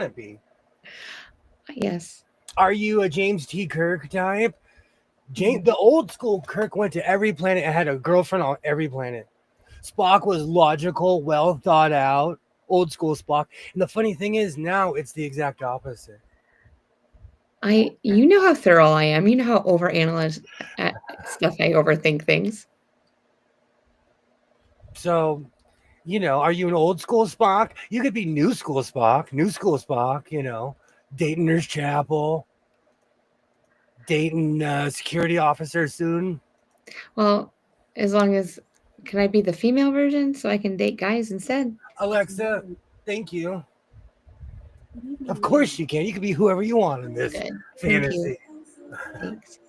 want to be. Yes. Are you a James T. Kirk type? The old school Kirk went to every planet and had a girlfriend on every planet. Spock was logical, well thought out, old school Spock. And the funny thing is, now it's the exact opposite. You know how thorough I am. You know how overanalyze stuff. I overthink things. So, are you an old school Spock? You could be new school Spock, Dayton Nurse Chapel, Dayton security officer soon. Well, as long as can I be the female version so I can date guys instead? Alexa, thank you. Of course you can. You can be whoever you want in this Good. Thank you. fantasy. Thanks.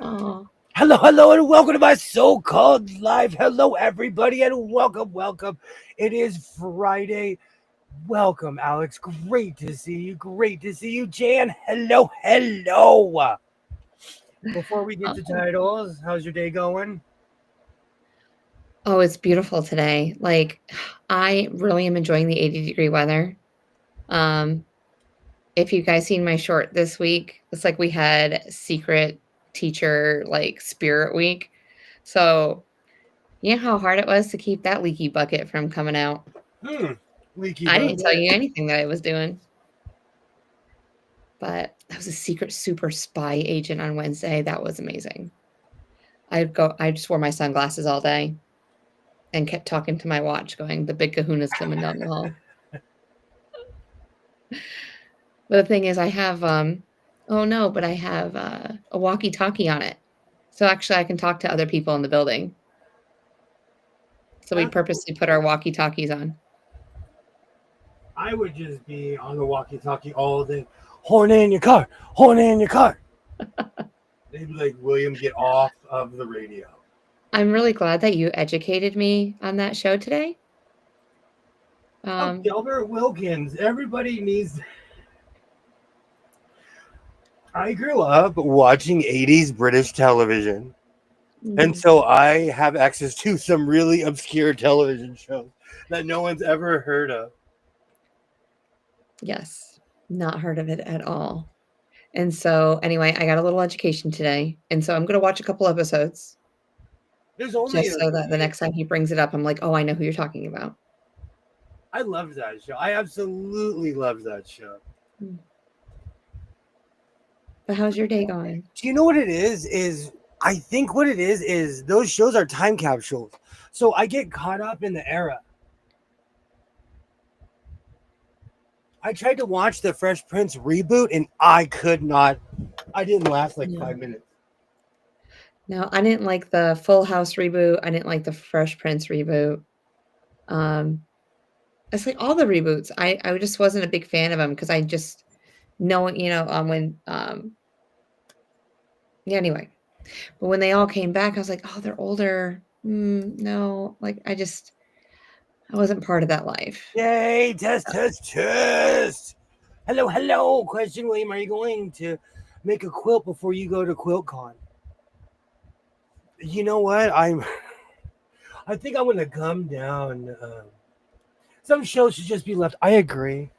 Oh, Hello, and welcome to my so-called live. Hello, everybody, and welcome. It is Friday. Welcome, Alex. Great to see you. Jan, hello. Before we get to titles, how's your day going? oh, it's beautiful today. Like, I really am enjoying the 80-degree weather. Um, if you guys seen my short this week, it's like we had secret teacher like spirit week. So, you know how hard it was to keep that leaky bucket from coming out? Leaky I didn't tell bucket. you anything that I was doing. But I was a secret super spy agent on Wednesday. That was amazing. I just wore my sunglasses all day and kept talking to my watch, going, the big kahuna's coming down the hall. But the thing is, I have, oh no, but I have a walkie-talkie on it. So actually, I can talk to other people in the building. So we purposely put our walkie-talkies on. I would just be on the walkie-talkie all day. Horn in your car. They'd be like, William, get off of the radio. I'm really glad that you educated me on that show today. Gilbert Wilkins. Everybody needs. I grew up watching 80s British television. And so I have access to some really obscure television shows that no one's ever heard of. Yes, not heard of it at all. And so, anyway, I got a little education today. And so I'm going to watch a couple episodes There's only just so that the next time he brings it up, I'm like, oh, I know who you're talking about. I love that show. I absolutely love that show. But how's your day going? Do you know what it is? I think what it is those shows are time capsules. So I get caught up in the era. I tried to watch the Fresh Prince reboot and I could not. I didn't last like 5 minutes. No, I didn't like the Full House reboot. I didn't like the Fresh Prince reboot. It's like all the reboots. I just wasn't a big fan of them because I just know, yeah, anyway. But when they all came back, I was like, oh, they're older. No, like I wasn't part of that life. Yay, test. Hello. Question, William, are you going to make a quilt before you go to QuiltCon? You know what? I think I'm going to come down. Some shows should just be left. I agree.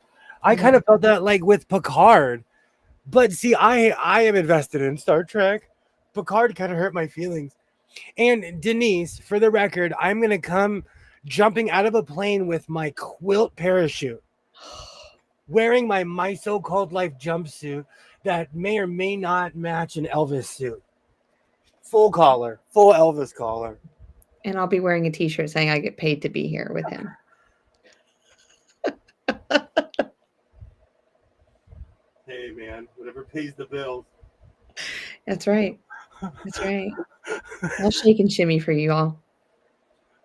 I kind of felt that like with Picard. But see, I am invested in Star Trek. Picard kind of hurt my feelings. And Denise, for the record, I'm going to come jumping out of a plane with my quilt parachute, wearing my so-called life jumpsuit that may or may not match an Elvis suit. Full Elvis collar. And I'll be wearing a t-shirt saying I get paid to be here with him. Hey, man, whatever pays the bills. That's right. I'll shake and shimmy for you all.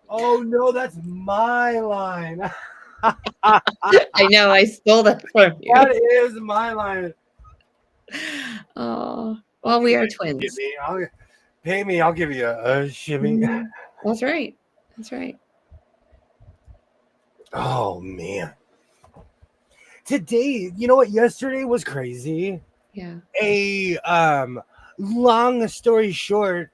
Oh, no, that's my line. I know, I stole that from you. That is my line. Oh, well, we are twins. Pay me, I'll give you a shimmy. That's right. Oh, man. Today, you know what? Yesterday was crazy. Yeah. Long story short,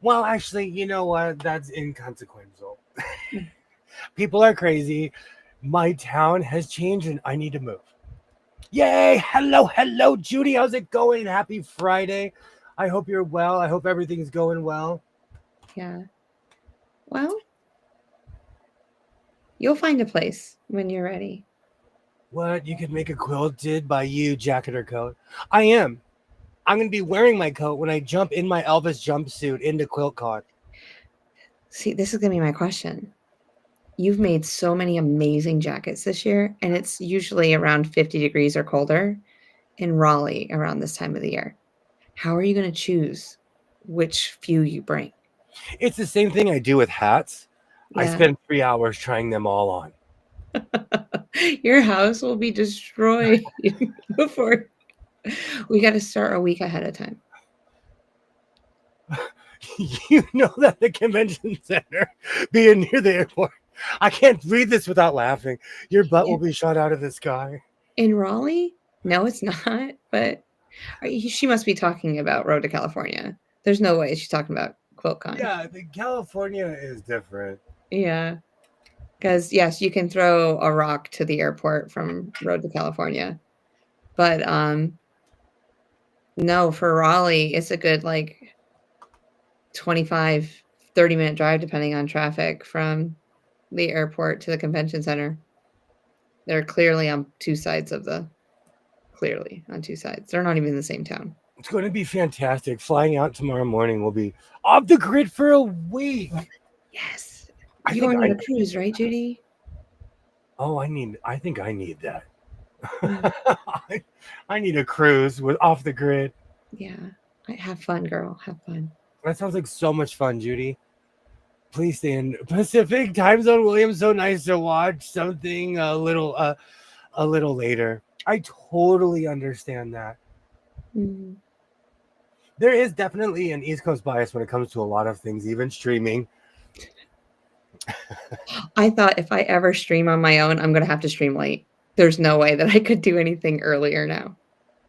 well, actually, you know what? That's inconsequential. People are crazy. My town has changed and I need to move. Yay! Hello, Judy. How's it going? Happy Friday. I hope you're well. I hope everything's going well. Yeah. Well, you'll find a place when you're ready. What? You could make a quilted by you jacket or coat? I am. I'm going to be wearing my coat when I jump in my Elvis jumpsuit into QuiltCon. See, this is going to be my question. You've made so many amazing jackets this year, and it's usually around 50 degrees or colder in Raleigh around this time of the year. How are you going to choose which few you bring? It's the same thing I do with hats. I Yeah. spend 3 hours trying them all on. Your house will be destroyed before we got to start a week ahead of time. You know that the convention center being near the airport, I can't read this without laughing. Your butt will be shot out of the sky. In Raleigh? No, it's not. But she must be talking about Road to California. There's no way she's talking about QuiltCon. Yeah, California is different. Yeah. Because, yes, you can throw a rock to the airport from Road to California. But no, for Raleigh, it's a good 25, 30-minute drive, depending on traffic, from the airport to the convention center. They're clearly on two sides. They're not even in the same town. It's going to be fantastic. Flying out tomorrow morning will be off the grid for a week. Yes. I You're think going on a cruise, right, Judy? Oh, I think I need that. Mm. I need a cruise with off the grid. Yeah. Have fun, girl. Have fun. That sounds like so much fun, Judy. Please stay in Pacific time zone, William. So nice to watch something a little later. I totally understand that. Mm. There is definitely an East Coast bias when it comes to a lot of things, even streaming. I thought if I ever stream on my own, I'm going to have to stream late. There's no way that I could do anything earlier now.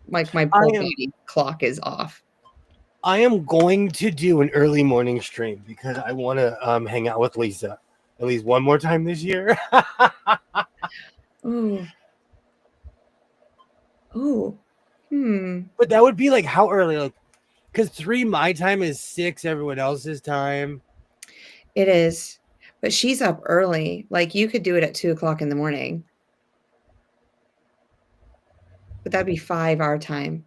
Like my whole body clock is off. I am going to do an early morning stream because I want to hang out with Lisa at least one more time this year. Oh. Oh. But that would be like how early? Like, because 3 my time is 6 everyone else's time. It is. But she's up early. Like you could do it at 2:00 in the morning. But that'd be 5 our time.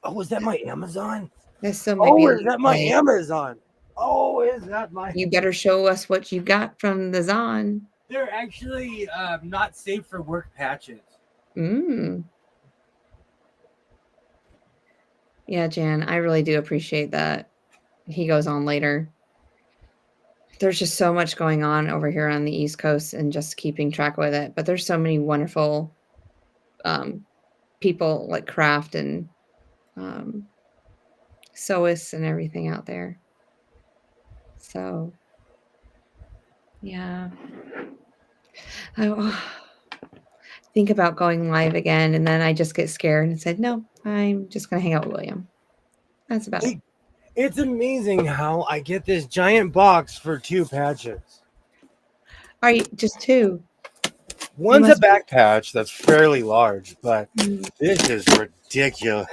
Oh, is that my Amazon? That's still maybe is that my Amazon? Oh, is that my? You better show us what you got from the Zon. They're actually not safe for work patches. Yeah, Jan, I really do appreciate that. He goes on later. There's just so much going on over here on the East Coast and just keeping track with it. But there's so many wonderful people like craft and sewists and everything out there. So, yeah. I think about going live again, and then I just get scared and said, no, I'm just going to hang out with William. That's about it. It's amazing how I get this giant box for 2 patches. All right, just 2. One's a back patch that's fairly large, but this is ridiculous.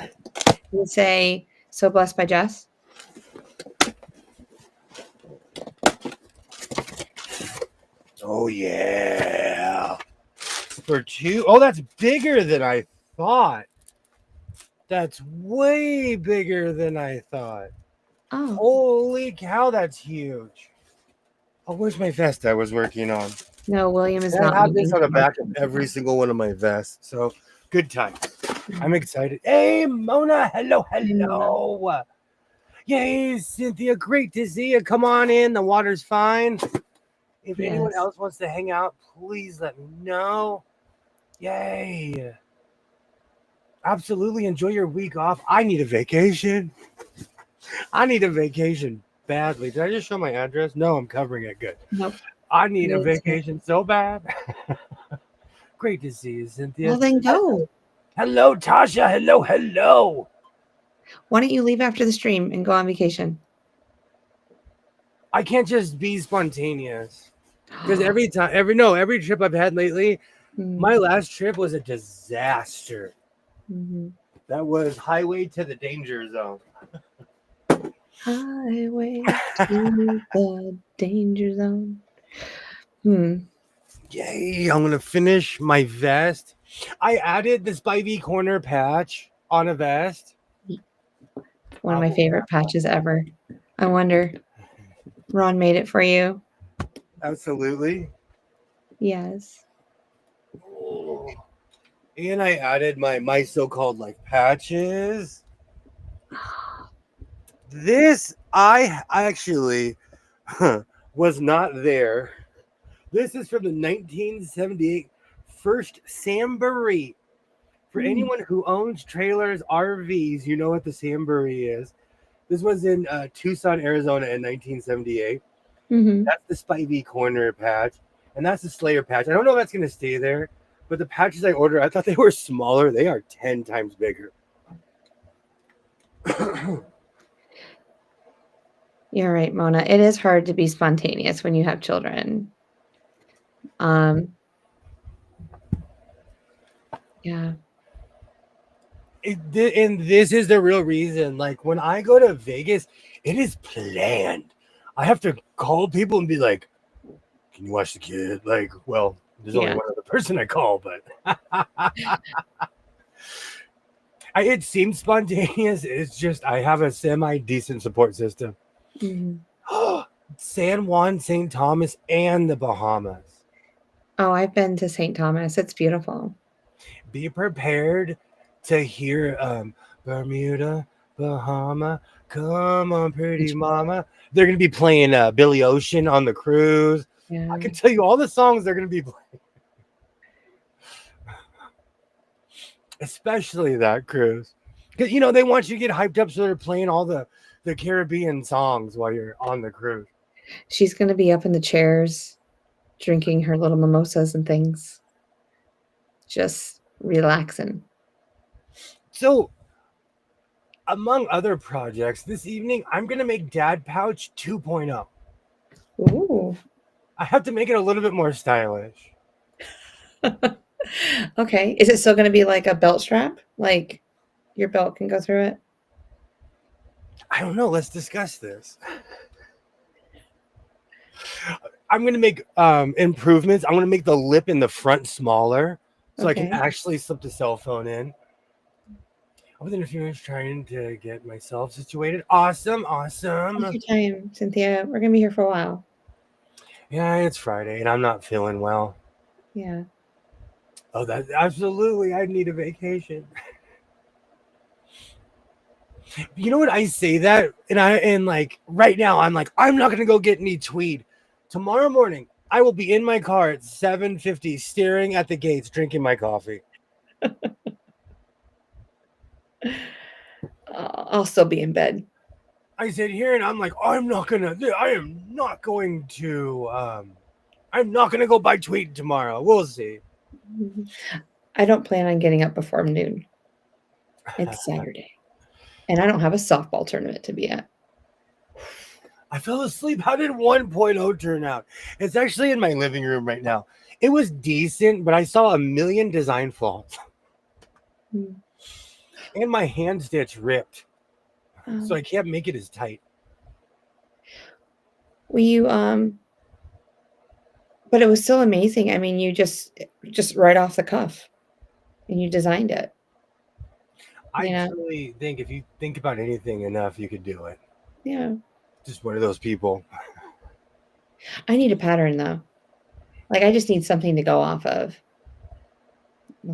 You say, so blessed by Jess? Oh, yeah. For 2. Oh, that's bigger than I thought. That's way bigger than I thought. Oh. Holy cow, that's huge. Oh, where's my vest I was working on? No, William is not. I have this on the back of every single one of my vests. So good times. I'm excited. Hey, Mona. Hello. Yay, Cynthia. Great to see you. Come on in. The water's fine. If anyone else wants to hang out, please let me know. Yay. Absolutely enjoy your week off. I need a vacation. I need a vacation badly. Did I just show my address? No, I'm covering it. Good. Nope. I need a vacation so bad. Great to see you, Cynthia. Well, then go. Hello, Tasha. Hello. Why don't you leave after the stream and go on vacation? I can't just be spontaneous. Because every trip I've had lately, Mm, my last trip was a disaster. mhm. That was highway to the danger zone. Highway to the danger zone. Hmm. Yay! I'm gonna finish my vest. I added the Spivey corner patch on a vest. One of my favorite patches ever. I wonder, Ron made it for you? Absolutely. Yes. Oh. And I added my so-called like patches. This I actually was not there. This is from the 1978 first Sambury. For Mm, anyone who owns trailers, RVs, you know what the Sambury is. This was in Tucson, Arizona in 1978. mhm. That's the Spivey corner patch, and that's the Slayer patch. I don't know if that's going to stay there, but the patches I ordered, I thought they were smaller. They are 10 times bigger. You're right, Mona. It is hard to be spontaneous when you have children. Um, yeah. And this is the real reason. Like when I go to Vegas, it is planned. I have to call people and be like, "Can you watch the kid?" Like, well, there's only Yeah. one other person I call, but it seems spontaneous. It's just I have a semi decent support system. Mhm. San Juan, St. Thomas, and the Bahamas. Oh, I've been to St. Thomas. It's beautiful. Be prepared to hear Bermuda, Bahama, come on, pretty mama. They're gonna be playing Billy Ocean on the cruise. I Yeah. can tell you all the songs they're gonna be playing, especially that cruise. Because they want you to get hyped up, so they're playing all the Caribbean songs while you're on the cruise. She's gonna be up in the chairs drinking her little mimosas and things, just relaxing. So, among other projects, this evening I'm gonna make Dad Pouch 2.0. Ooh. I have to make it a little bit more stylish. Okay. Is it still gonna be like a belt strap? Like your belt can go through it? I don't know. Let's discuss this. I'm gonna make improvements. I'm gonna make the lip in the front smaller so I can Okay. actually slip the cell phone in. Within a few minutes, trying to get myself situated. Awesome, Take awesome. your time, Cynthia. We're gonna be here for a while. Yeah, it's Friday and I'm not feeling well. Yeah. Oh, that absolutely. I need a vacation. You know what? I say that, and like right now, I'm like, I'm not gonna go get any tweed. Tomorrow morning, I will be in my car at 7:50, staring at the gates, drinking my coffee. I'll still be in bed. I sit here and I'm like, I'm not gonna. I am not going to. I'm not gonna go buy tweet tomorrow. We'll see. Mhm. I don't plan on getting up before noon. It's Saturday, and I don't have a softball tournament to be at. I fell asleep. How did 1.0 turn out? It's actually in my living room right now. It was decent, but I saw a million design flaws, Mm. and my hand stitch ripped, so Oh. I can't make it as tight. Will you, but it was still amazing. I mean, you just right off the cuff, and you designed it, I you know? truly think if you think about anything enough, you could do it. Yeah. Just one of those people. I need a pattern, though. Like, I just need something to go off of.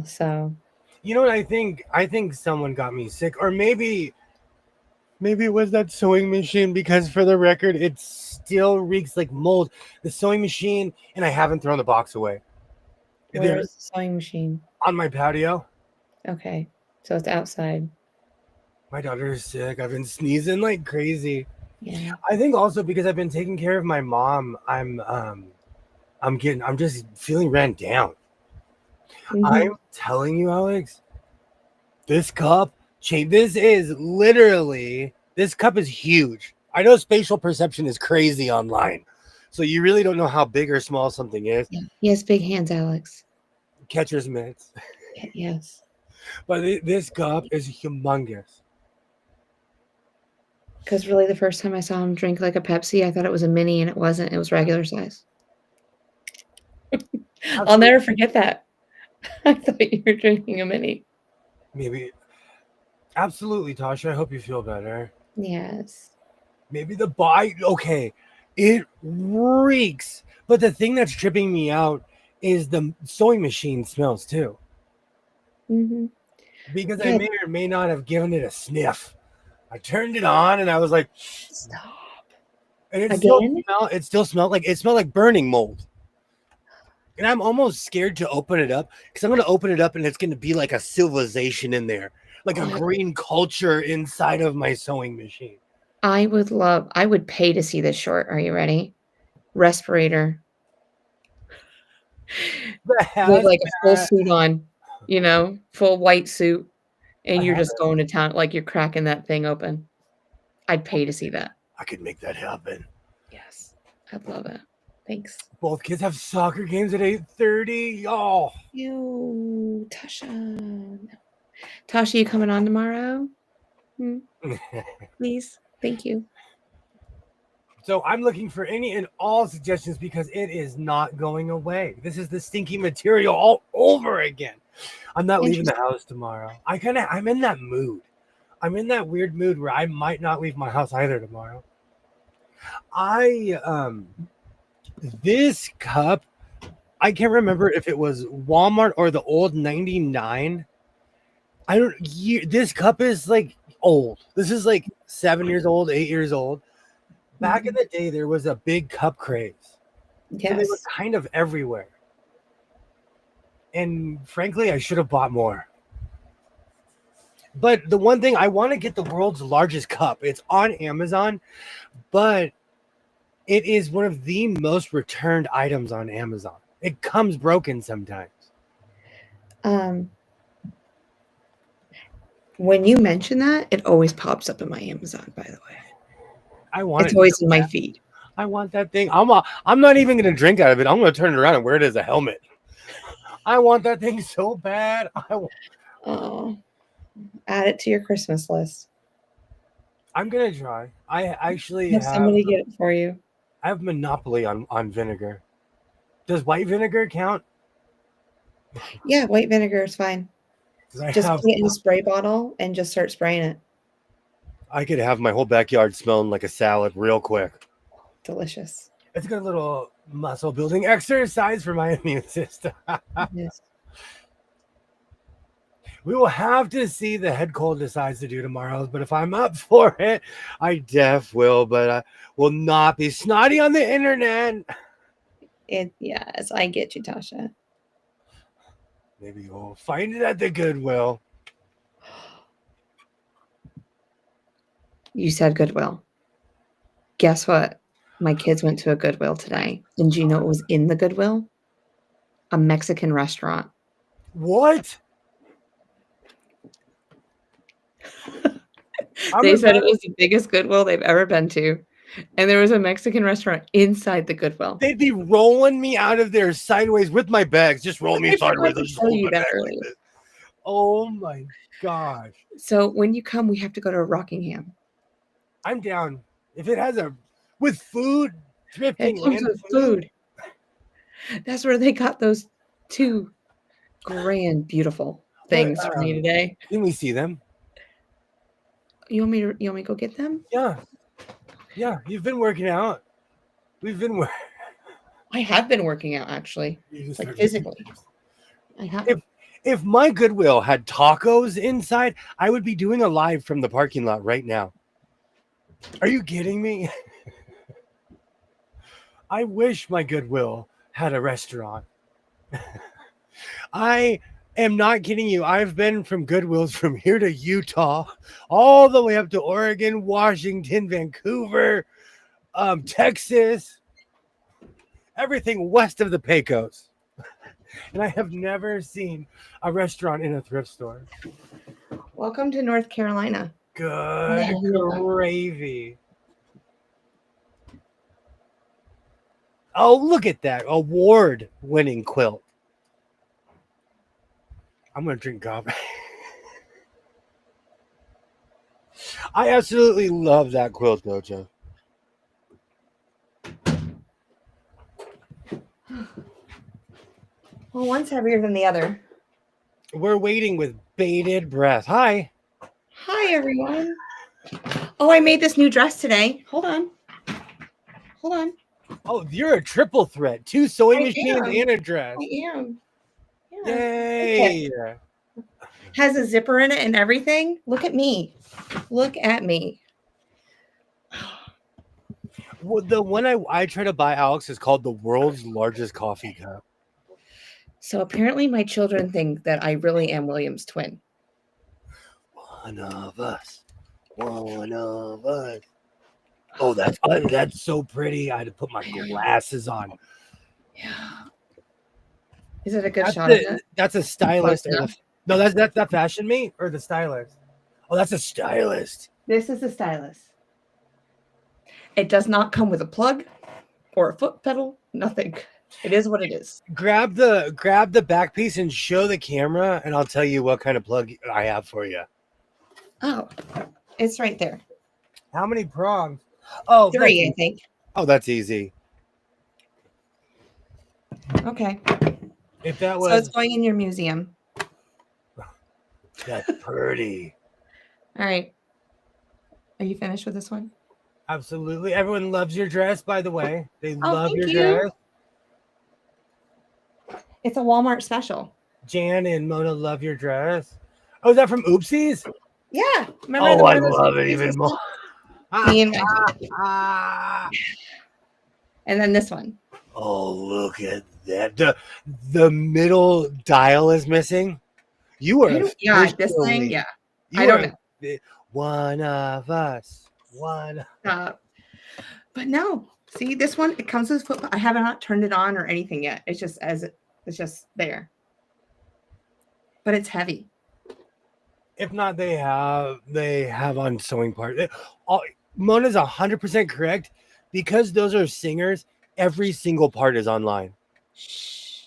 So You know what I think? I think someone got me sick, or maybe it was that sewing machine because for the record, it still reeks like mold. The sewing machine, and I haven't thrown the box away. where They're is the sewing machine? on my patio. Okay. So it's outside. My daughter is sick. I've been sneezing like crazy. Yeah. I think also because I've been taking care of my mom, I'm just feeling ran down. I'm Mhm. telling you, Alex, this cup change. This cup is huge. I know spatial perception is crazy online, So you really don't know how big or small something is. Yeah. He has big hands, Alex. Catcher's mitts. Yes. But this cup is humongous. Because really, the first time I saw him drink like a Pepsi, I thought it was a mini, and it wasn't. It was regular size. I'll never forget that. I thought you were drinking a mini. Maybe. Absolutely, Tasha. I hope you feel better. Yes. Maybe the bite. Okay. It reeks. But the thing that's tripping me out is the sewing machine smells too. Mm-hmm. Because I Yeah. may or may not have given it a sniff. I turned it on and I was like, Stop. and Again? it still smelled like burning mold. And I'm almost scared to open it up because I'm going to open it up and it's going to be like a civilization in there, like a green culture inside of my sewing machine. I would pay to see this short. Are you ready? Respirator. With like a full suit on, full white suit, and you're just going to town like you're cracking that thing open. I'd pay to see that. I could make that happen. Yes. I'd love it. Thanks. Both kids have soccer games at 8:30. Oh. Ew, Tasha. No. Tasha, you coming on tomorrow? Please. Thank you. So I'm looking for any and all suggestions because it is not going away. This is the stinky material all over again. I'm not leaving the house tomorrow. I'm in that mood. I'm in that weird mood where I might not leave my house either tomorrow. This cup, I can't remember if it was Walmart or the old 99. This cup is like old. This is like 7 years old, 8 years old. Back in the day, there was a big cup craze. Yes. So they were kind of everywhere. And frankly, I should have bought more. But the one thing, I want to get the world's largest cup. It's on Amazon, but it is one of the most returned items on Amazon. It comes broken sometimes. When you mention that, it always pops up in my Amazon, by the way. It's always in my feed. I want that thing. I'm not even going to drink out of it. I'm going to turn it around and wear it as a helmet. I want that thing so bad. Oh, add it to your Christmas list. I'm going to try. I actually have somebody get it for you. I have monopoly on vinegar. Does white vinegar count? Yeah, white vinegar is fine. Just put it in a spray bottle and just start spraying it. I could have my whole backyard smelling like a salad real quick. Delicious. It's a good little muscle building exercise for my immune system. Yes. We will have to see the head cold decides to do tomorrow, but if I'm up for it, I will, but I will not be snotty on the internet. Yes, I get you, Tasha. Maybe we'll find it at the Goodwill. You said Goodwill. Guess what? My kids went to a Goodwill today. And do you know what was in the Goodwill? A Mexican restaurant. What? They said it was the biggest Goodwill they've ever been to. And there was a Mexican restaurant inside the Goodwill. They'd be rolling me out of there sideways with my bags. Just roll me sideways. Oh my gosh. So when you come, we have to go to Rockingham. I'm down. If it has with food, thrifting and with food. That's where they got those 2 grand, beautiful things for me today. Can we see them? You want me to go get them? Yeah. Yeah, you've been working out. I have been working out, actually. Like physically. I have. If my Goodwill had tacos inside, I would be doing a live from the parking lot right now. Are you kidding me? I wish my Goodwill had a restaurant. I am not kidding you. I've been from Goodwills from here to Utah, all the way up to Oregon, Washington, Vancouver, Texas, everything west of the Pecos. And I have never seen a restaurant in a thrift store. Welcome to North Carolina. Good gravy. Oh, look at that award-winning quilt. I'm gonna drink coffee. I absolutely love that quilt, Doja. Well, one's heavier than the other. We're waiting with bated breath. Hi. Hi, everyone. Oh, I made this new dress today. Hold on. Hold on. Oh, you're a triple threat. 2 sewing I machines am. and a dress. I am. Yeah. Yay. Has a zipper in it and everything. Look at me. Look at me. Well, the one I try to buy Alex is called the world's largest coffee cup. So apparently my children think that I really am William's twin. One of us. One of us. Oh, that's so pretty. I had to put my glasses on. Yeah. Is it a good shot of it? That's a stylist. Close No, that's that fashion mate or the stylist. Oh, that's a stylist. This is a stylus. It does not come with a plug or a foot pedal. Nothing. It is what it is. Grab the back piece and show the camera, and I'll tell you what kind of plug I have for you. Oh, it's right there. How many prongs? Oh, 3, I think. Oh, that's easy. Okay. If that was, So it's going in your museum. that's pretty. All right. Are you finished with this one? Absolutely. Everyone loves your dress, by the way. They Oh, love thank your you. dress. It's a Walmart special. Jan and Mona love your dress. Oh, is that from Oopsies? Yeah. Remember Oh, the I one that's love it even more. Me and Ah. And then this one. Oh, look at that. The middle dial is missing. You are Yeah, this thing. Yeah. I don't know. One of us. One. But no. See, this one, it comes with foot. I have not turned it on or anything yet. It's just there. But it's heavy. If not, they have on sewing part. Mona's 100% correct because those are singers. Every single part is online. Shh.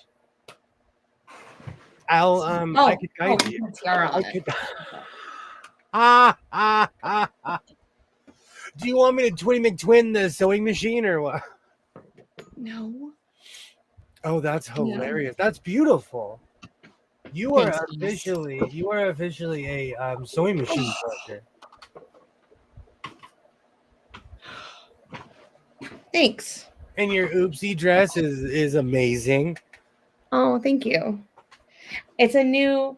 I could guide you. Tiara on it. Do you want me to Twinny McTwin the sewing machine or what? No. Oh, that's hilarious. No. That's beautiful. You are officially a sewing machine collector. Thanks. And your oopsie dress is amazing. Oh, thank you. It's a new.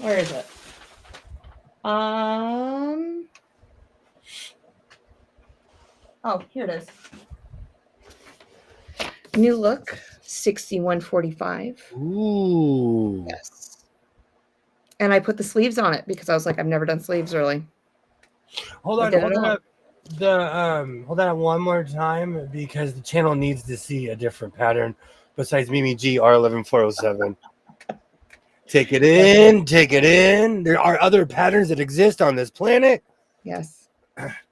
Where is it? Oh, here it is. New look, 6145. Ooh. Yes. And I put the sleeves on it because I was like, I've never done sleeves really. Hold on one more time because the channel needs to see a different pattern besides Mimi G R11407. Take it in. There are other patterns that exist on this planet. Yes.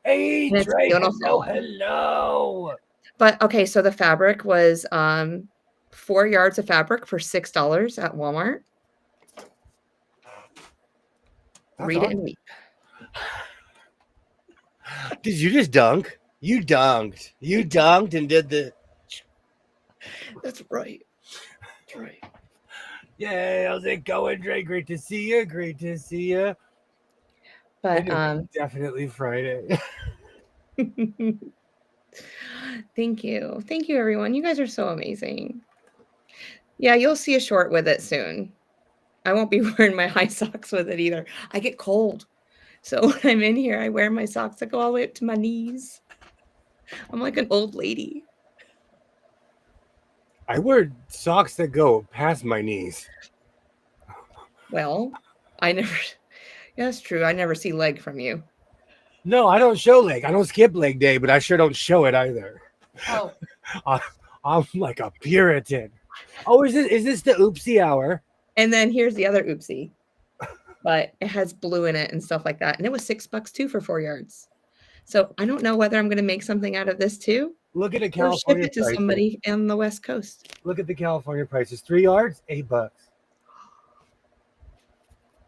Hey, Drake. Hello. But okay, so the fabric was 4 yards of fabric for $6 at Walmart. Read it and weep. Did you just dunk? You dunked and did the. That's right. That's right. Yeah, how's it going, Dre? Great to see you. But definitely Friday. Thank you, everyone. You guys are so amazing. Yeah, you'll see a short with it soon. I won't be wearing my high socks with it either. I get cold. So when I'm in here, I wear my socks that go all the way up to my knees. I'm like an old lady. I wear socks that go past my knees. Well, that's true. I never see leg from you. No, I don't show leg. I don't skip leg day, but I sure don't show it either. Oh. I'm like a Puritan. Oh, is this the oopsie hour? And then here's the other oopsie. But it has blue in it and stuff like that. And it was $6 too for 4 yards. So I don't know whether I'm going to make something out of this too. Look at the Or ship California it to prices. somebody on the West Coast. Look at the California prices. 3 yards, $8.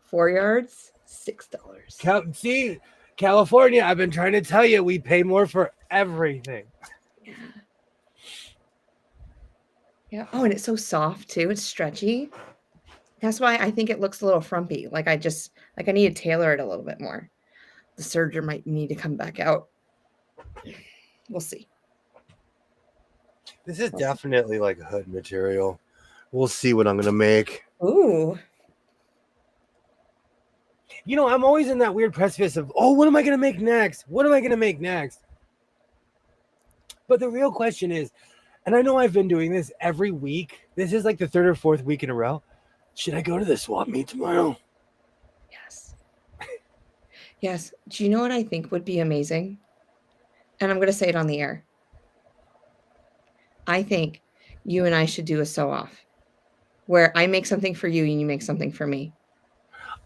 4 yards, $6. See, California, I've been trying to tell you, we pay more for everything. Yeah. Yeah. Oh, and it's so soft too. It's stretchy. That's why I think it looks a little frumpy. Like I need to tailor it a little bit more. The serger might need to come back out. We'll see. This is definitely like hood material. We'll see what I'm going to make. Ooh. You know, I'm always in that weird precipice of, oh, what am I going to make next? What am I going to make next? But the real question is, and I know I've been doing this every week. This is like the 3rd or 4th week in a row. Should I go to the swap meet tomorrow? Yes. Yes. Do you know what I think would be amazing? And I'm going to say it on the air. I think you and I should do a sew off where I make something for you and you make something for me.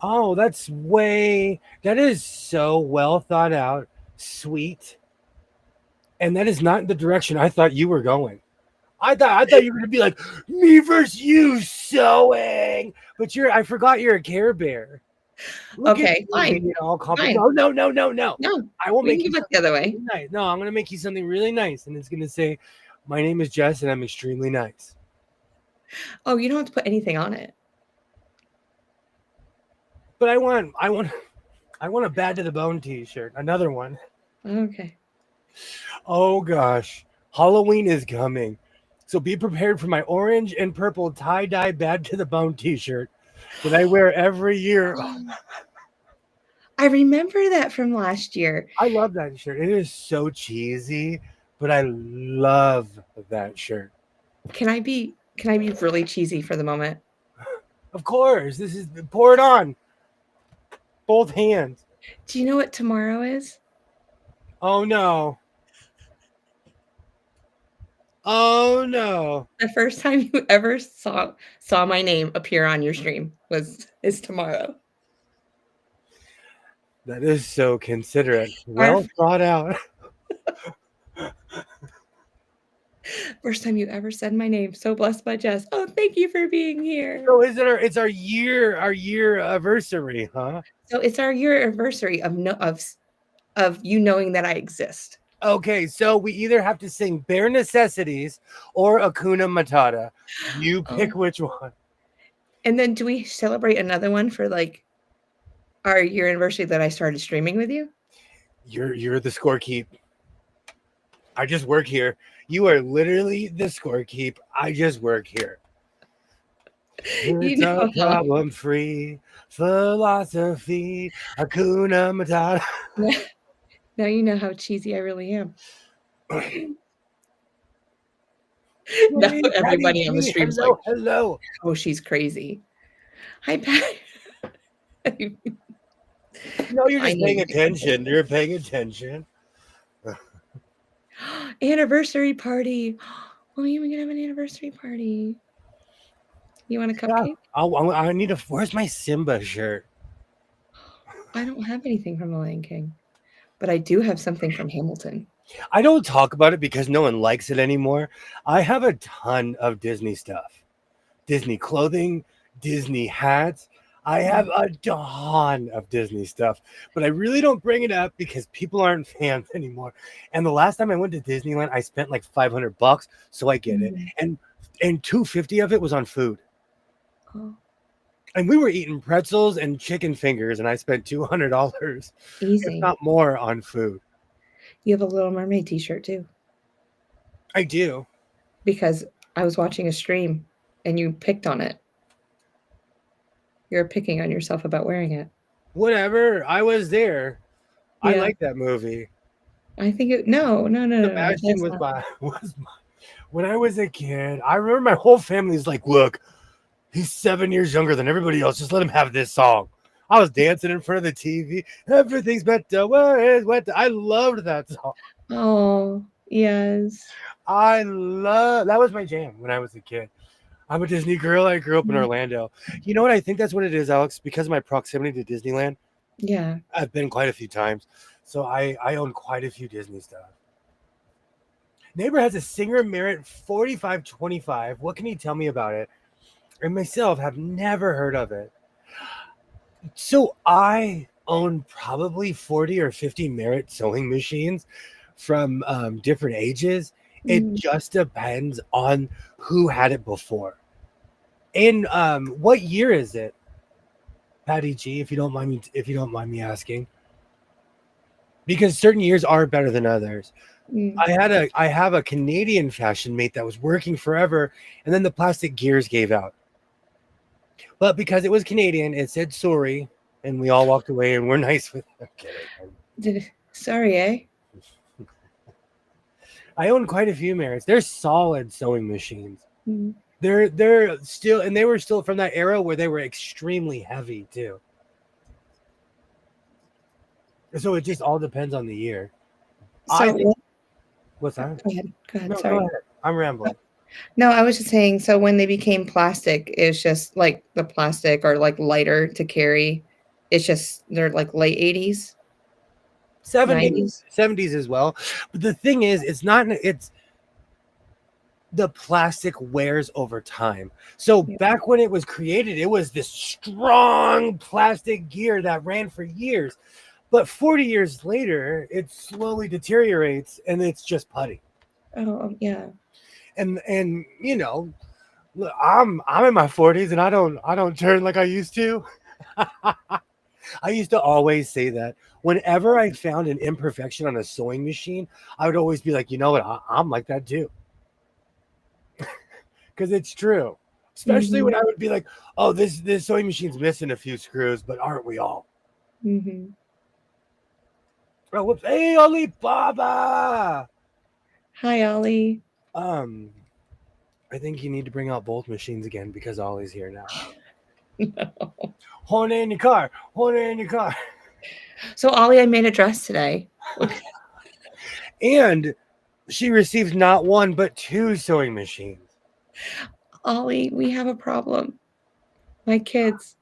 Oh, that is so well thought out, sweet. And that is not the direction I thought you were going. I thought you were going to be like, me versus you sewing. But I forgot you're a Care Bear. Look Okay, fine. All Fine. No. No, I will we make can you look the other way. really nice. No, I'm going to make you something really nice. And it's going to say, my name is Jess and I'm extremely nice. Oh, you don't have to put anything on it. But I want a Bad to the Bone t-shirt. Another one. Okay. Oh gosh. Halloween is coming. So be prepared for my orange and purple tie-dye Bad to the Bone t-shirt that I wear every year. I remember that from last year. I love that shirt. It is so cheesy, but I love that shirt. Can I be really cheesy for the moment? Of course. Pour it on. Both hands. Do you know what tomorrow is? Oh no. Oh no. The first time you ever saw my name appear on your stream is tomorrow. That is so considerate. Well thought out. First time you ever said my name. So blessed by Jess. Oh, thank you for being here. So it's our year anniversary, huh? So it's our year anniversary of you knowing that I exist. Okay, so we either have to sing Bare Necessities or Hakuna Matata. You pick which one. And then do we celebrate another one for like our year anniversary that I started streaming with you? You're the scorekeep. I just work here. You are literally the scorekeep. I just work here. It's a problem-free philosophy. Hakuna Matata. Now you know how cheesy I really am. Now everybody on the stream's like, hello. Oh, she's crazy. Hi, Pat. No, you're just paying attention. You're paying attention. Anniversary party. Oh, we can have an anniversary party. You want a cupcake? Yeah, I need where's my Simba shirt? I don't have anything from The Lion King, but I do have something from Hamilton. I don't talk about it because no one likes it anymore. I have a ton of Disney stuff. Disney clothing, Disney hats. I have a ton of Disney stuff, but I really don't bring it up because people aren't fans anymore. And the last time I went to Disneyland, I spent like $500, so I get it. And $250 of it was on food. Oh. And we were eating pretzels and chicken fingers, and I spent $200, easy, if not more, on food. You have a Little Mermaid t-shirt too. I do. Because I was watching a stream and you picked on it. You're picking on yourself about wearing it. Whatever. I was there. Yeah. I like that movie. I think no. Sebastian was my when I was a kid. I remember my whole family's like, look, he's 7 years younger than everybody else. Just let him have this song. I was dancing in front of the TV. Everything's better. I loved that song. Oh, yes. That was my jam when I was a kid. I'm a Disney girl. I grew up in Orlando. You know what? I think that's what it is, Alex, because of my proximity to Disneyland. Yeah. I've been quite a few times. So I own quite a few Disney stuff. Neighbor has a Singer Merit 4525. What can you tell me about it? And myself have never heard of it. So I own probably 40 or 50 Merit sewing machines from different ages. It Mm, just depends on who had it before. And what year is it, Patty G? If you don't mind me asking, because certain years are better than others. mm. I have a Canadian fashion mate that was working forever, and then the plastic gears gave out. But because it was Canadian, it said sorry, and we all walked away, and we're nice with it. I'm kidding. Sorry, eh? I own quite a few Merits. They're solid sewing machines. Mm. They're still, and they were still from that era where they were extremely heavy too. So it just all depends on the year. I So, think, what's that? go ahead. Go ahead. No, Sorry. go ahead. I'm rambling. No, I was just saying, so when they became plastic, it's just like the plastic or like lighter to carry. It's just they're like late 80s, 90s. 70s as well. But the thing is, it's the plastic wears over time. So Yeah. back when it was created, it was this strong plastic gear that ran for years. But 40 years later, it slowly deteriorates and it's just putty. Oh, yeah. And you know, look, I'm in my 40s and I don't turn like I used to. I used to always say that whenever I found an imperfection on a sewing machine, I would always be like, you know what, I'm like that too. Because it's true. Especially Mhm. when I would be like, oh, this sewing machine's missing a few screws, but aren't we all? Mhm. Oh, whoops. Hey, Alibaba. Hi, Ollie. Um, I think you need to bring out both machines again because Ollie's here now. No. Horn in your car. Horn in your car. So, Ollie, I made a dress today. And she received not one but two sewing machines. Ollie, we have a problem. My kids.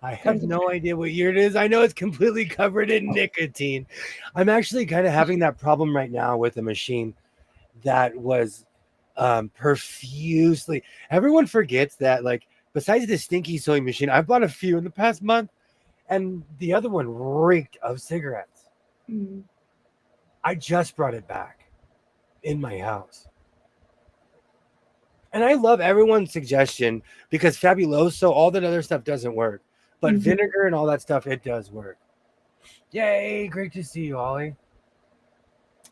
I That have was a no idea what year it is. I know it's completely covered in nicotine. I'm actually kind of having that problem right now with a machine that was profusely. Everyone forgets that, like, besides the stinky sewing machine, I've bought a few in the past month, and the other one reeked of cigarettes. Mm. I just brought it back in my house. And I love everyone's suggestion because Fabuloso, all that other stuff doesn't work. But Mhm. vinegar and all that stuff, it does work. Yay, great to see you, Ollie.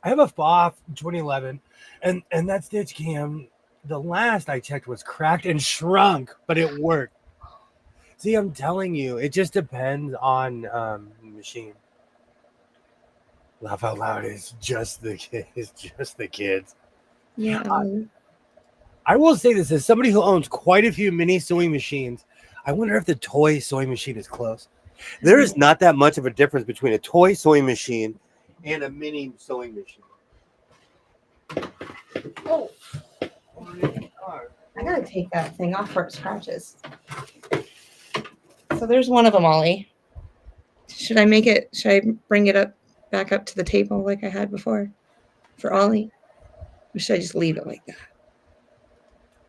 I have a FOF 2011, and that stitch cam, the last I checked was cracked and shrunk, but it worked. See, I'm telling you, it just depends on the machine. Laugh out loud is just the kids. It's just the kids. Yeah, Ollie. I will say this as somebody who owns quite a few mini sewing machines. I wonder if the toy sewing machine is close. There is not that much of a difference between a toy sewing machine and a mini sewing machine. Oh, I gotta take that thing off for it scratches. So there's one of them, Ollie. Should I bring it up back up to the table like I had before for Ollie? Or should I just leave it like that?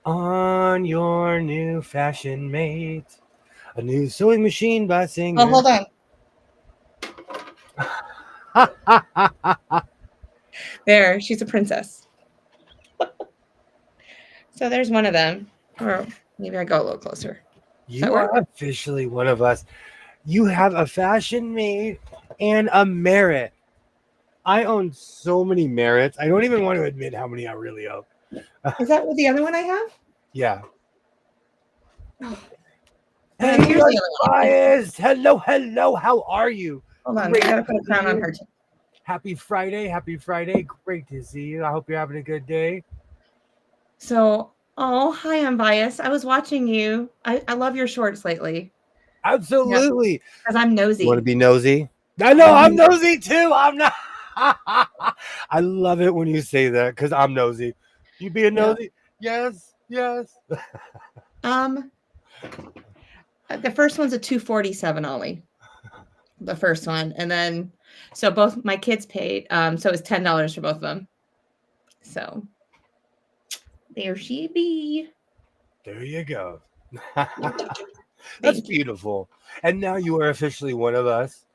On your new fashion mate, a new sewing machine by Singer. Oh, hold on. There, she's a princess. So there's one of them. Or maybe I go a little closer. You are officially one of us. You have a fashion mate and a merit. I own so many merits. I don't even want to admit how many I really own. Is that what the other one I have? Yeah. Oh. Hey, Here's the other one. bias. Hello, hello. How are you? Hold on, Great I gotta to put a see crown on you. her too. Happy Friday. Happy Friday. Great to see you. I hope you're having a good day. So, oh, hi, I'm biased. I was watching you. I love your shorts lately. Absolutely. Because I'm nosy. You want to be nosy? I know I'm nosy too. I'm not. I love it when you say that because I'm nosy. You being nosy? Yes, yes. The first one's a 247 Ollie. The first one, and then so both my kids paid. So it's $10 for both of them. So there she be. There you go. That's Thank you. beautiful. And now you are officially one of us.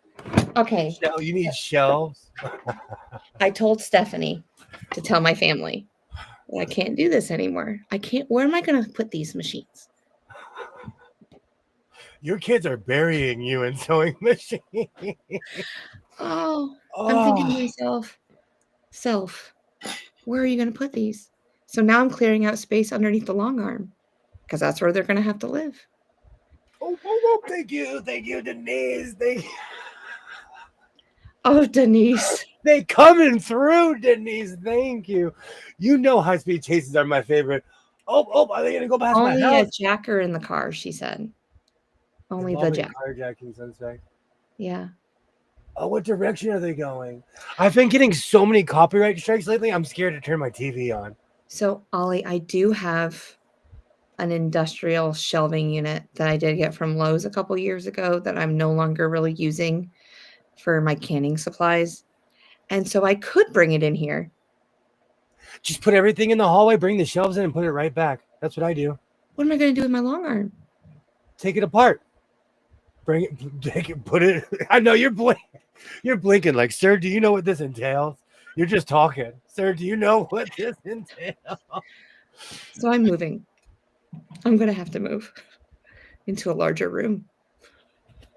Okay. You need shelves. I told Stephanie to tell my family that I can't do this anymore. I can't. Where am I going to put these machines? Your kids are burying you in sewing machine. Oh, I'm thinking to Oh, myself, self, where are you going to put these? So now I'm clearing out space underneath the long arm because that's where they're going to have to live. thank you, Denise. Oh, Denise. They coming through, Denise. Thank you. You know high speed chases are my favorite. Are they gonna go past my Only a house? jacker in the car, she said. Only the Involving jack. carjacking suspect. Yeah. Oh, what direction are they going? I've been getting so many copyright strikes lately. I'm scared to turn my TV on. So, Ollie, I do have an industrial shelving unit that I did get from Lowe's a couple years ago that I'm no longer really using for my canning supplies. And so I could bring it in here. Just put everything in the hallway, bring the shelves in, and put it right back. That's what I do. What am I going to do with my long arm? Take it apart. Bring it, take it, put it. I know you're blinking like, sir, do you know what this entails? You're just talking. Sir, do you know what this entails? So I'm moving. I'm going to have to move into a larger room.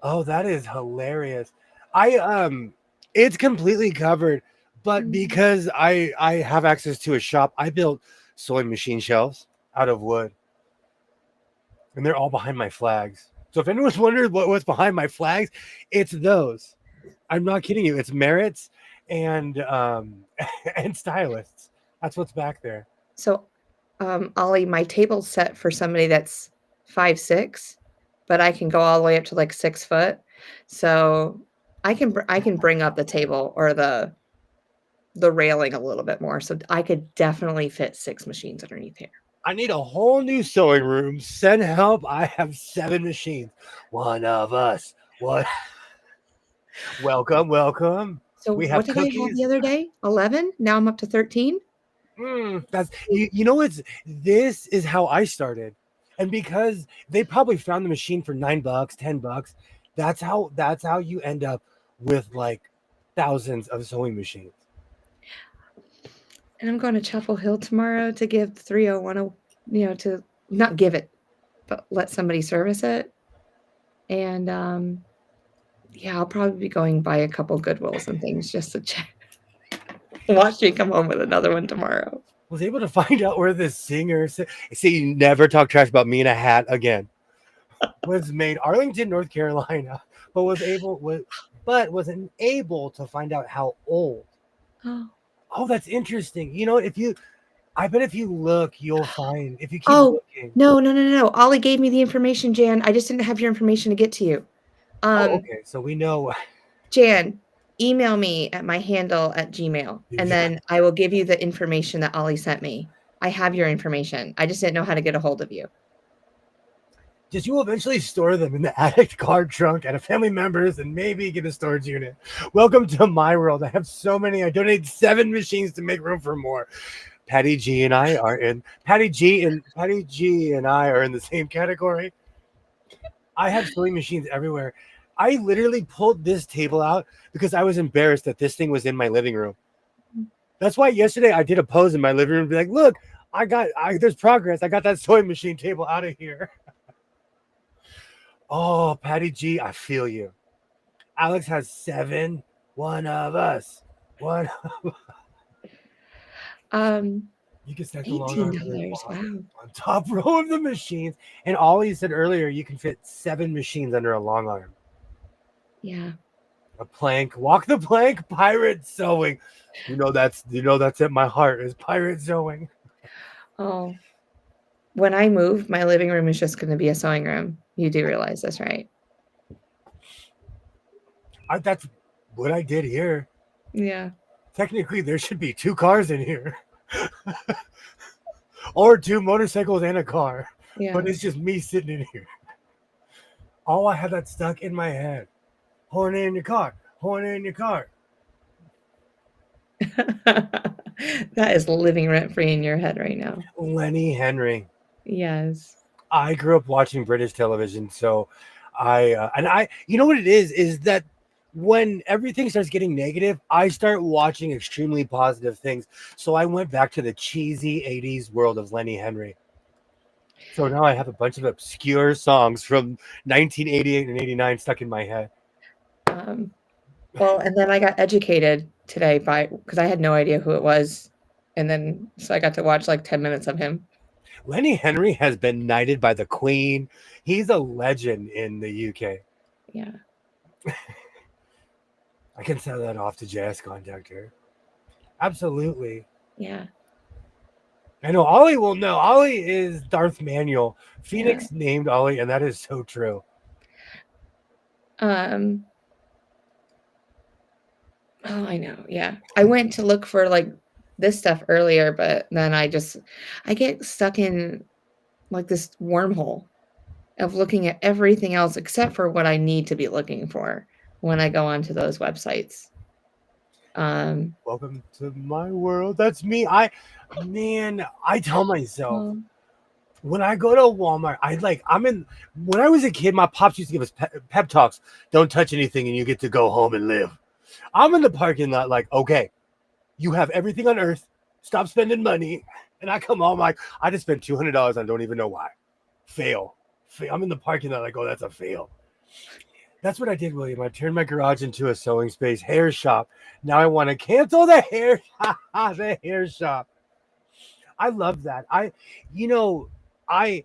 Oh, that is hilarious. I it's completely covered, but Mm. because I have access to a shop, I built sewing machine shelves out of wood. And they're all behind my flags. So if anyone's wondering what's behind my flags, it's those. I'm not kidding you. It's merits and and stylists. That's what's back there. So, Ollie, my table's set for somebody that's 5'6", but I can go all the way up to like 6 foot. So I can bring up the table or the railing a little bit more. So I could definitely fit 6 machines underneath here. I need a whole new sewing room. Send help. I have 7 machines. One of us. What? Welcome. So We what have did I have the cookies. other day? 11. Now I'm up to 13. That's you know it's this is how I started. And because they probably found the machine for $9, $10, that's how you end up with like thousands of sewing machines. And I'm going to Chapel Hill tomorrow to give 301, to not give it, but let somebody service it. And yeah, I'll probably be going by a couple Goodwills and things just to check. Watch me come home with another one tomorrow. Was able to find out where the singer see you never talk trash about me in a hat again. Was made Arlington, North Carolina, but wasn't able to find out how old. Oh. Oh, that's interesting. You know, I bet if you look, you'll find if you keep Oh, looking. no. Ollie gave me the information, Jan. I just didn't have your information to get to you. Oh, okay. So we know. Jan, email me at my handle at Gmail, and then I will give you the information that Ollie sent me. I have your information. I just didn't know how to get a hold of you. Just you will eventually store them in the attic car trunk at a family member's and maybe get a storage unit. Welcome to my world. I have so many. I donated 7 machines to make room for more. Patty G and I are in Patty G and I are in the same category. I have sewing machines everywhere. I literally pulled this table out because I was embarrassed that this thing was in my living room. That's why yesterday I did a pose in my living room, be like, look, there's progress. I got that sewing machine table out of here. Oh, Patty G, I feel you. Alex has 7. One of us. One. You can stack the long arm $18. Wow. on top row of the machines. And Ollie said earlier, you can fit 7 machines under a long arm. Yeah. A plank, walk the plank, pirate sewing. That's at my heart is pirate sewing. Oh, when I move, my living room is just going to be a sewing room. You do realize this, right? That's what I did here. Yeah. Technically, there should be 2 cars in here, or 2 motorcycles and a car. Yeah. But it's just me sitting in here. Oh, I had that stuck in my head. Horn in your car. Horn in your car. That is living rent free in your head right now. Lenny Henry. Yes. I grew up watching British television, so you know what it is that when everything starts getting negative, I start watching extremely positive things. So I went back to the cheesy 80s world of Lenny Henry. So now I have a bunch of obscure songs from 1988 and 89 stuck in my head. Um, well, and then I got educated today by because I had no idea who it was, and then so I got to watch like 10 minutes of him. Lenny Henry has been knighted by the Queen. He's a legend in the UK. Yeah. I can sell that off to Jazz Conductor. Absolutely. Yeah. I know Ollie will know. Ollie is Darth Manuel. Yeah. Phoenix named Ollie, and that is so true. Oh, I know. Yeah. I went to look for like this stuff earlier, but then I get stuck in like this wormhole of looking at everything else except for what I need to be looking for when I go onto those websites. Welcome to my world. That's me. I tell myself Well, when I go to Walmart, when I was a kid, my pops used to give us pep talks. Don't touch anything and you get to go home and live. I'm in the parking lot like, okay, you have everything on earth. Stop spending money. And I come home like, I just spent $200 and I don't even know why. Fail. I'm in the parking lot like, oh, that's a fail. That's what I did, William. I turned my garage into a sewing space, hair shop. Now I want to cancel the the hair shop. I love that. You know, I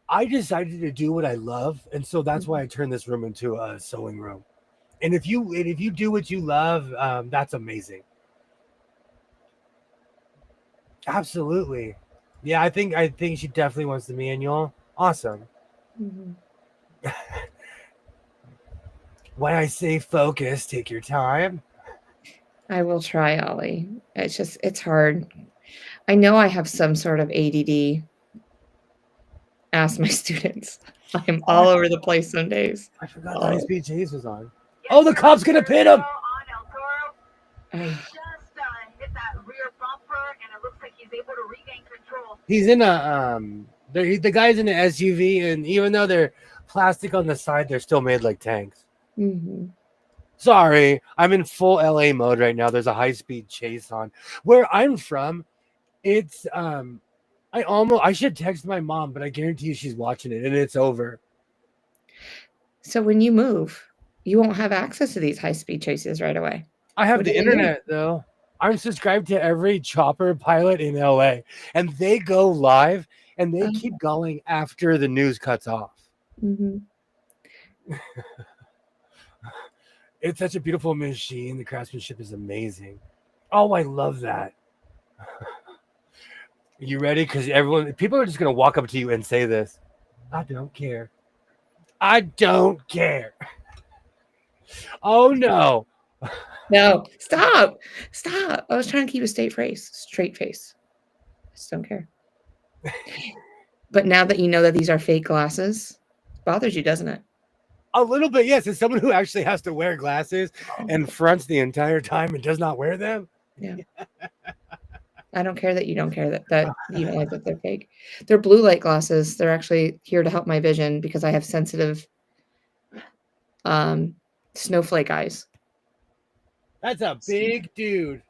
I decided to do what I love, and so that's why I turned this room into a sewing room. And if you do what you love, that's amazing. Absolutely. Yeah, I think she definitely wants the manual. Awesome. mhm. Why I say focus, take your time. I will try, Ollie. It's hard. I know I have some sort of ADD. Ask my students. I'm Oh, all over the place some days. I forgot the high Oh, speed chase was on. Oh, the cop's gonna pin him. ugh. Hit that rear bumper, and it looks like he's able to regain control. He's in the guy's in an SUV, and even though they're plastic on the side, they're still made like tanks. Mhm. Sorry, I'm in full LA mode right now. There's a high speed chase on. Where I'm from, it's I should text my mom, but I guarantee you she's watching it and it's over. So when you move, you won't have access to these high-speed chases right away. I have What do the you do? internet though. I'm subscribed to every chopper pilot in LA, and they go live and they Oh, keep going after the news cuts off. mhm. It's such a beautiful machine. The craftsmanship is amazing. Oh, I love that. You ready? Because people are just gonna walk up to you and say this. I don't care. I don't care. Oh no. No, stop. Stop. I was trying to keep a straight face. I just don't care. But now that you know that these are fake glasses, it bothers you, doesn't it? A little bit, yes. As someone who actually has to wear glasses Oh, and fronts the entire time and does not wear them. yeah. I don't care that you don't care that you know that they're fake. They're blue light glasses. They're actually here to help my vision because I have sensitive um snowflake eyes. That's a big dude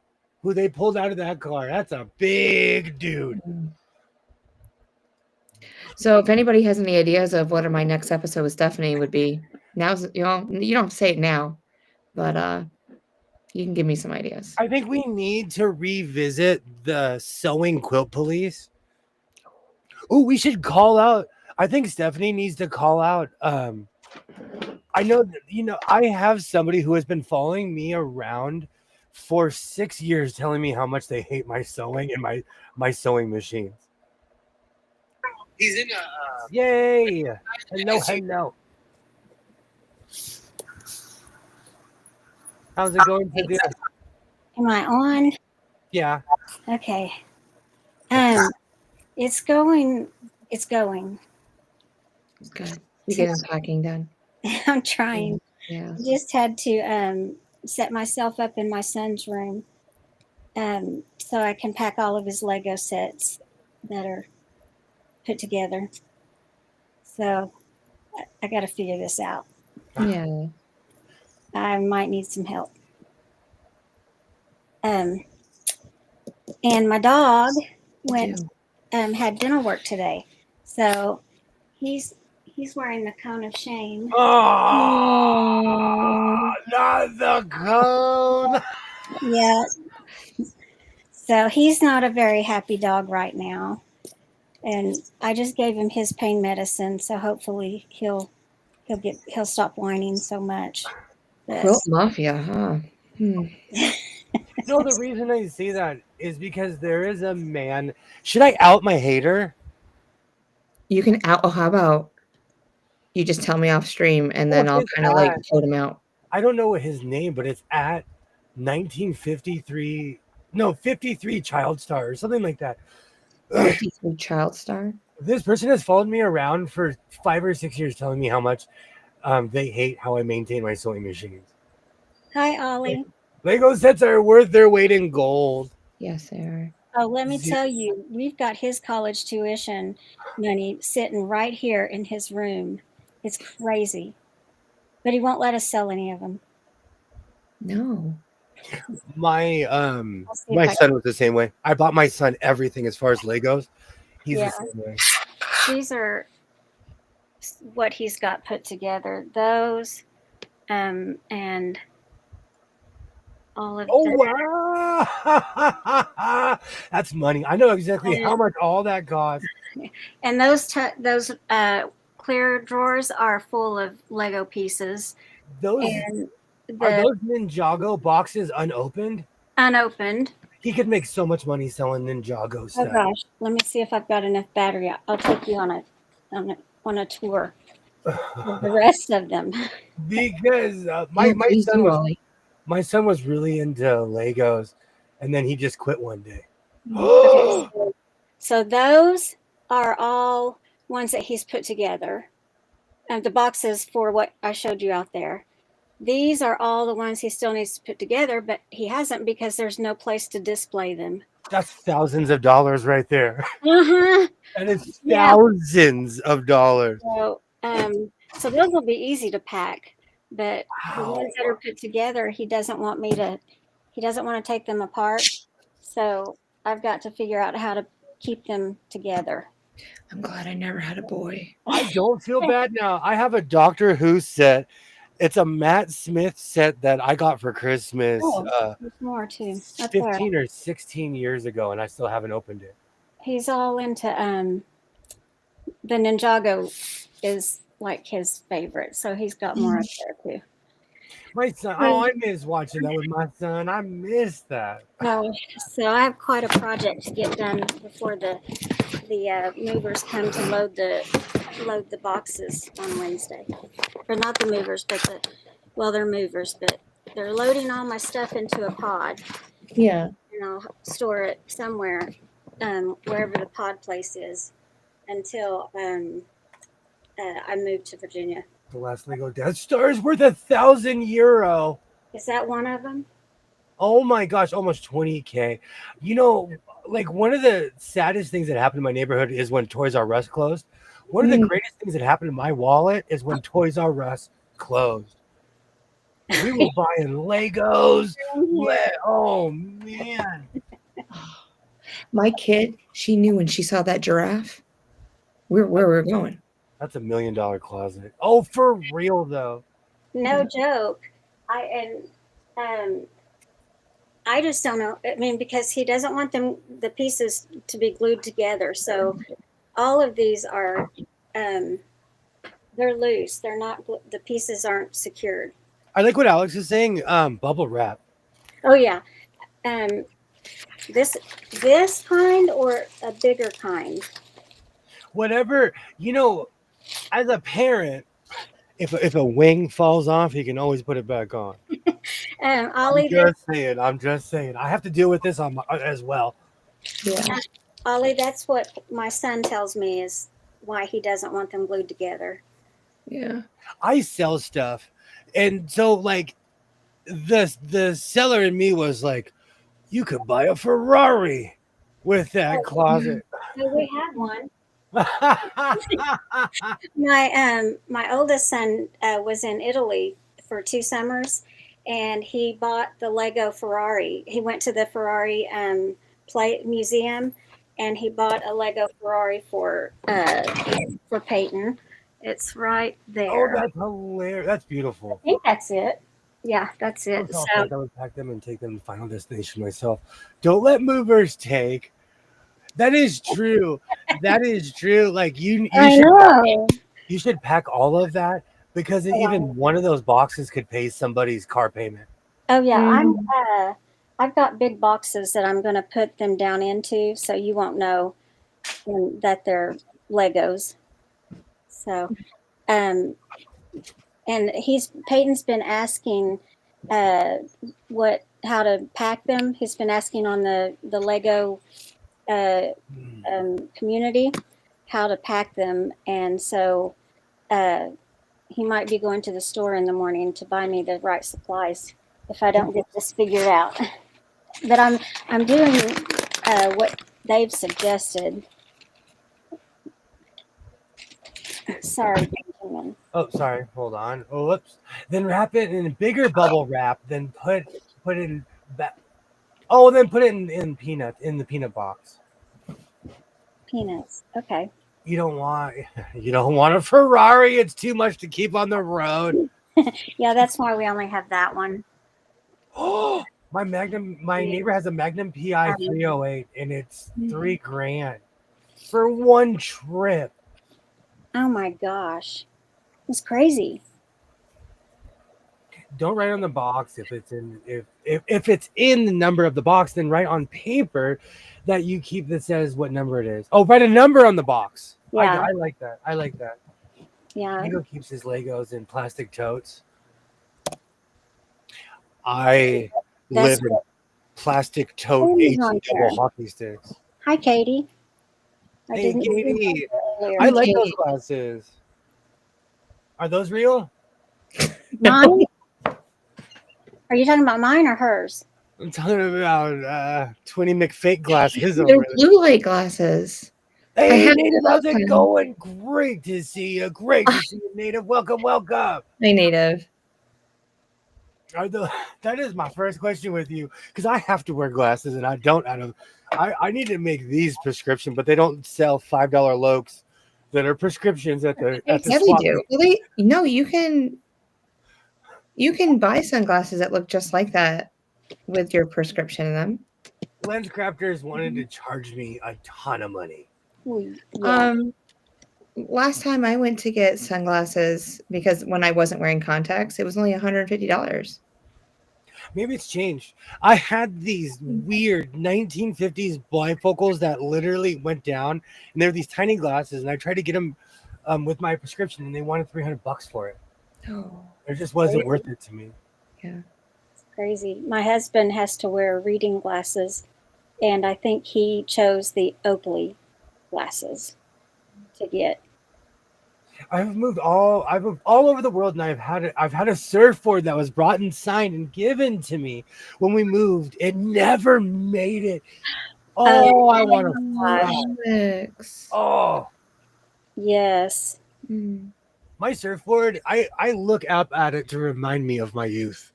who they pulled out of that car. That's a big dude. Mm. So if anybody has any ideas of what my next episode with Stephanie would be, you don't have to say it now, but you can give me some ideas. I think we need to revisit the sewing quilt police. Oh, we should call out. I think Stephanie needs to call out. I know, I have somebody who has been following me around for 6 years, telling me how much they hate my sewing and my sewing machines. He's in Yay! Hello. How's it going today? Am I on? Yeah. Okay. It's going. It's going. Good. You getting packing done? I'm trying. Yeah. I just had to set myself up in my son's room. so I can pack all of his Lego sets that are put together. So I got to figure this out. Yeah. I might need some help. And my dog went had dental work today, so he's wearing the cone of shame. Oh, not the cone. Yeah. So he's not a very happy dog right now, and I just gave him his pain medicine, so hopefully he'll stop whining so much. But Quilt mafia, huh? No, the reason I say that is because there is a man. Should I out my hater? You can out. Oh, how about you just tell me off stream and then I'll his kind of like ad. quote him out. I don't know what his name, but it's at 1953. No, 53 Child Star or something like that. 53 Child Star. This person has followed me around for 5 or 6 years, telling me how much they hate how I maintain my sewing machines. hi, Ollie. Lego sets are worth their weight in gold. Yes, they are. Oh, let me tell you, we've got his college tuition money sitting right here in his room. It's crazy. But he won't let us sell any of them. No. My see my if I- son was the same way. I bought my son everything as far as Legos. He's Yeah. the same way. These are what he's got put together. Those, and all of Oh the, wow, that's money. I know exactly how much all that costs. and those clear drawers are full of Lego pieces. Those And are the those Ninjago boxes unopened? unopened. He could make so much money selling Ninjago Oh stuff. gosh, let me see if I've got enough battery. I'll take you on a tour of the rest of them. Because Yeah, please do, Ollie. my son was really into Legos, and then he just quit one day. Okay, so those are all ones that he's put together. And the boxes for what I showed you out there. These are all the ones he still needs to put together, but he hasn't because there's no place to display them. That's thousands of dollars right there. Uh-huh. And it's Yeah. thousands of dollars. So those will be easy to pack, but the Wow. ones that are put together, he doesn't want to take them apart. So I've got to figure out how to keep them together. I'm glad I never had a boy. I don't feel bad now. I have a Doctor Who set. It's a Matt Smith set that I got for Christmas There's more too. That's 15 or 16 years ago, and I still haven't opened it. He's all into the Ninjago is like his favorite, so he's got more up there too. My son, I miss watching that with my son. I miss that. So I have quite a project to get done before the movers come to load the boxes on Wednesday. Or not the movers, but they're movers, but they're loading all my stuff into a pod. Yeah. And I'll store it somewhere, wherever the pod place is, until I move to Virginia. The last Lego Death Star is worth €1,000. Is that one of them? Oh my gosh, almost 20K. You know, like one of the saddest things that happened in my neighborhood is when Toys R Us closed. One of the greatest things that happened in my wallet is when Toys R Us closed. We were buying Legos. Oh man. My kid, she knew when she saw that giraffe where we're going. That's $1 million closet. Oh, for real though. No joke. I just don't know. I mean, because he doesn't want the pieces to be glued together. So all of these are they're loose. They're not. The pieces aren't secured. I like what Alex is saying. Bubble wrap. Oh yeah. This kind or a bigger kind. Whatever, you know, as a parent, if a wing falls off, you can always put it back on. Ollie, I'm just saying. I have to deal with this as well. Yeah. Ollie, that's what my son tells me is why he doesn't want them glued together. Yeah. I sell stuff, and so like the seller in me was like, You could buy a Ferrari with that closet. So we had one. My oldest son was in Italy for 2 summers, and he bought the Lego Ferrari. He went to the Ferrari play museum, and he bought a Lego Ferrari for Peyton. It's right Oh, there. that's hilarious. That's I beautiful. think that's it. Yeah, that's I it. was all So set. I would pack them and take them to Final Destination myself. Don't let movers take. That is true. That is true. Like I know. you should pack all of that because even one of those boxes could pay somebody's car payment. Oh yeah, Mm. I've got big boxes that I'm going to put them down into, so you won't know that they're Legos. So, um, and Peyton's been asking, how to pack them. He's been asking on the Lego community how to pack them, and so he might be going to the store in the morning to buy me the right supplies if I don't get this figured out. But I'm doing what they've suggested. Sorry, Benjamin. Oh, sorry. Hold on. Oh, whoops. Then wrap it in a bigger bubble wrap. Then put it in that. Oh, then put it in the peanut box. Peanuts. Okay. You don't want a Ferrari. It's too much to keep on the road. Yeah, that's why we only have that one. Oh, my neighbor has a Magnum PI 308 and it's $3,000 for one trip. Oh my gosh. It's crazy. Don't write on the box if it's in the number of the box, then write on paper that you keep that says what number it is. Oh, write a number on the box. Yeah. I like that. I like that. Yeah. Diego keeps his Legos in plastic totes. I live in plastic tote Katie's 18 on double there. hockey sticks. Hi, Katie. Hey, see Katie. her earlier. I like those glasses. Are those real? Mine? Are you talking about mine or hers? I'm talking about 20 McFake glasses. They're over there. blue light glasses. Hey, have Native, how's it them. going? Great to see you. Great to see you, Native. Welcome, welcome. My native. That is my first question with you because I have to wear glasses and I don't. I need to make these prescription, but they don't sell $5 lokes that are prescriptions at the Yeah, they swap do. meet. Well, no, you can buy sunglasses that look just like that with your prescription in them. Lens crafters wanted to charge me a ton of money. Yeah. Last time I went to get sunglasses, because when I wasn't wearing contacts, it was only $150. Maybe it's changed. I had these weird 1950s bifocals that literally went down, and they're these tiny glasses, and I tried to get them with my prescription, and they wanted $300 for it. Oh, It just wasn't worth it to me. yeah. It's crazy. My husband has to wear reading glasses, and I think he chose the Oakley glasses to get. I've moved all over the world, and I've had a surfboard that was brought and signed and given to me when we moved. It never made it. Oh, I want to. Alex. Oh, Yes. Mm. my surfboard. I look up at it to remind me of my youth.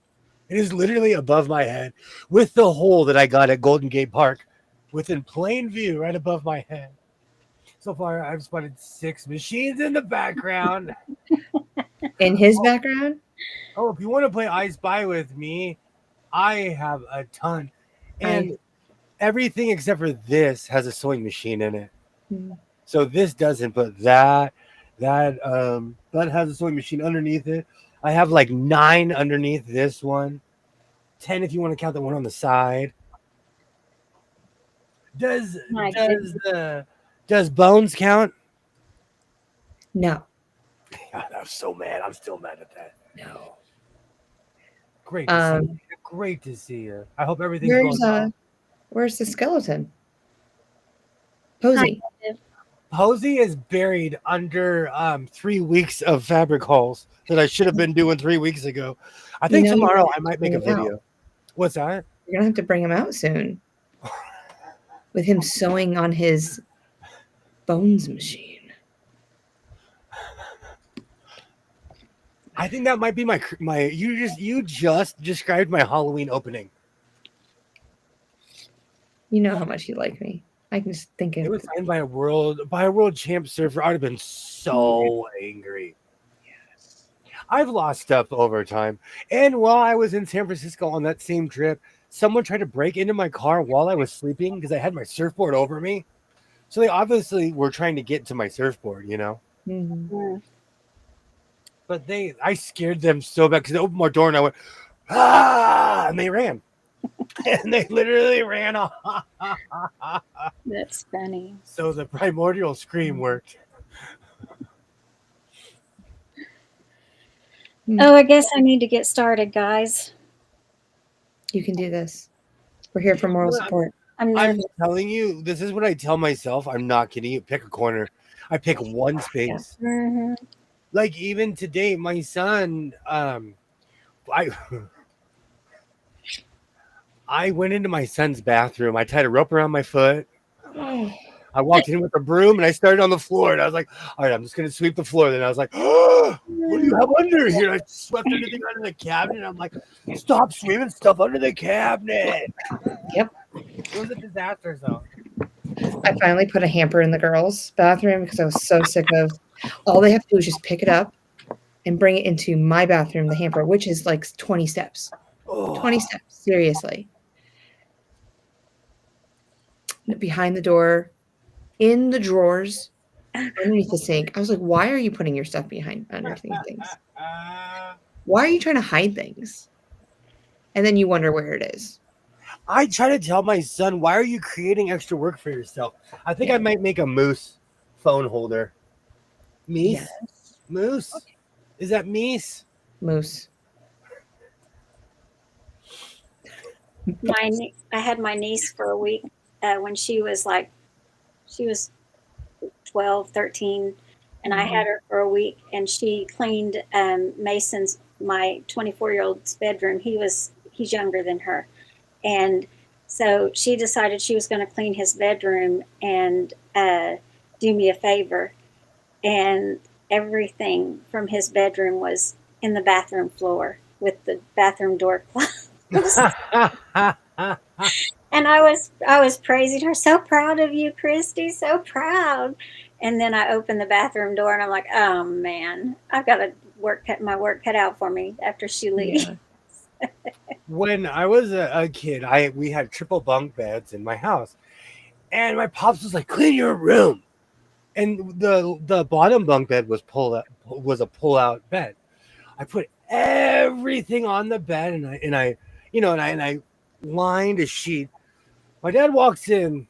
It is literally above my head, with the hole that I got at Golden Gate Park, within plain view, right above my head. So far, I've spotted 6 machines in the background. In his background? Oh, if you want to play I Spy with me, I have a ton. And everything except for this has a sewing machine in it. Mm. So this doesn't, but that has a sewing machine underneath it. I have like 9 underneath this one. 10 if you want to count the one on the side. Does Bones count? No. God, I'm so mad. I'm still mad at that. No. Great to see you. Great to see you. I hope everything's going well. Where's the skeleton? Posey. Posey is buried under 3 weeks of fabric hauls that I should have been doing 3 weeks ago. I think tomorrow I might make a video. What's that? You're gonna have to bring him out soon. With him sewing on his bones machine. I think that might be my. You just described my Halloween opening. You know how much you like me. I can just think It of was signed by a world champ surfer. I'd have been so angry. Yes. I've lost stuff over time. And while I was in San Francisco on that same trip, someone tried to break into my car while I was sleeping because I had my surfboard over me. So they obviously were trying to get to my surfboard, you know. Mm-hmm. But I scared them so bad because they opened my door and I went, ah, and they ran. And they literally ran off. That's funny. So the primordial scream worked. Oh, I guess I need to get started, guys. You can do this. We're here for moral support. I'm I'm nervous. telling you, this is what I tell myself. I'm not kidding you. Pick a corner. I pick one space. Mhm. Like even today, my son, I went into my son's bathroom. I tied a rope around my foot. I walked in with a broom and I started on the floor. And I was like, all right, I'm just going to sweep the floor. Then I was like, oh, what do you have under here? And I swept everything under the cabinet. And I'm like, stop sweeping stuff under the cabinet. Yep. It was a disaster zone. I finally put a hamper in the girls' bathroom because I was so sick of all they have to do is just pick it up and bring it into my bathroom, the hamper, which is like 20 steps. Oh. 20 steps, seriously. Behind the door, in the drawers, underneath the sink. I was like, why are you putting your stuff underneath things? Why are you trying to hide things? And then you wonder where it is. I try to tell my son, why are you creating extra work for yourself? I think I might make a moose phone holder. Meese? Yes. Moose? Is that meese? Moose. I had my niece for a week when she was 12, 13, and I had her for a week, and she cleaned Mason's, my 24-year-old's bedroom. He's younger than her. And so she decided she was going to clean his bedroom and do me a favor. And everything from his bedroom was in the bathroom floor with the bathroom door closed. And I was praising her, so proud of you, Christy, so proud. And then I opened the bathroom door and I'm like, oh man, I've got my work cut out for me after she leaves. Yeah. When I was a kid, we had triple bunk beds in my house, and my pops was like, "Clean your room," and the bottom bunk bed was a pull out bed. I put everything on the bed, and I lined a sheet. My dad walks in.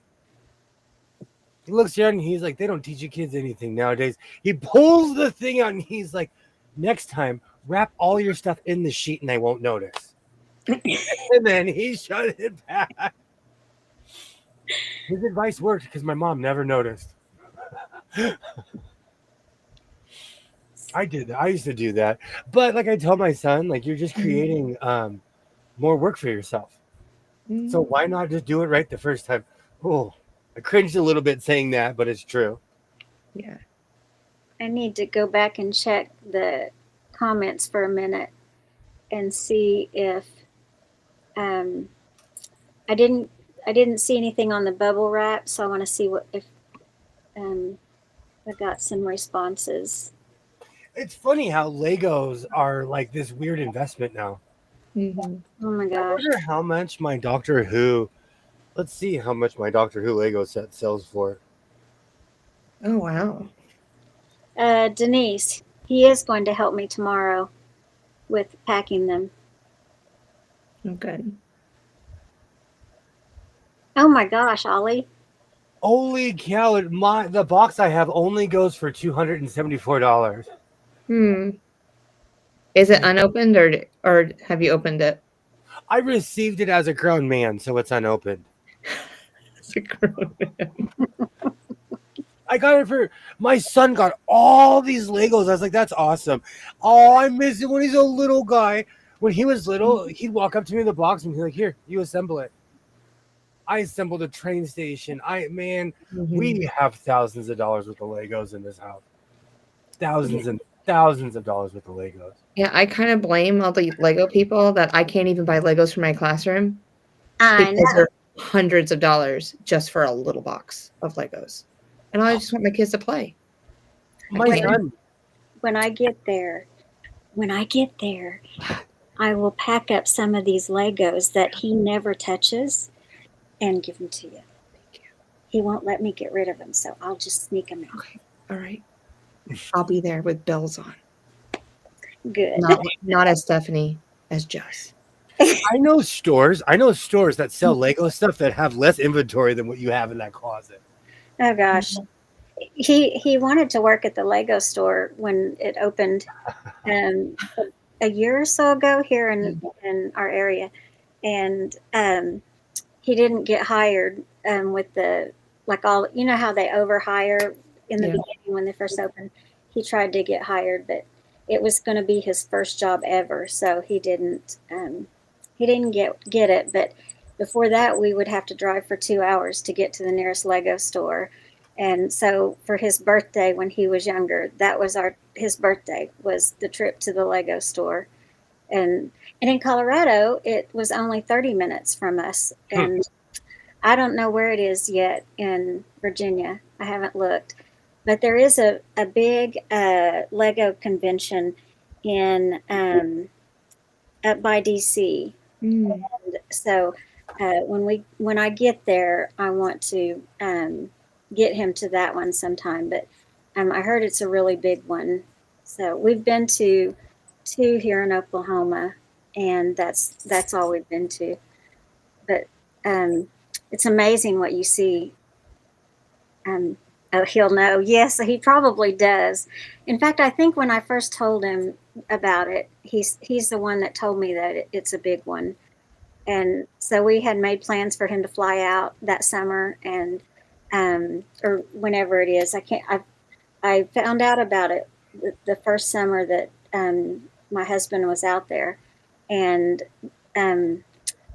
He looks down and he's like, "They don't teach you kids anything nowadays." He pulls the thing out and he's like, "Next time, wrap all your stuff in the sheet and I won't notice." And then he shut it back. His advice worked because my mom never noticed. I did that. I used to do that. But like I tell my son, like you're just creating more work for yourself. So why not just do it right the first time? Oh, I cringed a little bit saying that, but it's true. Yeah. I need to go back and check the comments for a minute and see if I didn't see anything on the bubble wrap, so I want to see if I got some responses. It's funny how Legos are like this weird investment now. Mm-hmm. Oh my I gosh. wonder how much my Doctor Who. Let's see how much my Doctor Who Lego set sells for. Oh, wow. Denise, he is going to help me tomorrow with packing them. Oh, good. Oh my gosh, Ollie. Holy cow! The box I have only goes for $274. Is it unopened or have you opened it? I received it as a grown man, so it's unopened. It's a grown man. I got it for my son. Got all these Legos. I was like, "That's awesome." Oh, I miss it when he's a little guy. When he was little, he'd walk up to me in the box and be like, "Here, you assemble it." I assembled a train station. We have thousands of dollars worth of Legos in this house. Thousands and thousands of dollars worth of Legos. Yeah, I kind of blame all the Lego people that I can't even buy Legos for my classroom I because know. they're hundreds of dollars just for a little box of Legos. And I just want my kids to play. My can't. son, When I get there, I will pack up some of these Legos that he never touches and give them to you. Thank you. He won't let me get rid of them, so I'll just sneak them in. Okay. All right. I'll be there with bells on. Good. Not as Stephanie, as Jess. I know stores that sell Lego stuff that have less inventory than what you have in that closet. Oh gosh. He wanted to work at the Lego store when it opened a year or so ago here in our area, and he didn't get hired with the how they overhire in the beginning when they first opened. He tried to get hired, but it was going to be his first job ever, so he didn't get it. But before that, we would have to drive for 2 hours to get to the nearest Lego store. And so for his birthday when he was younger, that was his birthday was the trip to the Lego store. And in Colorado, it was only 30 minutes from us. And I don't know where it is yet in Virginia. I haven't looked. But there is a big Lego convention in up by DC. And so when I get there, I want to get him to that one sometime. But I heard it's a really big one. So we've been to two here in Oklahoma, and that's all we've been to. But it's amazing what you see. Oh, he'll know. Yes, he probably does. In fact, I think when I first told him about it, he's the one that told me that it's a big one. And so we had made plans for him to fly out that summer, and or whenever it is. I found out about it the first summer that my husband was out there, and I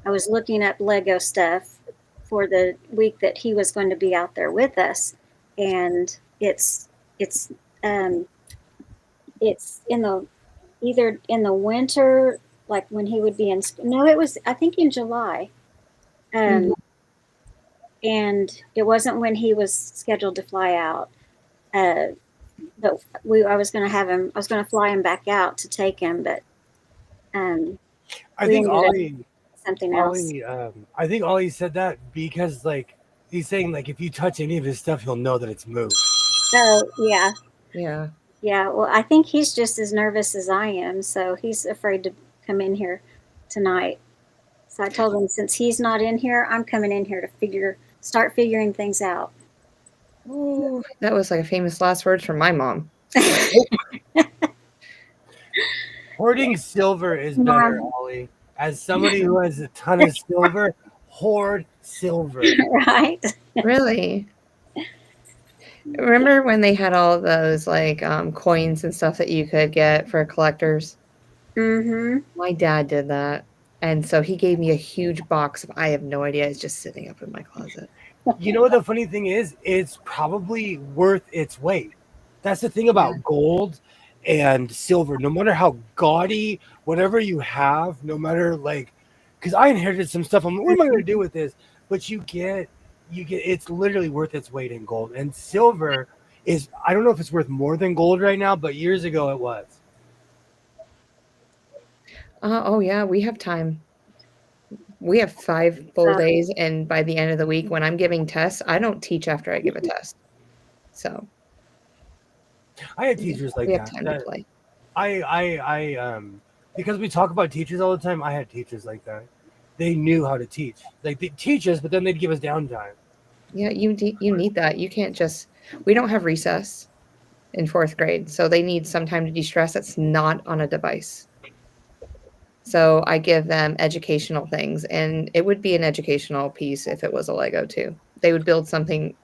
was looking up Lego stuff for the week that he was going to be out there with us. And it's in the either in the winter, like when he would be in no, it was I think in July, and it wasn't when he was scheduled to fly out. But I was going to fly him back out to take him, but I think Ollie something else. I think Ollie said that because he's saying if you touch any of his stuff, he'll know that it's moved. Oh yeah. Yeah. Yeah. Well, I think he's just as nervous as I am, so he's afraid to come in here tonight. So I told him since he's not in here, I'm coming in here to start figuring things out. Ooh, that was like a famous last words from my mom. Hoarding silver is better, Ollie. As somebody who has a ton of silver, hoard silver. Right? Really? Remember when they had all those coins and stuff that you could get for collectors? Mm-hmm. My dad did that. And so he gave me a huge box of, I have no idea, it's just sitting up in my closet. You know what the funny thing is? It's probably worth its weight. That's the thing about gold and silver. No matter how gaudy, whatever you have, no matter because I inherited some stuff. What am I going to do with this? But you get, it's literally worth its weight in gold. And silver is, I don't know if it's worth more than gold right now, but years ago it was. Oh, yeah, we have time. We have 5 full days, and by the end of the week, when I'm giving tests, I don't teach after I give a test. So I had teachers like we that. have time to play. I because we talk about teachers all the time, I had teachers like that. They knew how to teach. They teach us, but then they'd give us downtime. Yeah, you need that. You can't just, we don't have recess in 4th grade, so they need some time to de-stress that's not on a device. So I give them educational things, and it would be an educational piece if it was a Lego too. They would build something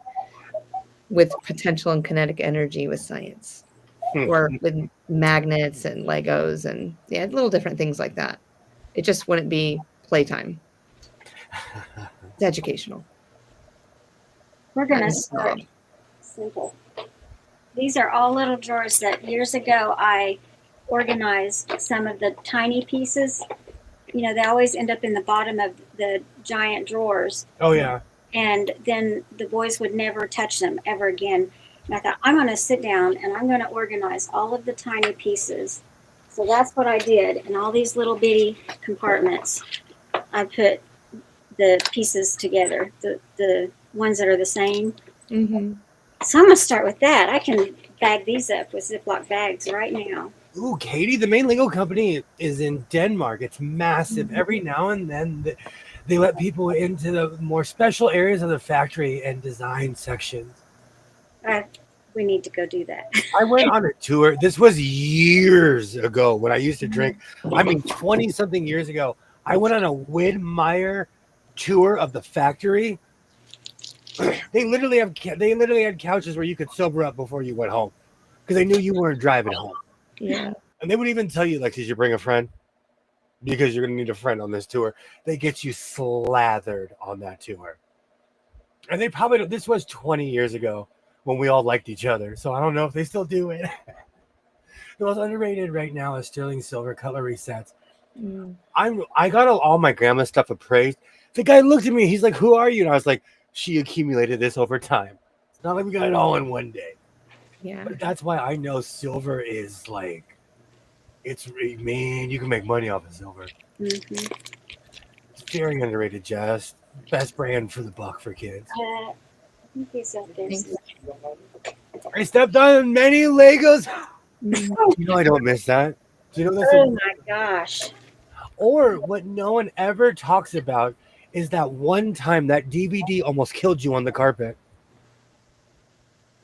with potential and kinetic energy with science, or with magnets and Legos and little different things like that. It just wouldn't be playtime. It's educational. We're going I'm to a start snob. simple. These are all little drawers that years ago I organized some of the tiny pieces. You know, they always end up in the bottom of the giant drawers. Oh yeah. And then the boys would never touch them ever again. And I thought, I'm going to sit down and I'm going to organize all of the tiny pieces. So that's what I did. In all these little bitty compartments, I put the pieces together, the ones that are the same. Mm-hmm. So I'm going to start with that. I can bag these up with Ziploc bags right now. Ooh, Katie, the main Lego company is in Denmark. It's massive. Every now and then they let people into the more special areas of the factory and design sections. We need to go do that. I went on a tour. This was years ago when I used to drink. I mean, 20-something years ago. I went on a Widmeyer tour of the factory. They literally had couches where you could sober up before you went home because they knew you weren't driving home. Yeah. And they would even tell you, like, did you bring a friend? Because you're going to need a friend on this tour. They get you slathered on that tour. And they probably, this was 20 years ago when we all liked each other. So I don't know if they still do it. The most underrated right now is sterling silver cutlery sets. Mm. I got all my grandma's stuff appraised. The guy looked at me. He's like, who are you? And I was like, she accumulated this over time. It's not like we got it all in one day. Yeah. But that's why I know silver is like, man, you can make money off of silver. Mm-hmm. It's very underrated, Jess. Best brand for the buck for kids. I think he's up there. Thanks. I stepped on many Legos. Mm. You know I don't miss that. Do you know that's Oh my gosh. Or what no one ever talks about is that one time that DVD almost killed you on the carpet.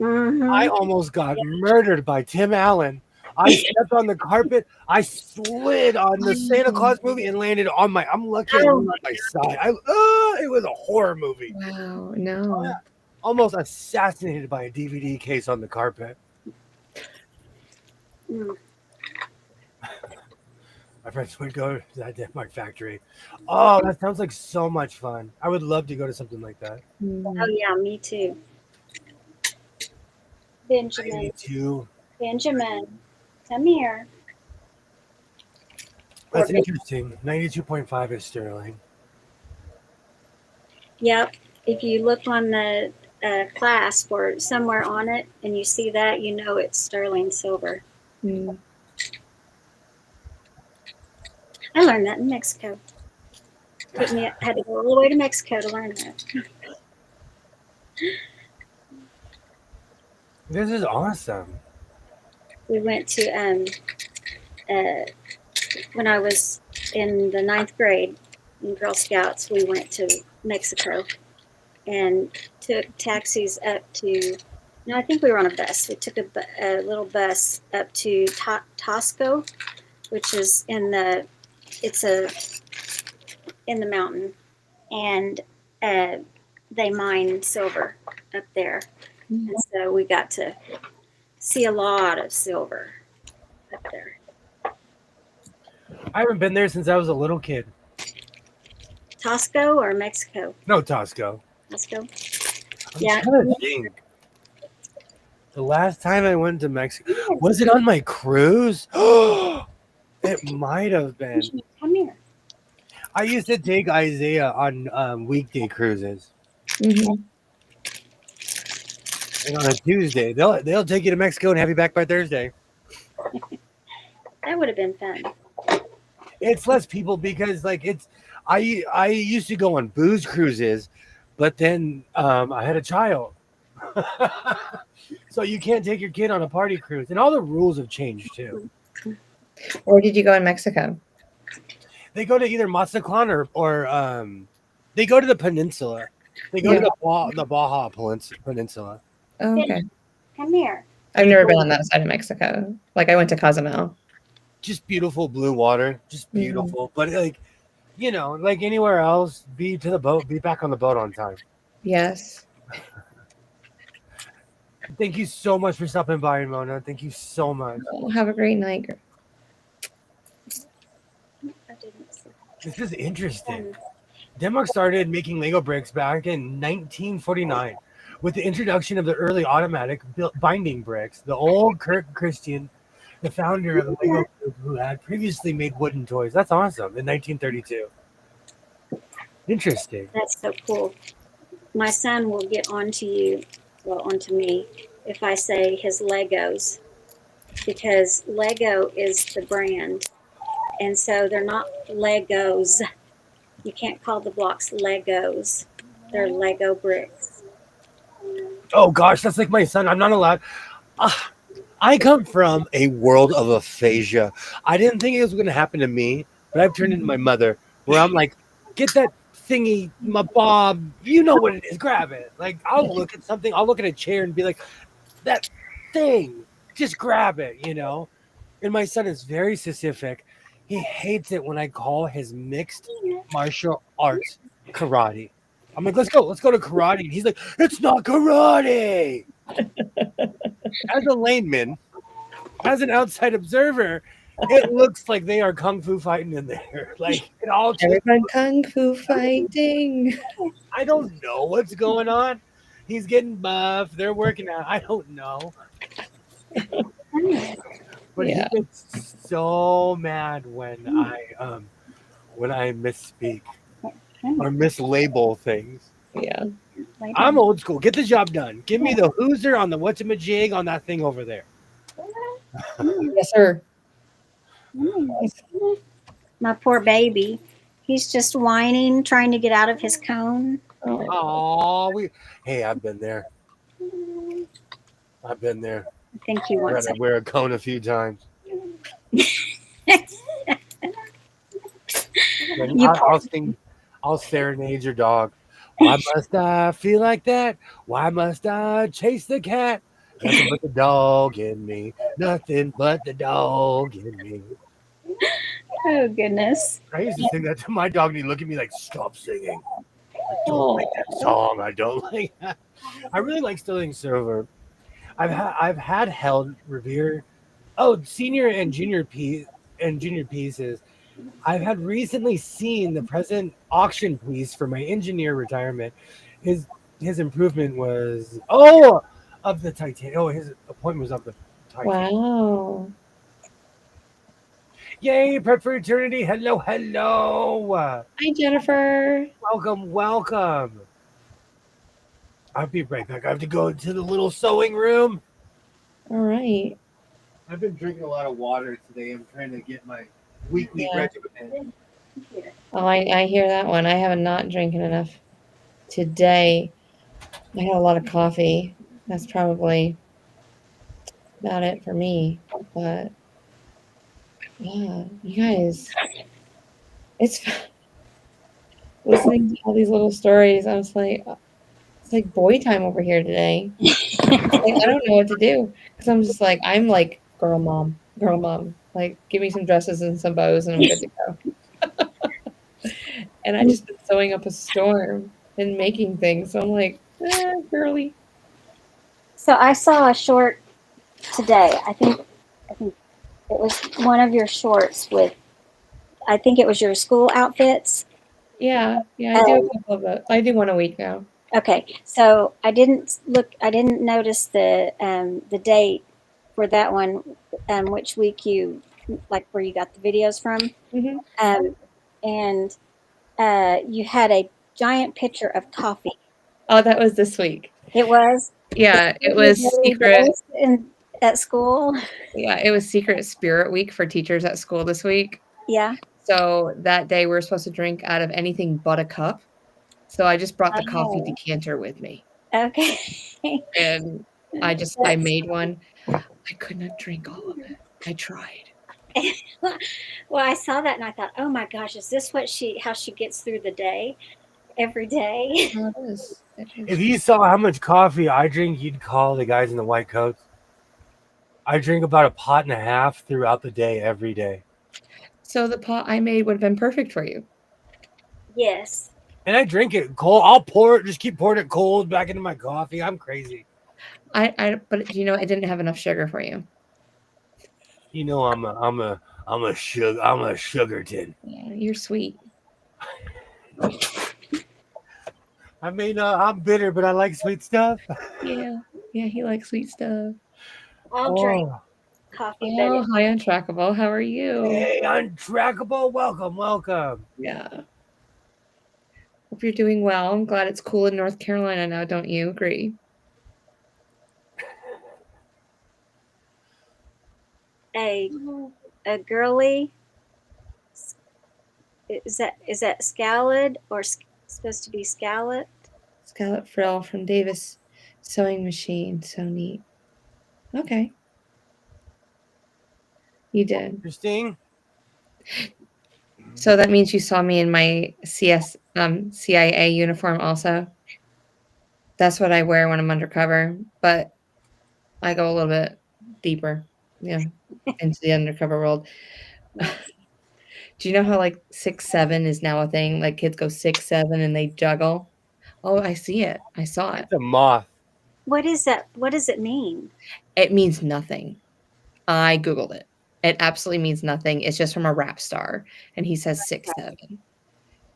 Mm-hmm. I almost got murdered by Tim Allen. I stepped on the carpet. I slid on the Santa Claus movie and landed on my. I'm lucky I landed on my side. It was a horror movie. Wow. No. Almost assassinated by a DVD case on the carpet. Mm. My friends would go to that Denmark factory. Oh, that sounds like so much fun. I would love to go to something like that. Mm. Oh yeah, me too. Benjamin. Me too. Benjamin, come here. That's interesting. 92.5 is sterling. Yep. If you look on the clasp or somewhere on it and you see that, you know it's sterling silver. Mm. I learned that in Mexico. I had to go all the way to Mexico to learn that. This is awesome. We went to when I was in the 9th grade in Girl Scouts, we went to Mexico and took taxis up to, no, I think we were on a bus. We took a little bus up to Tasco, which is in the mountain, and they mine silver up there. Mm. And so we got to see a lot of silver up there. I haven't been there since I was a little kid. Tasco or Mexico? No, Tosco. Tasco. I'm Yeah. trying to think. The last time I went to Mexico, was it on my cruise? It might have been. Come here. I used to take Isaiah on weekday cruises, Mhm. and on a Tuesday they'll take you to Mexico and have you back by Thursday. That would have been fun. It's less people because like I used to go on booze cruises, but then I had a child. So you can't take your kid on a party cruise, and all the rules have changed too. Where did you go in Mexico? They go to either Mazatlan or they go to the peninsula. They go to the Baja Peninsula. Oh, okay. Come here. I've never been on that side of Mexico. Like I went to Cozumel. Just beautiful blue water, just beautiful. But like, you know, like anywhere else, be back on the boat on time. Yes. Thank you so much for stopping by, Mona. Thank you so much. Well, have a great night. I didn't see. This is interesting. Denmark started making Lego bricks back in 1949 with the introduction of the early automatic binding bricks. The old Kirk Christian, the founder of the Lego group, who had previously made wooden toys. That's awesome. In 1932. Interesting. That's so cool. My son will get onto you, well, onto me, if I say his Legos, because Lego is the brand. And so they're not Legos. You can't call the blocks Legos. They're Lego bricks. Oh gosh, that's like my son. I'm not allowed. I come from a world of aphasia. I didn't think it was going to happen to me, but I've turned into my mother, where I'm like, get that thingy, my Bob. You know what it is. Grab it. Like I'll look at something. I'll look at a chair and be like, that thing. Just grab it. You know. And my son is very specific. He hates it when I call his mixed martial arts karate. I'm like, let's go to karate. And he's like, it's not karate. As a layman, as an outside observer, it looks like they are kung fu fighting in there. Like it all. Everyone kung fu fighting. I don't know what's going on. He's getting buff. They're working out. I don't know. But Yeah. he gets so mad when I misspeak or mislabel things. Yeah. I'm old school. Get the job done. Give me the hooser on the whatchamajig on that thing over there. Yes, sir. My poor baby. He's just whining, trying to get out of his cone. Oh, I've been there. I've been there. I think he I wants had to wear a cone a few times. I'll serenade your dog. Why must I feel like that? Why must I chase the cat? Nothing but the dog in me. Nothing but the dog in me. Oh, goodness. I used to sing that to my dog, and he'd look at me like, stop singing. I don't like that song. I don't like that. I really like Sterling Silver. I've had held revere. Oh, senior and junior pieces. I've had recently seen the present auction piece for my engineer retirement. His improvement was of the Titanic. Oh, his appointment was of the Titanic. Wow. Yay, prep for eternity. Hello. Hi, Jennifer. Welcome. I'll be right back. I have to go to the little sewing room. All right. I've been drinking a lot of water today. I'm trying to get my weekly regimen. Oh, I hear that one. I have not drinking enough today. I had a lot of coffee. That's probably about it for me. But yeah, you guys, it's listening to all these little stories. I was like, it's like boy time over here today. Like, I don't know what to do because I'm just like, I'm like girl mom. Like, give me some dresses and some bows and I'm good to go. And I just been sewing up a storm and making things. So I'm like, girly. So I saw a short today. I think it was one of your shorts with, I think it was your school outfits. Yeah, I do a couple of those. I do one a week now. Okay, so I didn't notice the date for that one, which week you, like where you got the videos from. Mm-hmm. And you had a giant picture of coffee. Oh, that was this week. It was? Yeah, it was secret. At school? Yeah, it was secret spirit week for teachers at school this week. Yeah. So that day we were supposed to drink out of anything but a cup. So I just brought the coffee decanter with me. Okay. And I made one. I could not drink all of it. I tried. Well, I saw that and I thought, oh my gosh, is this how she gets through the day every day? Oh, it is. If you saw how much coffee I drink, you'd call the guys in the white coats. I drink about a pot and a half throughout the day, every day. So the pot I made would have been perfect for you. Yes. And I drink it cold. I'll pour it, just keep pouring it cold back into my coffee. I'm crazy. But it didn't have enough sugar for you. You know, I'm a sugarton. Yeah, you're sweet. I mean, I'm bitter, but I like sweet stuff. Yeah, he likes sweet stuff. I'll drink Oh, coffee, but Oh, hi, Untrackable. How are you? hey, untrackable. Welcome. Yeah. Hope you're doing well. I'm glad it's cool in North Carolina now. Don't you agree? a girly. Is that scalloped or supposed to be scalloped? Scallop frill from Davis Sewing Machine. So neat. Okay. You did. Interesting. So that means you saw me in my CIA uniform also. That's what I wear when I'm undercover, but I go a little bit deeper, into the undercover world. Do you know how like 6'7" is now a thing? Like kids go 6'7" and they juggle. Oh, I see it. I saw it. It's a moth. What is that? What does it mean? It means nothing. I Googled it. It absolutely means nothing. It's just from a rap star. And he says 6'7".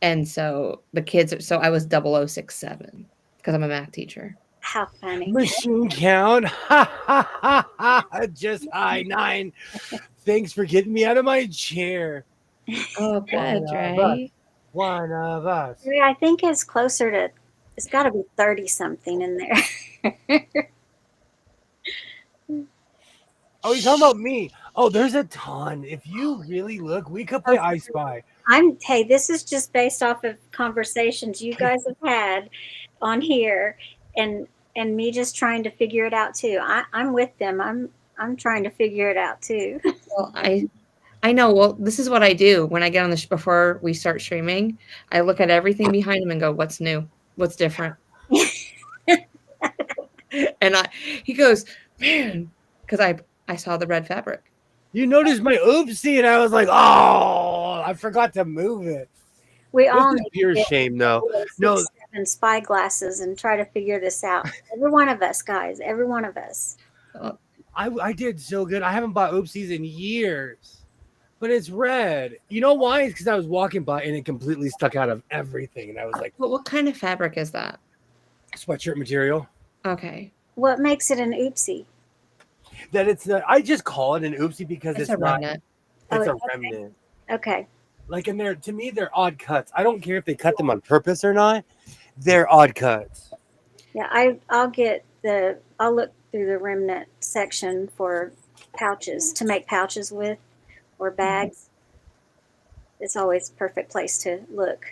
And so the kids, so I was 0067 because I'm a math teacher. How funny. Machine count. Just high 9. Thanks for getting me out of my chair. Oh, good, One of right? One of us. I think it's closer to. It's got to be 30 something in there. Oh, you're talking about me. Oh, there's a ton. If you really look, we could play I Spy. Hey, this is just based off of conversations you guys have had on here, and me just trying to figure it out too. I'm with them. I'm trying to figure it out too. Well, I know. Well, this is what I do when I get on the before we start streaming. I look at everything behind him and go, "What's new? What's different?" And he goes, "Man," because I saw the red fabric. You noticed my oopsie, and I was like, "Oh, I forgot to move it." We all This is need pure to get shame, though. No, 6'7" spy glasses and try to figure this out. Every one of us, guys. Every one of us. I did so good. I haven't bought oopsies in years, but it's red. You know why? It's because I was walking by and it completely stuck out of everything, and I was like, But what kind of fabric is that? sweatshirt material. Okay. What makes it an oopsie? That it's not. I just call it an oopsie because It's it's a not. remnant. It's Oh, a okay. remnant. Okay. Like, and to me, they're odd cuts. I don't care if they cut them on purpose or not. They're odd cuts. Yeah, I'll look through the remnant section for pouches to make pouches with or bags. It's always a perfect place to look.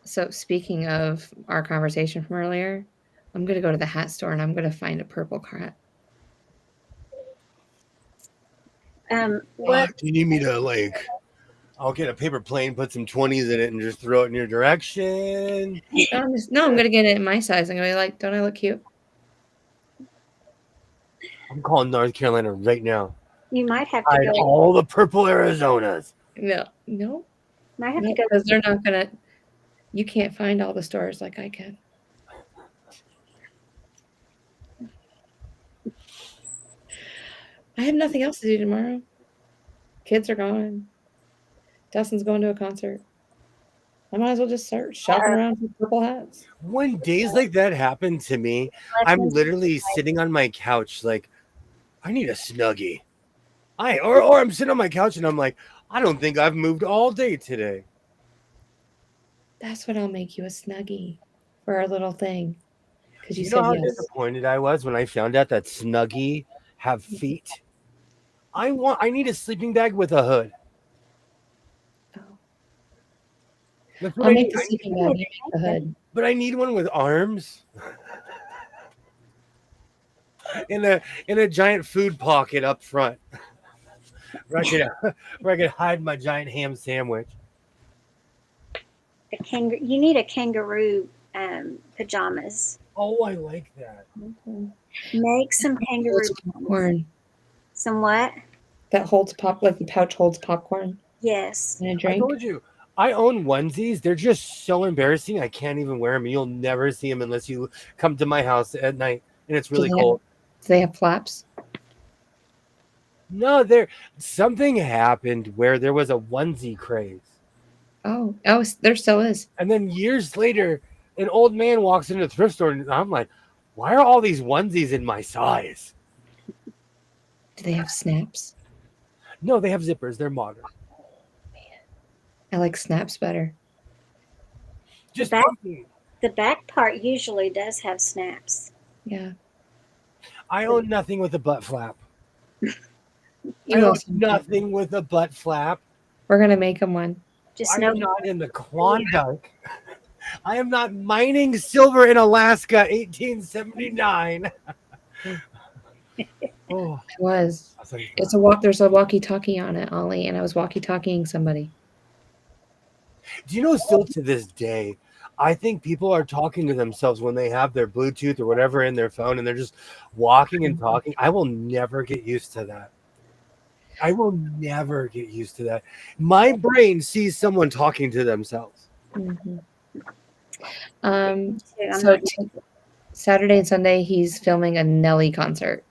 So speaking of our conversation from earlier, I'm going to go to the hat store and I'm going to find a purple hat. What Do you need me to I'll get a paper plane, put some 20s in it, and just throw it in your direction. I'm going to get it in my size. I'm going to be like, don't I look cute? I'm calling North Carolina right now. you might have to Hide go. all the purple Arizonas. No, Might have to go. because they're not going to. You can't find all the stores like I can. I have nothing else to do tomorrow. Kids are gone. Dustin's going to a concert. I might as well just start shopping around for purple hats. When days like that happen to me, I'm literally sitting on my couch like, I need a Snuggie. Or I'm sitting on my couch and I'm like, I don't think I've moved all day today. That's what I'll make you, a Snuggie for our little thing. Because you You said know how yes. disappointed I was when I found out that Snuggie have feet? I need a sleeping bag with a hood. Oh. That's what I'll I make need. the sleeping bag. You make the hood. But I need one with arms. in a giant food pocket up front. where I could hide my giant ham sandwich. You need a kangaroo pajamas. Oh, I like that. Make some kangaroo Holds popcorn. Some what? That holds like the pouch holds popcorn Yes. and a I drink. told you. I own onesies. They're just so embarrassing. I can't even wear them. You'll never see them unless you come to my house at night and it's really cold. Do they have flaps? No, something happened where there was a onesie craze. Oh, there still is. And then years later, an old man walks into the thrift store, and I'm like, why are all these onesies in my size? Do they have snaps? No, they have zippers. They're modern. I like snaps better. Just back- thinking, The back part usually does have snaps. Yeah. I own nothing with a butt flap. I You own also, nothing with a butt flap. we're gonna make them one. Just I'm know not in the Klondike. I am not mining silver in Alaska, 1879. Oh, It was. I was like, It's a walk. There's a walkie-talkie on it, Ollie, and I was walkie-talkieing somebody. do you know, still to this day, I think people are talking to themselves when they have their Bluetooth or whatever in their phone and they're just walking and talking. I will never get used to that. I will never get used to that. My brain sees someone talking to themselves. Mhm. I'm So not- Saturday and Sunday, he's filming a Nelly concert,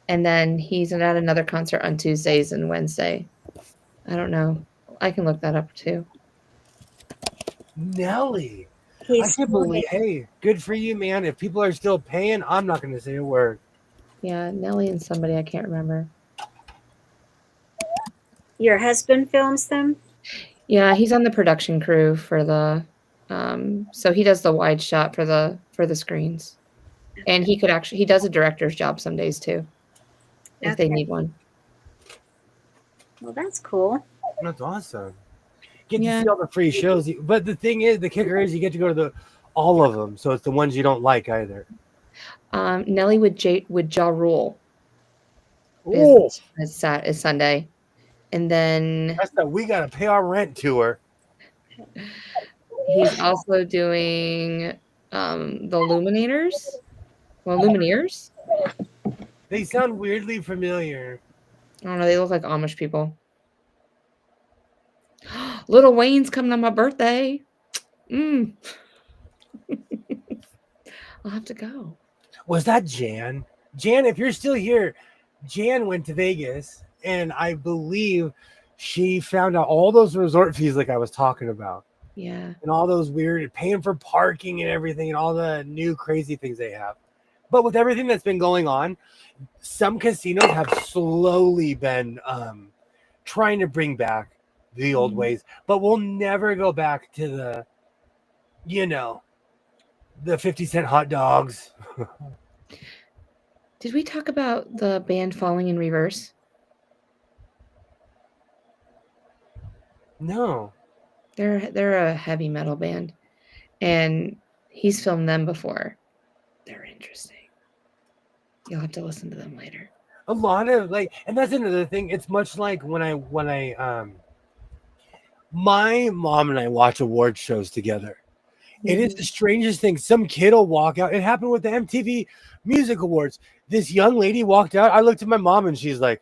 and then he's at another concert on Tuesdays and Wednesday. I don't know. I can look that up too. Nelly. I he's can't believe, hey, good for you, man. If people are still paying, I'm not going to say a word. Yeah, Nelly and somebody, I can't remember. your husband films them. Yeah, he's on the production crew for the so he does the wide shot for the screens. And he does a director's job some days too, if they Okay. need one. Well, that's cool. That's awesome. Get Yeah. to see all the free shows. But the thing is, the kicker is you get to go to all of them. So it's the ones you don't like either. Nelly with Ja Rule Oh, is Sunday. And then that's that we got to pay our rent tour. he's also doing the Lumineers. Well, Lumineers? They sound weirdly familiar. I don't know. They look like Amish people. Little Wayne's coming on my birthday. I'll have to go. Was that Jan? Jan, if you're still here, Jan went to Vegas, and I believe she found out all those resort fees like I was talking about. Yeah. And all those weird paying for parking and everything and all the new crazy things they have. But with everything that's been going on, some casinos have slowly been trying to bring back the old ways, but we'll never go back to the 50-cent hot dogs. Did we talk about the band Falling in Reverse? No. They're a heavy metal band, and he's filmed them before. They're interesting. You'll have to listen to them later. A lot of and that's another thing. It's much like when I my mom and I watch award shows together. It is the strangest thing. Some kid will walk out. It happened with the MTV Music Awards. This young lady walked out. I looked at my mom and she's like,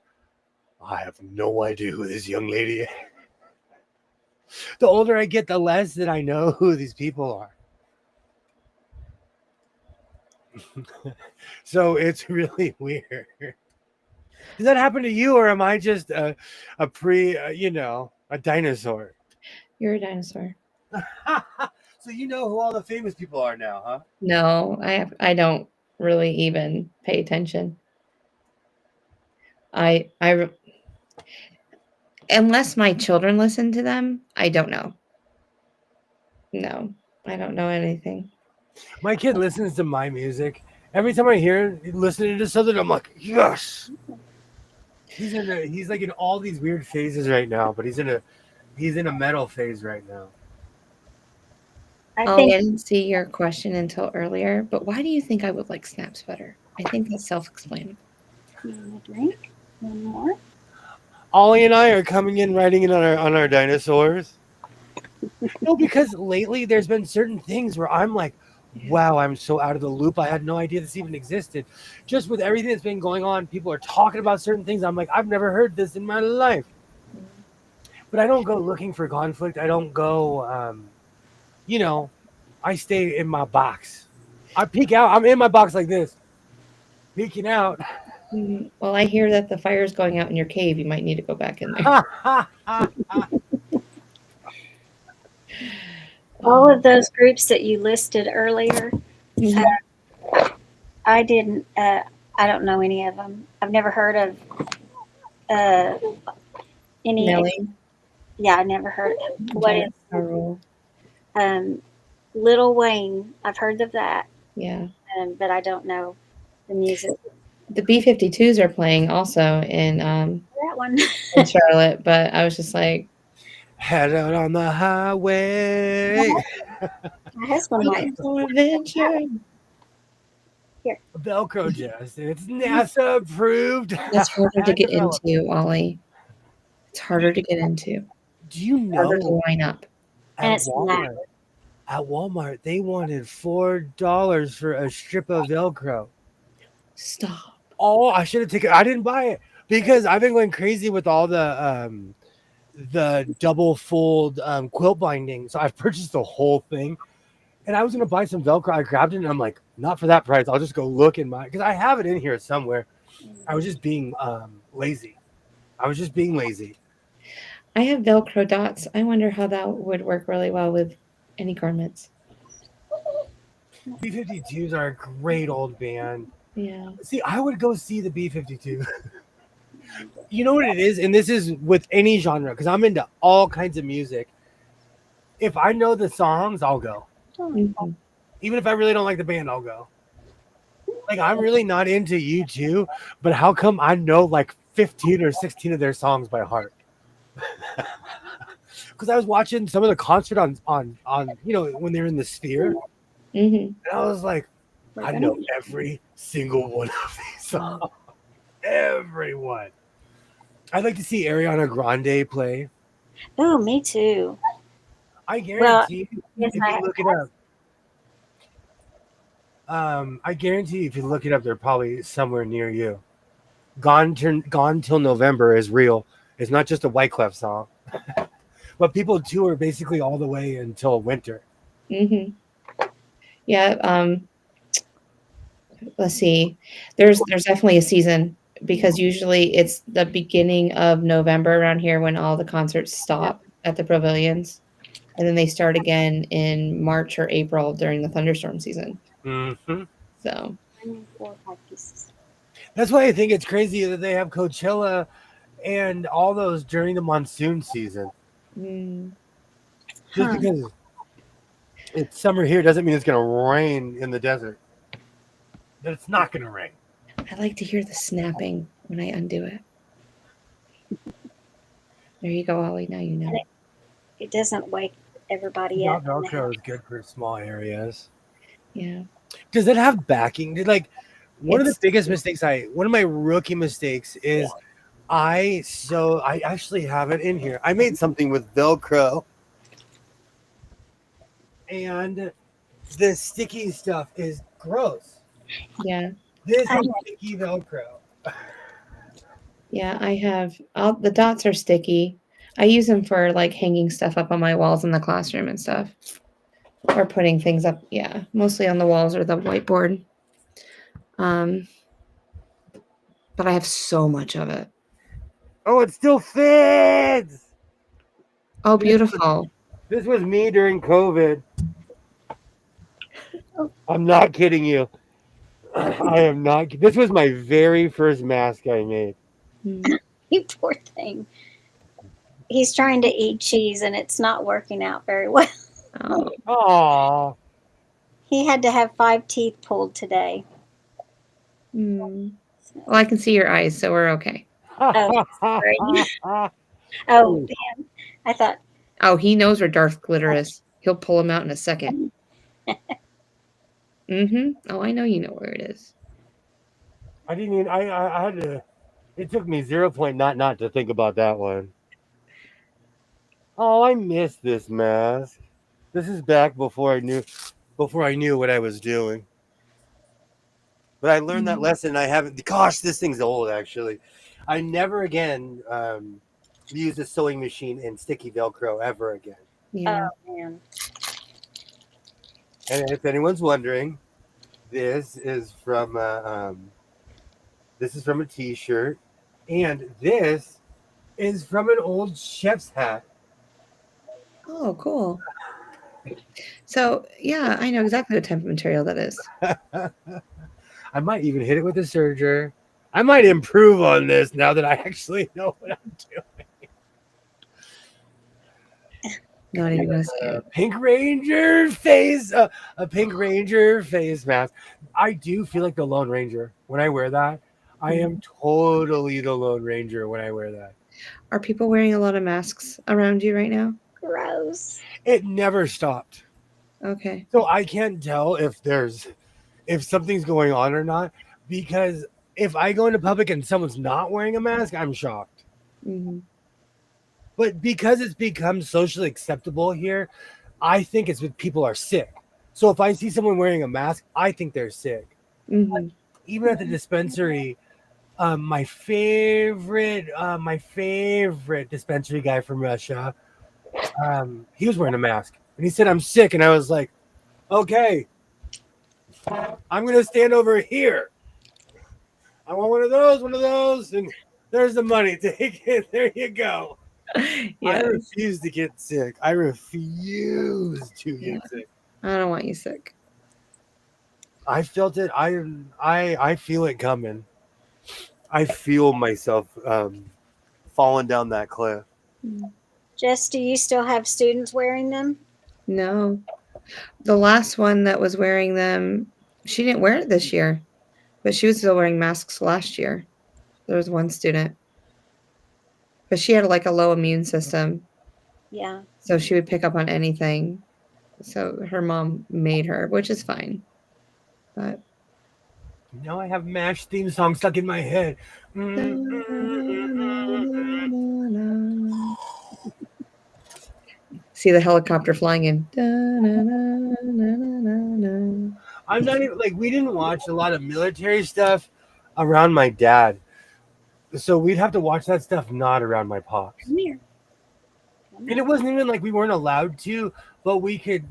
I have no idea who this young lady is. The older I get, the less that I know who these people are. So it's really weird. Does that happen to you, or am I just a dinosaur? You're a dinosaur. So you know who all the famous people are now, huh? No, I don't really even pay attention. I unless my children listen to them, I don't know. No, I don't know anything. My kid listens to my music. Every time I hear him listening to something, I'm like, yes. He's like in all these weird phases right now, but he's in a metal phase right now. I I think didn't see your question until earlier, but why do you think I would like snaps better? I think that's self-explanatory. you want a drink. One more. Ollie and I are coming in, riding in on our dinosaurs. No, because lately there's been certain things where I'm like, wow, I'm so out of the loop. I had no idea this even existed. Just with everything that's been going on, people are talking about certain things. I'm like, I've never heard this in my life. But I don't go looking for conflict. I don't go, I stay in my box. I peek out. I'm in my box like this, peeking out. Well, I hear that the fire's going out in your cave. You might need to go back in there. All of those groups that you listed earlier, Mhm. I didn't. I don't know any of them. I've never heard of uh, any. Nelly. Yeah, I never heard. What Jack is Harrell. Little Wayne? I've heard of that, Yeah. but I don't know the music. The B-52s are playing also That one. in Charlotte, but I was just like, Head out on the highway. My husband might. looking for adventure. Velcro Jess. It's NASA approved. That's harder to and get developed. into, Ollie. It's harder to get into. Do you Harder to know line up. And at it's black. Walmart, they wanted $4 for a strip of Velcro. Stop. Oh, I should have taken. I didn't buy it because I've been going crazy with all the double fold quilt binding. So I've purchased the whole thing, and I was gonna buy some Velcro. I grabbed it, and I'm like, not for that price. I'll just go look in my because I have it in here somewhere. I was just being lazy. I was just being lazy. I have Velcro dots. I wonder how that would work really well with any garments. B-52s are a great old band. Yeah. See, I would go see the B-52. You know what it is? And this is with any genre, because I'm into all kinds of music. If I know the songs, I'll go. Mhm. Even if I really don't like the band, I'll go. Like, I'm really not into U2, but how come I know like 15 or 16 of their songs by heart? Because I was watching some of the concert on when they're in the Sphere, Mhm. and I was like, We're I gonna know be- every single one of these songs. Everyone. I'd like to see Ariana Grande play. Oh, me too. I guarantee yes, if you I- look it up. I guarantee if you look it up, they're probably somewhere near you. Gone Till November is real. It's not just a Wyclef song. But people tour basically all the way until winter. Mhm. Yeah. Let's see. There's definitely a season because usually it's the beginning of November around here when all the concerts stop at the pavilions, and then they start again in March or April during the thunderstorm season. Mm-hmm. So 4 or 5 pieces. That's why I think it's crazy that they have Coachella and all those during the monsoon season. mm, Just Huh. because it's summer here doesn't mean it's going to rain in the desert. But it's not going to rain. I like to hear the snapping when I undo it. There you go, Ollie. Now you know. It doesn't wake everybody Not up. Velcro is good for small areas. Yeah. Does it have backing? One of the It's- biggest mistakes one of my rookie mistakes is I actually have it in here. I made something with Velcro, and the sticky stuff is gross. Yeah. This is sticky Velcro. Yeah, I have all the dots are sticky. I use them for like hanging stuff up on my walls in the classroom and stuff. Or putting things up, yeah, mostly on the walls or the whiteboard. Um, but I have so much of it. Oh, it still fits. Oh, beautiful. This was me during COVID. I'm not kidding you. I am not. This was my very first mask I made. Mm. You poor thing. He's trying to eat cheese and it's not working out very well. Oh, Aww. He had to have 5 teeth pulled today. mm. Well, I can see your eyes, so we're okay. Oh, sorry. Oh, damn. I thought, Oh, he knows where Darth Glitter is. He'll pull him out in a second. Mm-hmm. Oh, I know you know where it is. I didn't even. I had to. It took me 0 point not to think about that one. Oh, I missed this mask. This is back before I knew what I was doing. But I learned that lesson. I haven't. Gosh, this thing's old. Actually, I never again used a sewing machine and sticky Velcro ever again. Yeah. oh, man. And if anyone's wondering, this is from a T-shirt, and this is from an old chef's hat. Oh, cool. So, yeah, I know exactly what type of material that is. I might even hit it with a serger. I might improve on this now that I actually know what I'm doing. Not even gonna say it. Pink Ranger face mask. I do feel like the Lone Ranger when I wear that. I am totally the Lone Ranger when I wear that. Are people wearing a lot of masks around you right now? Gross. It never stopped. Okay. So I can't tell if something's going on or not, because if I go into public and someone's not wearing a mask, I'm shocked. Mm-hmm. But because it's become socially acceptable here, I think it's when people are sick. So if I see someone wearing a mask, I think they're sick. Mm-hmm. Even at the dispensary, my favorite dispensary guy from Russia, he was wearing a mask, and he said, "I'm sick," and I was like, "Okay, I'm gonna stand over here. I want one of those, and there's the money. Take it. There you go." I Yes. refuse to get sick. I refuse to get sick. I don't want you sick. I felt it. I feel it coming. I feel myself falling down that cliff. Jess, do you still have students wearing them? No. The last one that was wearing them, she didn't wear it this year, but she was still wearing masks last year. There was one student, but she had like a low immune system, Yeah. so she would pick up on anything. So her mom made her, which is fine. But Now I have MASH theme song stuck in my head. see the helicopter flying in. I'm not even like, we didn't watch a lot of military stuff around my dad, so we'd have to watch that stuff not around my pops. Come here. And it wasn't even like we weren't allowed to, but we could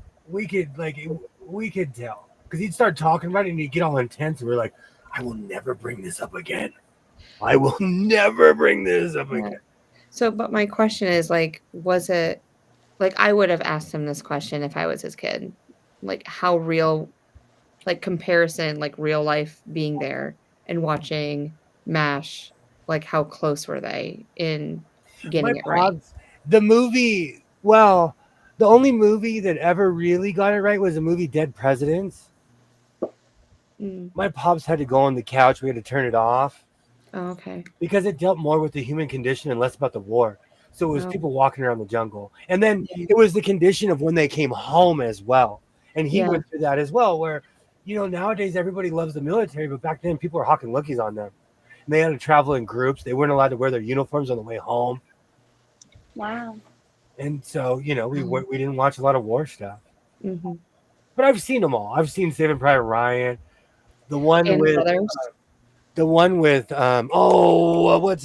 tell, because he'd start talking about it and he'd get all intense, and we're like, "I will never bring this up again. I will never bring this up again." So, but my question is, like, was it like I would have asked him this question if I was his kid, like how real, like comparison, like real life being there and watching MASH, like how close were they in getting it right? The movie, well, the only movie that ever really got it right was the movie Dead Presidents. My pops had to go on the couch. We had to turn it off. Oh, okay. Because it dealt more with the human condition and less about the war. So it was people walking around the jungle. And then it was the condition of when they came home as well. And he went through that as well, where, nowadays everybody loves the military, but back then people were hawking lookies on them. And they had to travel in groups. They weren't allowed to wear their uniforms on the way home. Wow. And so, we didn't watch a lot of war stuff. Mm-hmm. But I've seen them all. I've seen Saving Private Ryan. The one with what's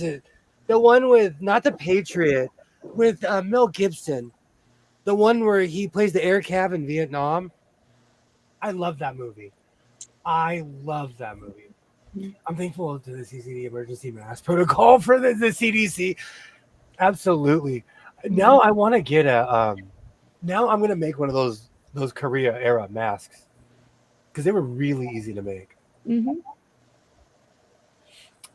it? The one with, not The Patriot, with Mel Gibson. The one where he plays the air cav in Vietnam. I love that movie. I'm thankful to the CCD Emergency Mass Protocol for the CDC. Absolutely. Now I want to get now I'm going to make one of those Korea era masks, because they were really easy to make. Mm-hmm.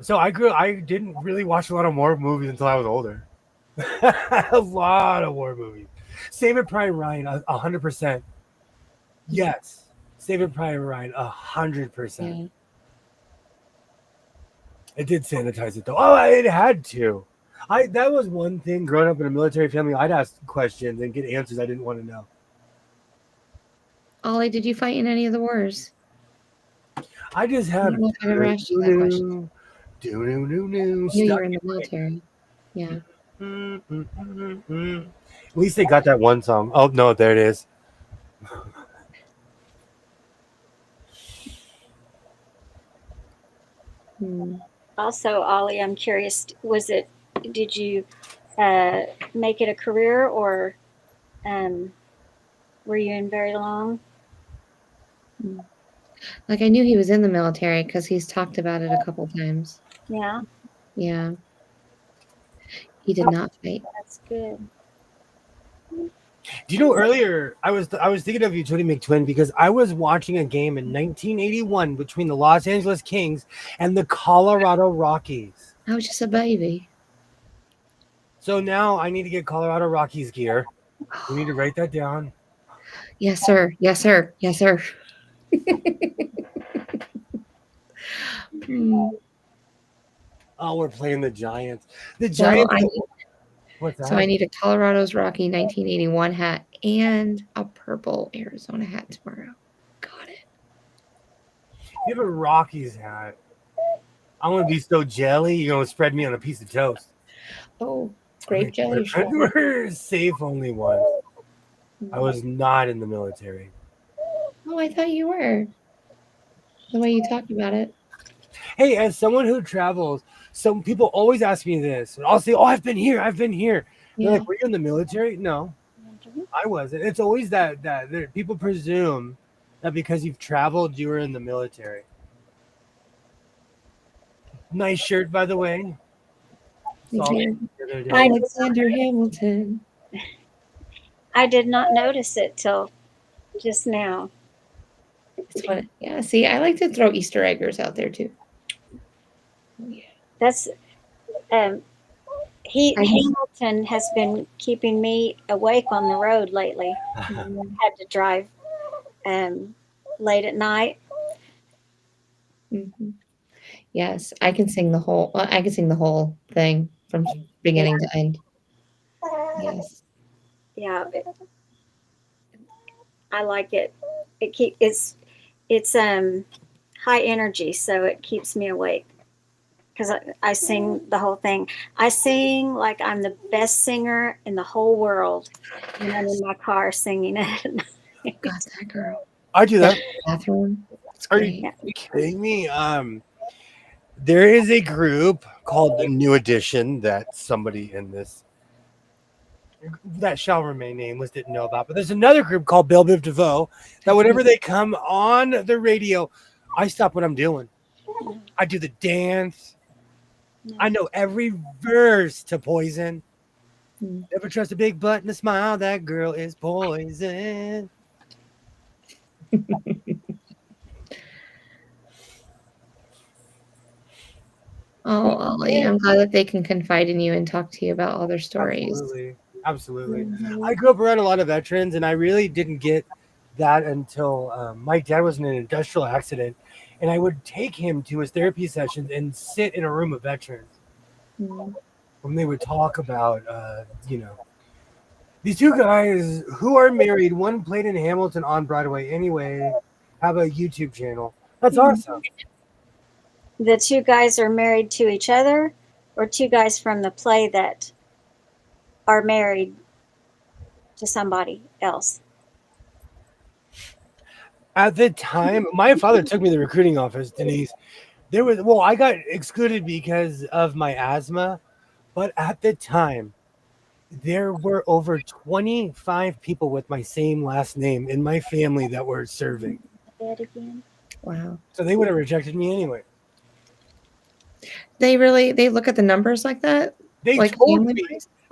So I didn't really watch a lot of war movies until I was older. A lot of war movies. Saving Private Ryan, 100%. Yes. Saving Private Ryan, 100%. It did sanitize it though. Oh, it had to. That was one thing growing up in a military family. I'd ask questions and get answers I didn't want to know. Ollie, did you fight in any of the wars? I just have. I don't know if I've ever asked you that question. You were in the military. Yeah. At least they got that one song. Oh no, there it is. Also, Ollie, I'm curious, did you make it a career, or were you in very long? Like, I knew he was in the military because he's talked about it a couple times. Yeah. Yeah. He did not fight. That's good. Do you know earlier I was thinking of you, Tony McTwin, because I was watching a game in 1981 between the Los Angeles Kings and the Colorado Rockies. I was just a baby. So now I need to get Colorado Rockies gear. We need to write that down. Yes, sir. Yes, sir. Yes, sir. Oh, we're playing the Giants. The So Giants. What's that? So I need a Colorado's Rocky 1981 hat and a purple Arizona hat tomorrow. Got it. You have a Rockies hat. I want to be so jelly. You're going to spread me on a piece of toast. Oh, grape jelly. We're safe only once. I was not in the military. Oh, I thought you were. The way you talked about it. Hey, as someone who travels, some people always ask me this. And I'll say, oh, I've been here. I've been here. They're like, were you in the military? No, I wasn't. It's always that people presume that because you've traveled, you were in the military. Nice shirt, by the way. Alexander Hamilton. I did not notice it till just now. It's fun. Yeah, see, I like to throw Easter eggers out there too. Yeah. That's Hamilton has been keeping me awake on the road lately. I had to drive late at night. Mm-hmm. Yes, I can sing the whole. I can sing the whole thing from beginning to end. Yes. Yeah, I like it. It's high energy, so it keeps me awake. Because I sing the whole thing. I sing like I'm the best singer in the whole world, and I'm in my car singing it. Got that girl. I do that. Bathroom. Are you kidding me? There is a group called the New Edition that somebody in this that shall remain nameless didn't know about, but there's another group called Belle Biv DeVoe that whenever they come on the radio, I stop what I'm doing. I do the dance. I know every verse to Poison. Never trust a big butt and a smile. That girl is poison. Oh, Ollie, I'm glad that they can confide in you and talk to you about all their stories. Absolutely. I grew up around a lot of veterans, and I really didn't get that until my dad was in an industrial accident, and I would take him to his therapy sessions and sit in a room of veterans when they would talk about, these two guys who are married. One played in Hamilton on Broadway anyway, have a YouTube channel. That's awesome. The two guys are married to each other, or two guys from the play that are married to somebody else? At the time, my father took me to the recruiting office, Denise. I got excluded because of my asthma, but at the time, there were over 25 people with my same last name in my family that were serving. Wow. So they would have rejected me anyway. They look at the numbers like that? They like told me.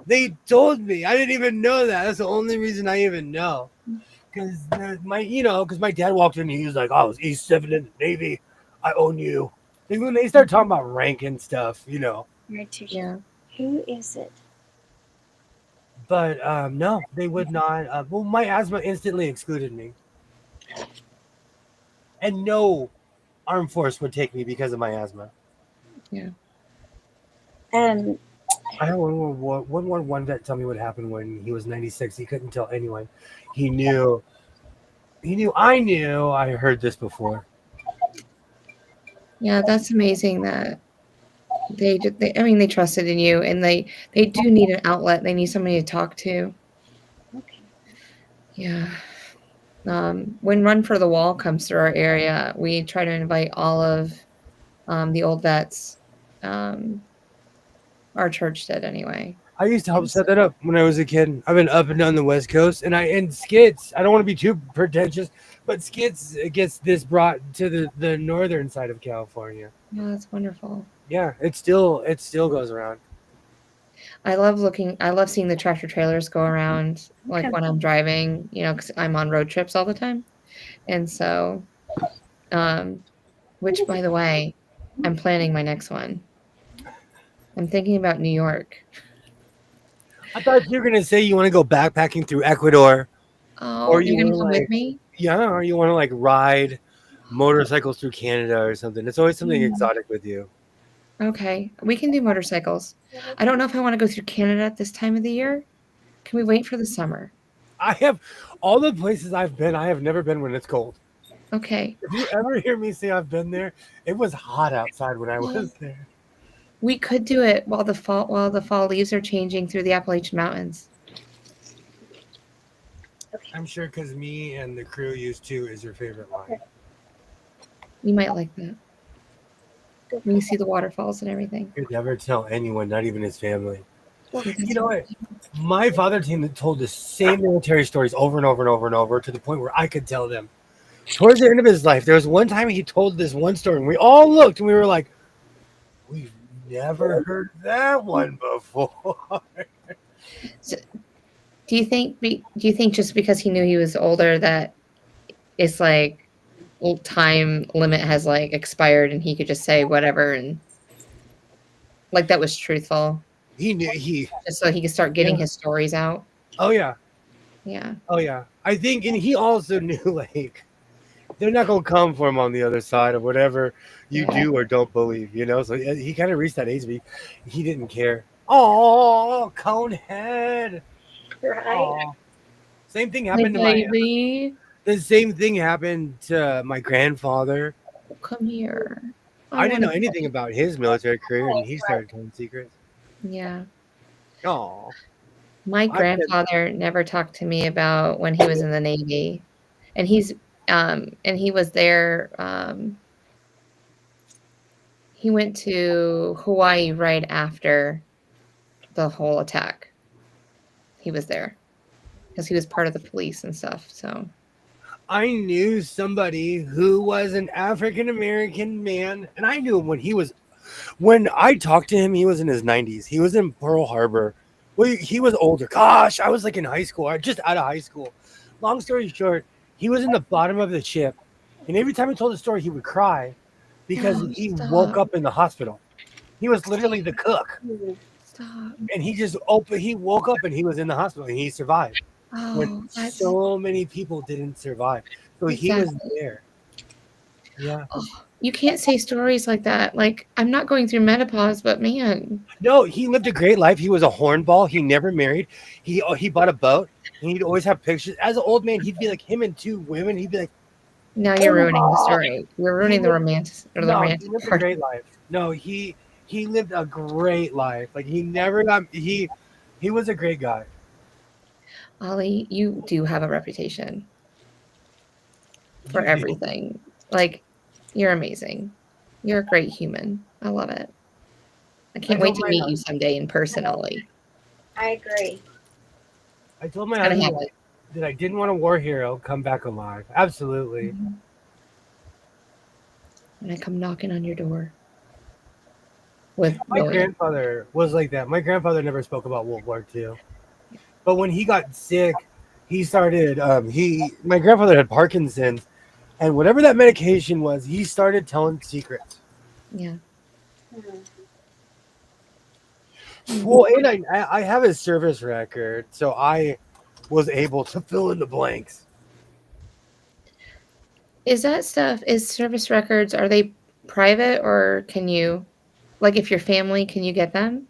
They told me. I didn't even know that. That's the only reason I even know. Because my dad walked in and he was like, I was E7 in the Navy. I own you. And when they start talking about rank and stuff, Yeah. Who is it? But no, they would not. My asthma instantly excluded me. And no armed force would take me because of my asthma. Yeah. I had one vet tell me what happened when he was 96. He couldn't tell anyone. He knew. I knew. I heard this before. Yeah, that's amazing that they trusted in you, and they do need an outlet. They need somebody to talk to. Okay. Yeah. When Run for the Wall comes through our area, we try to invite all of the old vets. Our church did anyway. I used to help set that up when I was a kid. I've been up and down the West Coast, and skits. I don't want to be too pretentious, but skits gets this brought to the northern side of California. Yeah, that's wonderful. Yeah, it still goes around. I love seeing the tractor trailers go around, like, when I'm driving, because I'm on road trips all the time. And so, which, by the way, I'm planning my next one. I'm thinking about New York. I thought you were gonna say you want to go backpacking through Ecuador, Oh, or you you're want gonna to come with me? or you want to like ride motorcycles through Canada or something. It's always something Mm. exotic with you. Okay, we can do motorcycles. I don't know if I want to go through Canada at this time of the year. Can we wait for the summer? I have all the places I've been. I have never been when it's cold. Okay. If you ever hear me say I've been there, it was hot outside when I Well, was there. we could do it while the fall leaves are changing through the Appalachian Mountains. I'm sure because me and the crew used to is your favorite line. You might like that. When you see the waterfalls and everything. Could never tell anyone, not even his family. See, You know what? My father told the same military stories over and over and over and over to the point where I could tell them. Towards the end of his life, there was one time he told this one story, and we all looked and we were like, "We've never heard that one before." So, do you think just because he knew he was older that it's like time limit has like expired and he could just say whatever and like that was truthful He knew just so he could start getting his stories out? Oh yeah, Yeah. oh yeah. I think, and he also knew like they're not gonna come for him on the other side of whatever you do or don't believe, you know. So he kind of reached that age, but he didn't care. Oh, Conehead. Right. Aw. Same thing Hey, happened to my. baby, The same thing happened to my grandfather. come here. I didn't know wanna- anything about his military career, and he started telling secrets. Yeah. Oh, My I bet. grandfather never talked to me about when he was in the Navy. And he was there, he went to Hawaii right after the whole attack. He was there because he was part of the police and stuff. So I knew somebody who was an African American man, and I knew him when he was. When I talked to him, he was in his 90s. He was in Pearl Harbor. Well, he was older. Gosh, I was like in high school. I just out of high school. Long story short, he was in the bottom of the ship, and every time he told the story, he would cry because Oh, he stop. woke up in the hospital. He was literally the cook, Stop. and he woke up and he was in the hospital and he survived. When Oh, that's so many people didn't survive, so he was exactly. there. Yeah. You can't say stories like that. Like, I'm not going through menopause, but man, No, he lived a great life. He was a hornball. He never married. He bought a boat. And he'd always have pictures. As an old man, he'd be like him and two women. He'd be like, now you're "Oh, ruining the story. You're ruining the lived- romantic he lived a part. great life. No, he lived a great life. Like he never got he was a great guy. Ollie, you do have a reputation for You do. everything. Like, you're amazing. You're a great human. I love it. I can't wait to meet you someday in person, Ollie. I agree. I told my It's gonna husband happen. that I didn't want a war hero come back alive. Absolutely. When I come knocking on your door with My William. grandfather was like that. My grandfather never spoke about World War II. But when he got sick, he started my grandfather had Parkinson's, and whatever that medication was, he started telling secrets. Yeah. Well, and I have his service record, so I was able to fill in the blanks. Is service records, are they private or can you, like if your family, can you get them?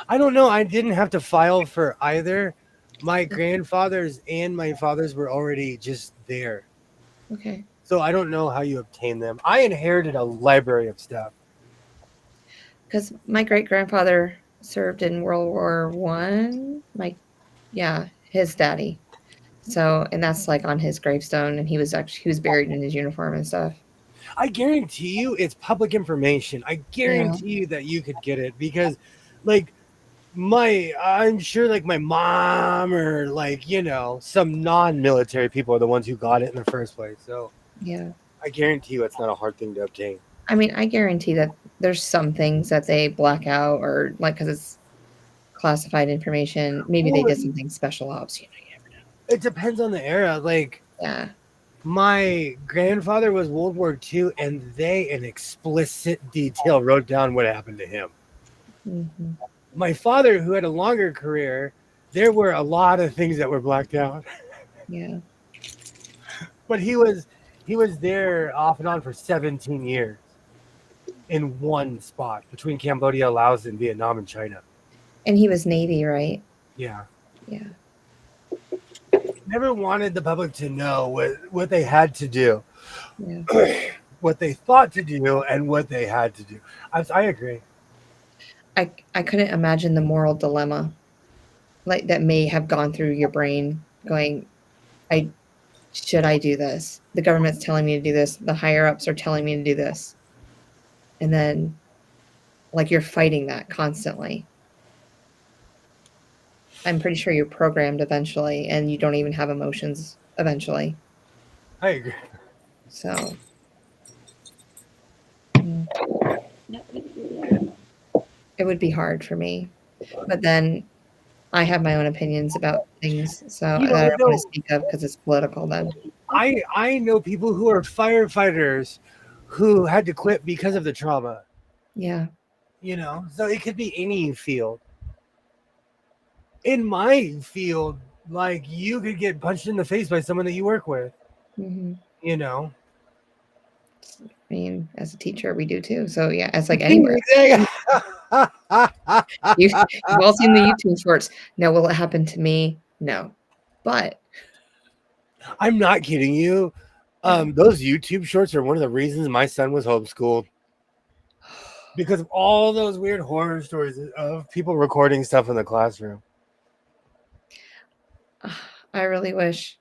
I don't know. I didn't have to file for either. My grandfather's and my father's were already just there. Okay. So I don't know how you obtain them. I inherited a library of stuff. Because my great grandfather served in World War One. His daddy. So, and that's like on his gravestone, and he was buried in his uniform and stuff. I guarantee you it's public information. I guarantee you that you could get it because like I'm sure like my mom or like, some non-military people are the ones who got it in the first place. So Yeah. I guarantee you it's not a hard thing to obtain. I mean, I guarantee that there's some things that they black out or like, because it's classified information. Maybe they did something special ops. You never know. It depends on the era. Like, Yeah. my grandfather was World War II, and they, in explicit detail, wrote down what happened to him. Mm-hmm. My father, who had a longer career, there were a lot of things that were blacked out. Yeah. But he was there off and on for 17 years in one spot between Cambodia, Laos, and Vietnam and China. And he was Navy, right? Yeah. Yeah. Never wanted the public to know what they had to do, Yeah. what they thought to do, and what they had to do. I agree. I couldn't imagine the moral dilemma like that may have gone through your brain going, should I do this? The government's telling me to do this. The higher ups are telling me to do this. And then like you're fighting that constantly. I'm pretty sure you're programmed eventually and you don't even have emotions eventually. I agree. So it would be hard for me. But then I have my own opinions about things, so I don't want to speak of because it's political then. I know people who are firefighters who had to quit because of the trauma. Yeah. So it could be any field. In my field, like, you could get punched in the face by someone that you work with. Mm-hmm. I mean, as a teacher, we do too. So yeah, it's like anywhere. You've all seen the YouTube shorts. Now, will it happen to me? No, but I'm not kidding you. Those YouTube shorts are one of the reasons my son was homeschooled, because of all those weird horror stories of people recording stuff in the classroom. I really wish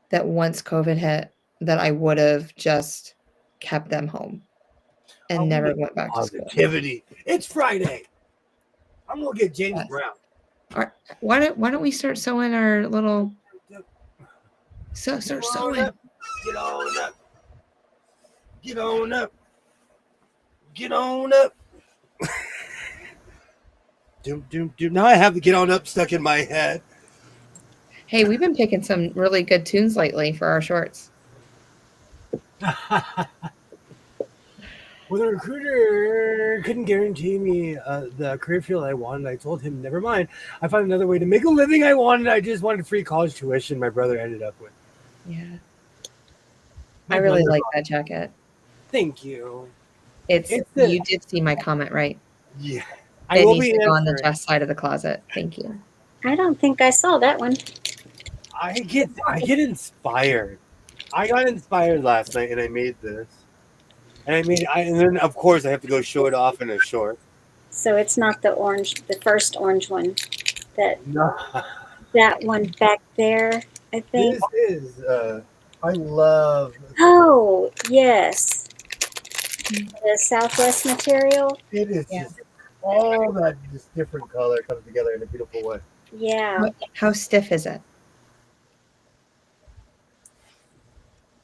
that once COVID hit, that I would have just kept them home and never went back to school. Positivity. It's Friday. I'm gonna get James Brown. Why don't we start sewing our little? Start sewing. Get on up. Get on up. Get on up. Doom, doom, doom. Now I have the get on up stuck in my head. Hey, we've been picking some really good tunes lately for our shorts. When the recruiter couldn't guarantee me the career field I wanted, I told him, never mind. I found another way to make a living I wanted. I just wanted free college tuition my brother ended up with. Yeah. I really like that jacket. Thank you. You did see my comment, right? Yeah. It needs to go on the chest side of the closet. Thank you. I don't think I saw that one. I get inspired. I got inspired last night and I made this. And then of course I have to go show it off in a short. So it's not the first orange one. No. That one back there, I think. This is I love. Oh, yes. The Southwest material. It is just all that just different color comes together in a beautiful way. Yeah. How stiff is it?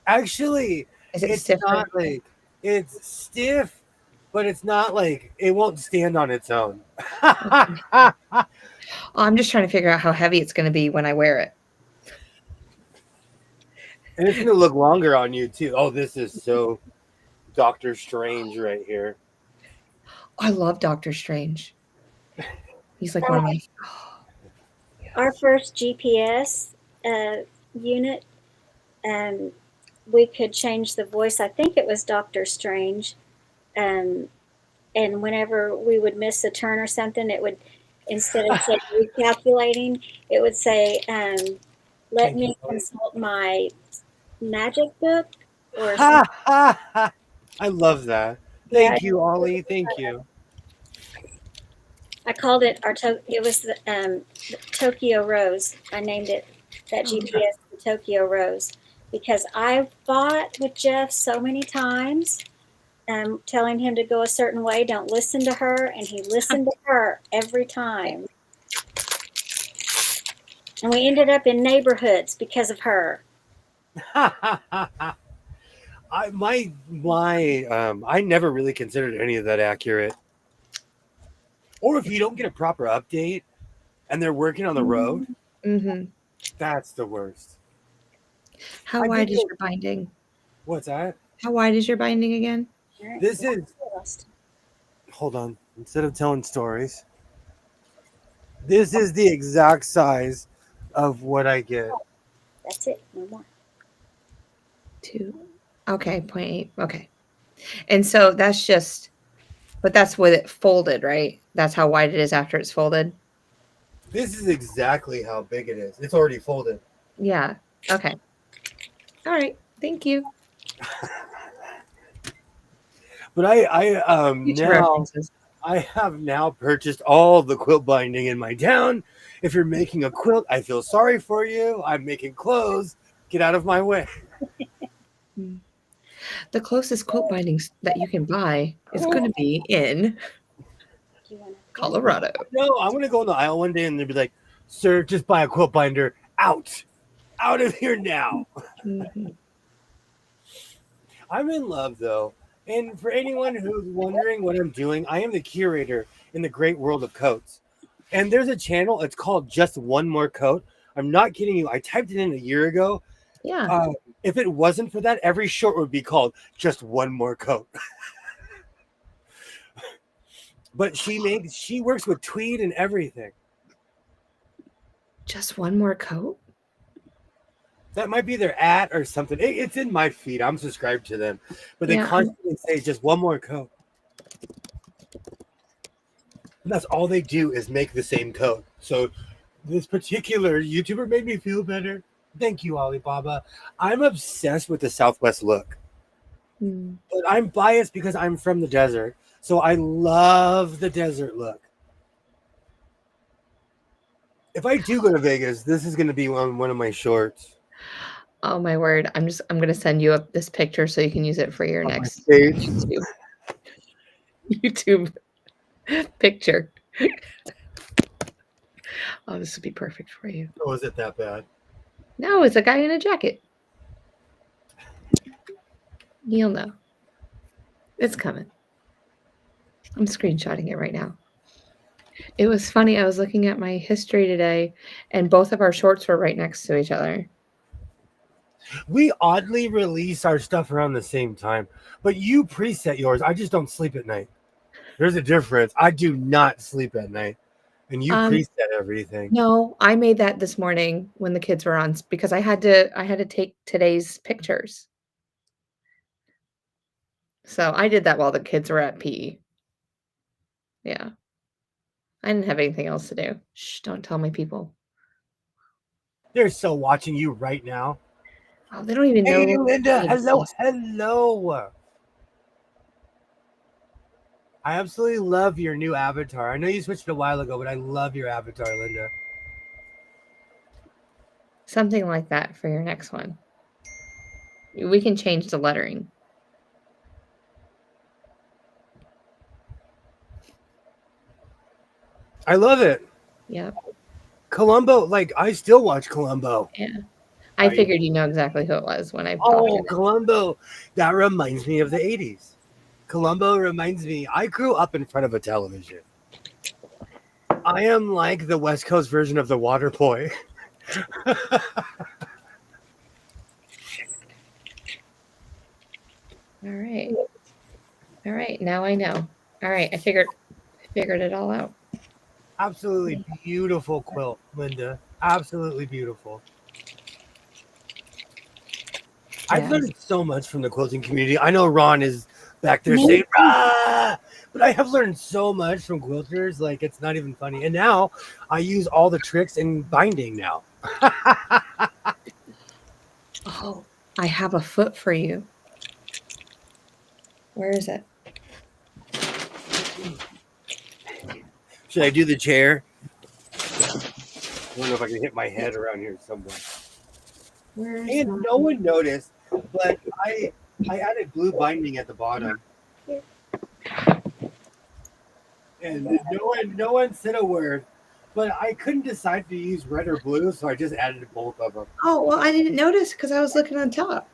Actually, it's not like it's stiff, but it's not like it won't stand on its own. I'm just trying to figure out how heavy it's going to be when I wear it. And it's going to look longer on you too. Oh, this is so Doctor Strange right here. I love Doctor Strange. He's like one of my. Our first GPS unit, we could change the voice. I think it was Doctor Strange. And whenever we would miss a turn or something, it would, instead of saying recalculating, it would say, let me consult my magic book. Or I love that. Thank you, Ollie. Thank you. I called it it was the Tokyo Rose. I named it that GPS the Tokyo Rose because I fought with Jeff so many times, telling him to go a certain way. Don't listen to her, and he listened to her every time. And we ended up in neighborhoods because of her. I never really considered any of that accurate. Or if you don't get a proper update and they're working on the road, Mm-hmm. that's the worst. How I wide did is go- your binding? What's that? How wide is your binding again? This is, hold on, instead of telling stories, this is the exact size of what I get. That's it. No more. 2. Okay, 0.8. Okay. And so that's just, but that's with it folded, right? That's how wide it is after it's folded. This is exactly how big it is. It's already folded. Yeah. Okay. All right. Thank you. But I Future now references. I have now purchased all the quilt binding in my town. If you're making a quilt, I feel sorry for you. I'm making clothes. Get out of my way. The closest quilt bindings that you can buy is going to be in Do you want to? Colorado. No, I'm gonna go in the aisle one day and they'll be like, "Sir, just buy a quilt binder. Out of here now." Mhm. I'm in love though. And for anyone who's wondering what I'm doing, I am the curator in the great world of coats. And there's a channel, it's called Just One More Coat. I'm not kidding you. I typed it in a year ago. Yeah. If it wasn't for that, every short would be called Just One More Coat. But she works with tweed and everything. Just one more coat? That might be their ad or something. It's in my feed. I'm subscribed to them. But they Yeah. constantly say just one more coat. And that's all they do is make the same coat. So this particular YouTuber made me feel better. Thank you, Alibaba. I'm obsessed with the Southwest look. Mm. But I'm biased because I'm from the desert. So I love the desert look. If I do go to Vegas, this is going to be on one of my shorts. Oh my word. I'm going to send you this picture so you can use it for your On my next page. YouTube picture. Oh, this would be perfect for you. Oh, is it that bad? No, it's a guy in a jacket. You'll know. It's coming. I'm screenshotting it right now. It was funny. I was looking at my history today, and both of our shorts were right next to each other. We oddly release our stuff around the same time, but you preset yours. I just don't sleep at night. There's a difference. I do not sleep at night, and you preset everything. No, I made that this morning when the kids were on because I had to take today's pictures. So I did that while the kids were at PE. Yeah. I didn't have anything else to do. Shh, don't tell my people. They're so watching you right now. Oh, they don't even know. Hey, Linda. I Hello, exist. hello. I absolutely love your new avatar. I know you switched a while ago, but I love your avatar, Linda. Something like that for your next one. We can change the lettering. I love it. Yep. Columbo, like I still watch Columbo. Yeah. I figured you know exactly who it was when I talked Oh, to Columbo. That reminds me of the 80s. Columbo reminds me, I grew up in front of a television. I am like the West Coast version of the Water Boy. All right. All right. Now I know. All right. I figured it all out. Absolutely beautiful quilt, Linda. Absolutely beautiful. I've learned so much from the quilting community. I know Ron is back there saying, "Rah!" But I have learned so much from quilters. Like, it's not even funny. And now I use all the tricks in binding now. Oh, I have a foot for you. Where is it? Should I do the chair? I don't know if I can hit my head around here somewhere. And no one noticed, but I added blue binding at the bottom. And no one said a word. But I couldn't decide to use red or blue, so I just added both of them. Oh, well, I didn't notice because I was looking on top.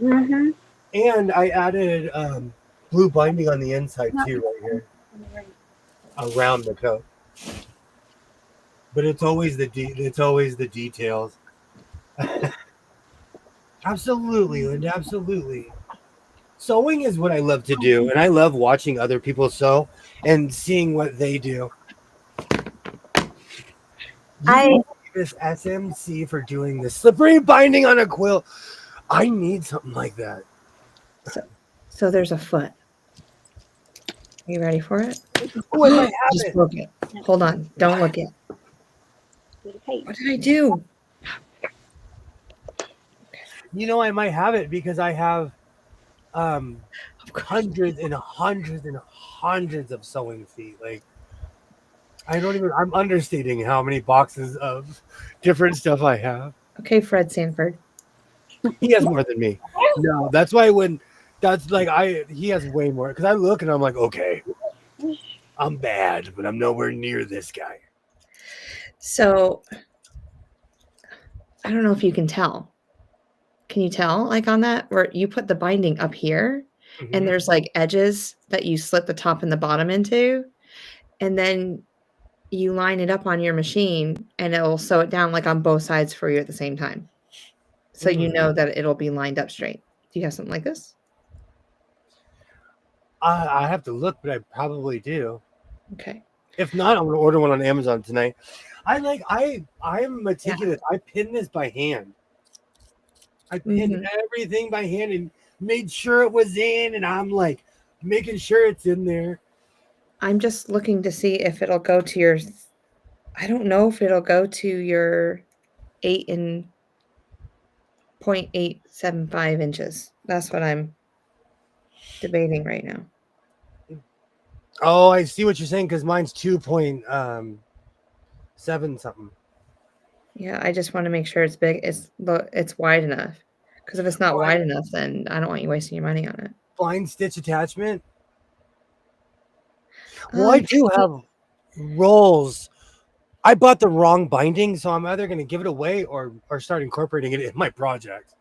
Mm-hmm. And I added blue binding on the inside too, right here. around the coat. But it's always the details. Absolutely, Linda. Absolutely. Sewing is what I love to do, and I love watching other people sew and seeing what they do. You this SMC for doing this slippery binding on a quilt. I need something like that. So there's a foot. Are you ready for it? Oh, I might have Just it. broke it. Hold on. Don't look it. What did I do? You know, I might have it because I have hundreds and hundreds and hundreds of sewing feet. Like, I'm understating how many boxes of different stuff I have. Okay, Fred Sanford. He has more than me. No, that's why he has way more. Because I look and I'm like, okay, I'm bad, but I'm nowhere near this guy. So I don't know if you can tell. Can you tell, like on that, where you put the binding up here and there's like edges that you slip the top and the bottom into, and then you line it up on your machine and it'll sew it down like on both sides for you at the same time. So you know that it'll be lined up straight. Do you have something like this? I have to look, but I probably do. Okay. If not, I'm gonna order one on Amazon tonight. I'm meticulous. I pin this by hand. I pinned everything by hand and made sure it was in, and I'm like making sure it's in there. I'm just looking to see if it'll go to your, I don't know if it'll go to your 8 and 0.875 inches. That's what I'm debating right now. Oh, I see what you're saying, because mine's 2.7 something. Yeah, I just want to make sure it's big. It's wide enough. Because if it's not wide enough, then I don't want you wasting your money on it. Blind stitch attachment. Well, I do have rolls. I bought the wrong binding, so I'm either going to give it away or start incorporating it in my project.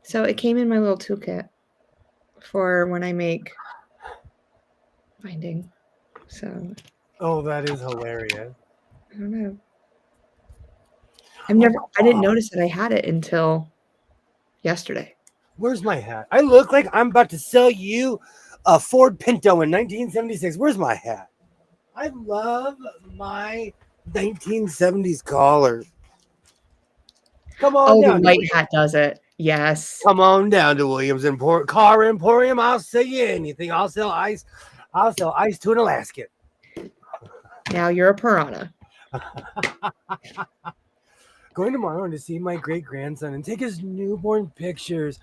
So it came in my little toolkit for when I make binding. So. Oh, that is hilarious. I don't know. I didn't notice that I had it until yesterday. Where's my hat? I look like I'm about to sell you a Ford Pinto in 1976. Where's my hat? I love my 1970s collar. Come on down. The white hat does it. Yes. Come on down to Williams Car Emporium. I'll sell you anything. I'll sell ice to an Alaskan. Now you're a piranha. Going tomorrow to see my great grandson and take his newborn pictures.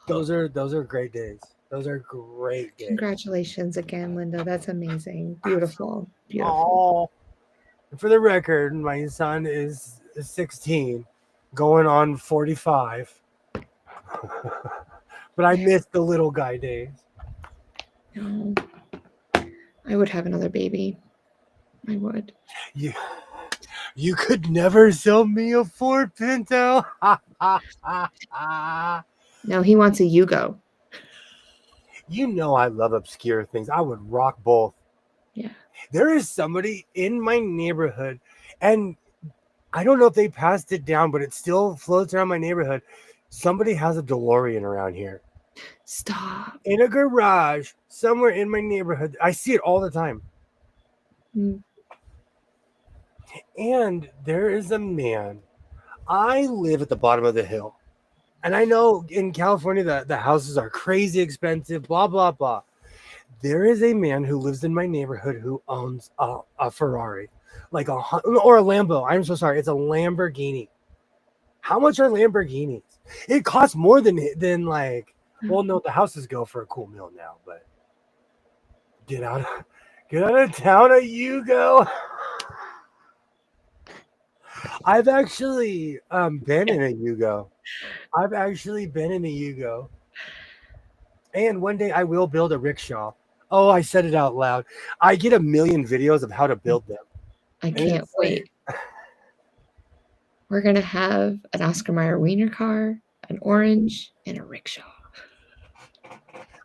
Those are great days. Those are great days. Congratulations again, Linda. That's amazing. Beautiful. Beautiful. And for the record, my son is 16, going on 45. But I missed the little guy days. No. I would have another baby. I would. You could never sell me a Ford Pinto. No, he wants a Yugo. You know I love obscure things. I would rock both. Yeah. There is somebody in my neighborhood, and I don't know if they passed it down, but it still floats around my neighborhood. Somebody has a DeLorean around here. Stop. In a garage somewhere in my neighborhood. I see it all the time. And there is a man. I live at the bottom of the hill. And I know in California the houses are crazy expensive, blah, blah, blah. There is a man who lives in my neighborhood who owns a Ferrari, or a Lambo. I'm so sorry. It's a Lamborghini. How much are Lamborghinis? It costs more than like, well, no, the houses go for a cool meal now, but get out of town, you go. I've actually been in a Yugo. And one day I will build a rickshaw. Oh, I said it out loud. I get a million videos of how to build them. I can't wait. We're going to have an Oscar Mayer Wiener car, an orange, and a rickshaw.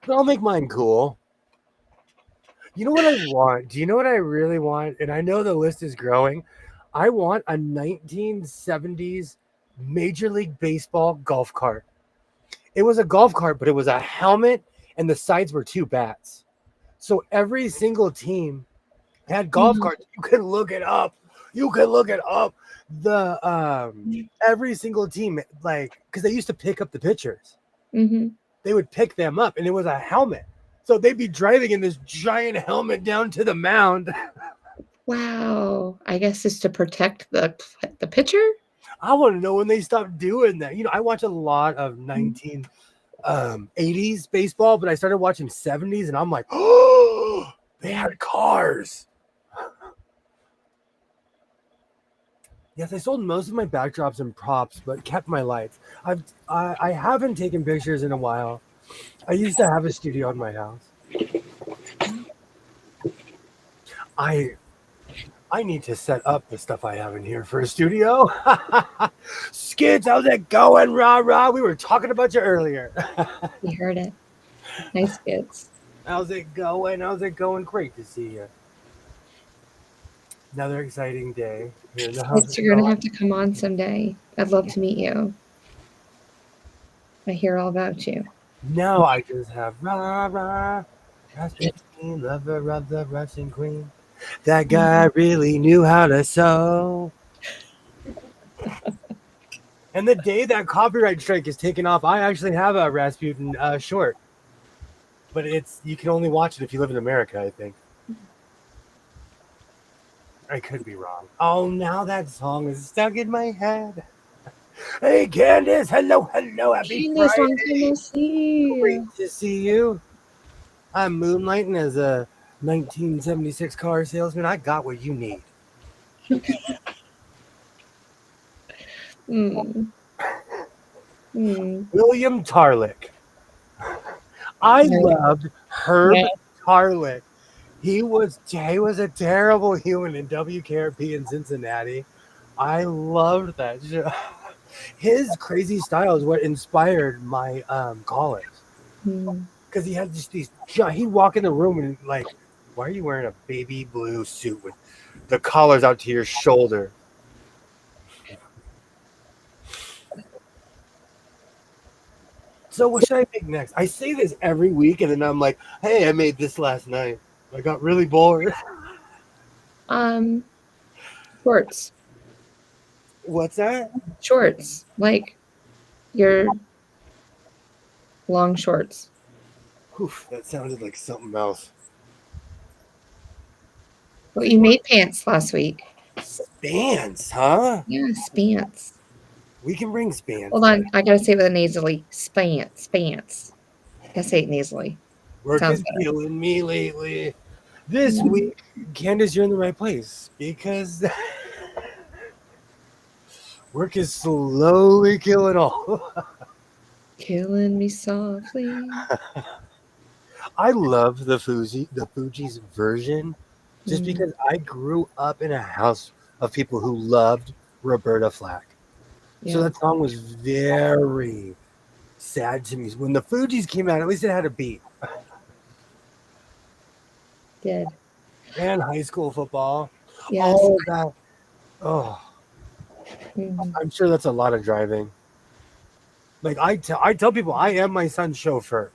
But I'll make mine cool. You know what I want? Do you know what I really want? And I know the list is growing. I want a 1970s Major League Baseball golf cart. It was a golf cart, but it was a helmet and the sides were two bats. So every single team had golf Mhm. carts. You can look it up. You can look it up. The every single team, like, because they used to pick up the pitchers, Mm-hmm. they would pick them up, and it was a helmet. So they'd be driving in this giant helmet down to the mound. Wow. I guess it's to protect the pitcher. I want to know when they stopped doing that. I watch a lot of 1980s baseball, but I started watching 70s, and I'm like, oh, they had cars. Yes, I sold most of my backdrops and props, but kept my lights. I haven't taken pictures in a while. I used to have a studio in my house. I need to set up the stuff I have in here for a studio. Skids, how's it going? Rah rah. We were talking about you earlier. We heard it. Nice kids. How's it going? How's it going? Great to see you. Another exciting day here in the house. Yes, you're gonna have to come on someday. I'd love to meet you. I hear all about you. Now I just have rah rah, Rasputin, lover of the Russian queen. That guy really knew how to sew. And the day that copyright strike is taken off, I actually have a Rasputin short, but you can only watch it if you live in America, I think. I could be wrong. Oh, now that song is stuck in my head. Hey, Candace. Hello, hello. Happy Candace, long Friday. time no see. Great to see you. I'm moonlighting as a 1976 car salesman. I got what you need. William Tarlick. I loved Herb Tarlick. He was a terrible human in WKRP in Cincinnati. I loved that show. His crazy style is what inspired my college. Because he had just these. He'd walk in the room and like, why are you wearing a baby blue suit with the collars out to your shoulder? So what should I make next? I say this every week, and then I'm like, hey, I made this last night. I got really bored. Shorts. What's that? Shorts. Like your long shorts. Oof, that sounded like something else. Well, you made pants last week. Spans, huh? Yeah, spants. We can bring spans. Hold on, I gotta say it with a nasally. Spants. I gotta say it nasally. Work is killing me lately. This week, Candace, you're in the right place because work is slowly killing all. Killing me softly. I love the Fugees version just because I grew up in a house of people who loved Roberta Flack. Yeah. So that song was very sad to me. When the Fugees came out, at least it had a beat. Did. And high school football. Yes. All of that. Oh. I'm sure that's a lot of driving. Like I tell people I am my son's chauffeur.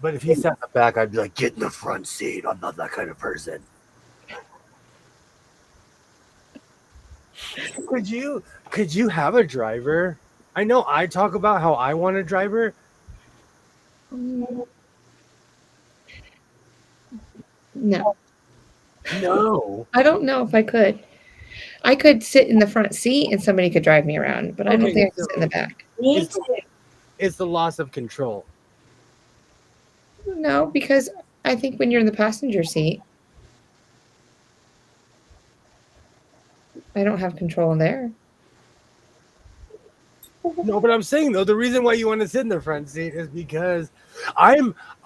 But if he sat in the back, I'd be like, get in the front seat. I'm not that kind of person. Could you have a driver? I know I talk about how I want a driver. No. I don't know if I could. I could sit in the front seat and somebody could drive me around, but I don't think I could sit in the back. It's the loss of control. No, because I think when you're in the passenger seat, I don't have control in there. No, but I'm saying though, the reason why you want to sit in the front seat is because I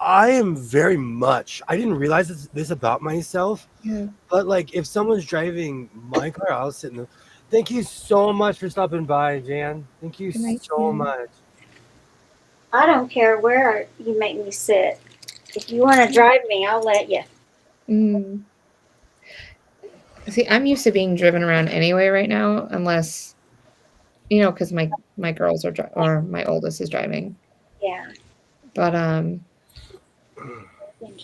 am very much. I didn't realize this about myself. Yeah. But like, if someone's driving my car, I'll sit in the. Thank you so much for stopping by, Jan. Thank you so much. I don't care where you make me sit. If you want to drive me, I'll let you. Mm. See, I'm used to being driven around anyway right now, unless, because my girls are or my oldest is driving. Yeah. But